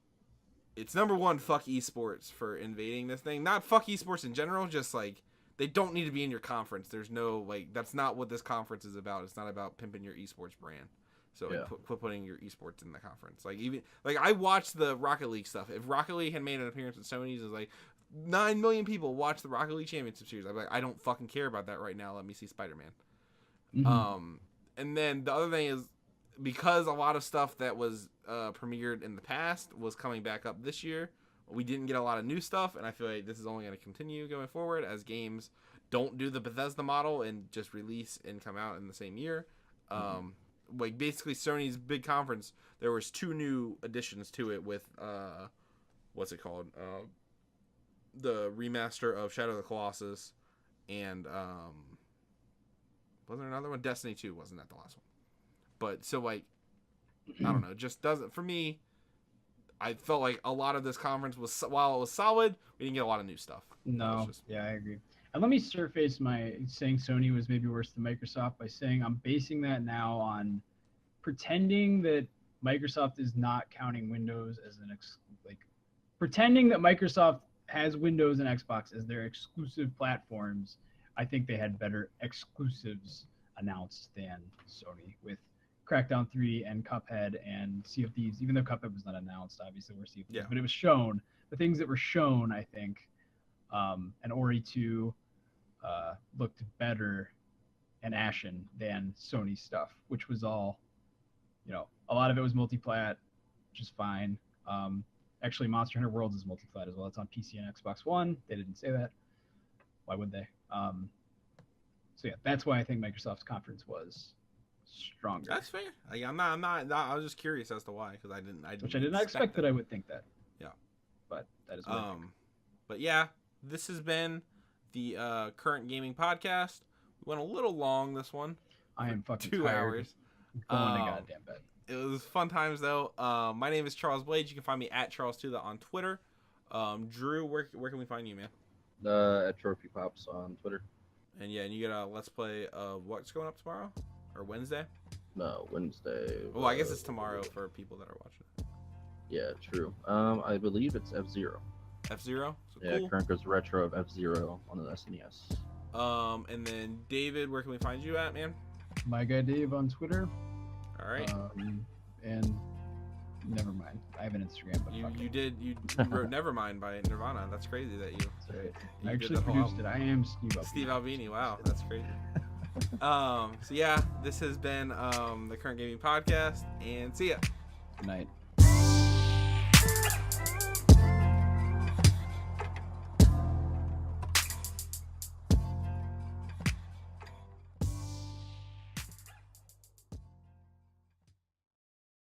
number one, fuck esports for invading this thing. Not fuck esports in general, just like they don't need to be in your conference. There's no like that's not what this conference is about. It's not about pimping your esports brand. So like, quit putting your esports in the conference. Like even like I watched the Rocket League stuff. If Rocket League had made an appearance at Sony's, it's like 9 million people watch the Rocket League Championship Series. I'm like, I don't fucking care about that right now. Let me see Spider-Man. And then the other thing is because a lot of stuff that was premiered in the past was coming back up this year, we didn't get a lot of new stuff, and I feel like this is only going to continue going forward as games don't do the Bethesda model and just release and come out in the same year. Like basically Sony's big conference, there was 2 new additions to it with what's it called? The remaster of Shadow of the Colossus and was there another one? Destiny 2 wasn't that the last one. But so like I don't know, just doesn't for me. I felt like a lot of this conference was while it was solid, we didn't get a lot of new stuff. No, I agree. And let me surface my saying Sony was maybe worse than Microsoft by saying I'm basing that now on pretending that Microsoft is not counting Windows as pretending that Microsoft has Windows and Xbox as their exclusive platforms I think they had better exclusives announced than Sony with Crackdown 3 and Cuphead and Sea of Thieves. Even though Cuphead was not announced, obviously, we're Sea of Thieves, but it was shown. The things that were shown, I think, and Ori 2 looked better and Ashen than Sony stuff, which was all, a lot of it was multiplat, which is fine. Actually, Monster Hunter Worlds is multiplat as well. It's on PC and Xbox One. They didn't say that. Why would they? So yeah, that's why I think Microsoft's conference was stronger. That's fair. I'm not. I was just curious as to why, because I didn't Which I did not expect that I would think that. Yeah. But that is But yeah, this has been the Current Gaming Podcast. We went a little long this one. I am fucking 2 tired. hours. Going to goddamn bed. It was fun times though. My name is Charles Blades. You can find me at Charles2 on Twitter. Drew, where can we find you, man? At Trophy Pops on Twitter. And yeah, and you get a Let's Play of what's going up tomorrow? Or Wednesday? No, Wednesday. Well, I guess it's tomorrow for people that are watching it. Yeah, true. I believe it's F-Zero. F-Zero? So Yeah, cool. Current goes retro of F-Zero on the SNES. And then David, where can we find you at, man? My guy Dave on Twitter. All right. And never mind. I have an Instagram, but fuck You it. wrote Nevermind by Nirvana. That's crazy that you. That's right. You I did actually that whole produced album. it. I am Steve Albini. Steve Albini. Wow, that's crazy. So yeah, this has been the Current Gaming Podcast, and see ya. Good night.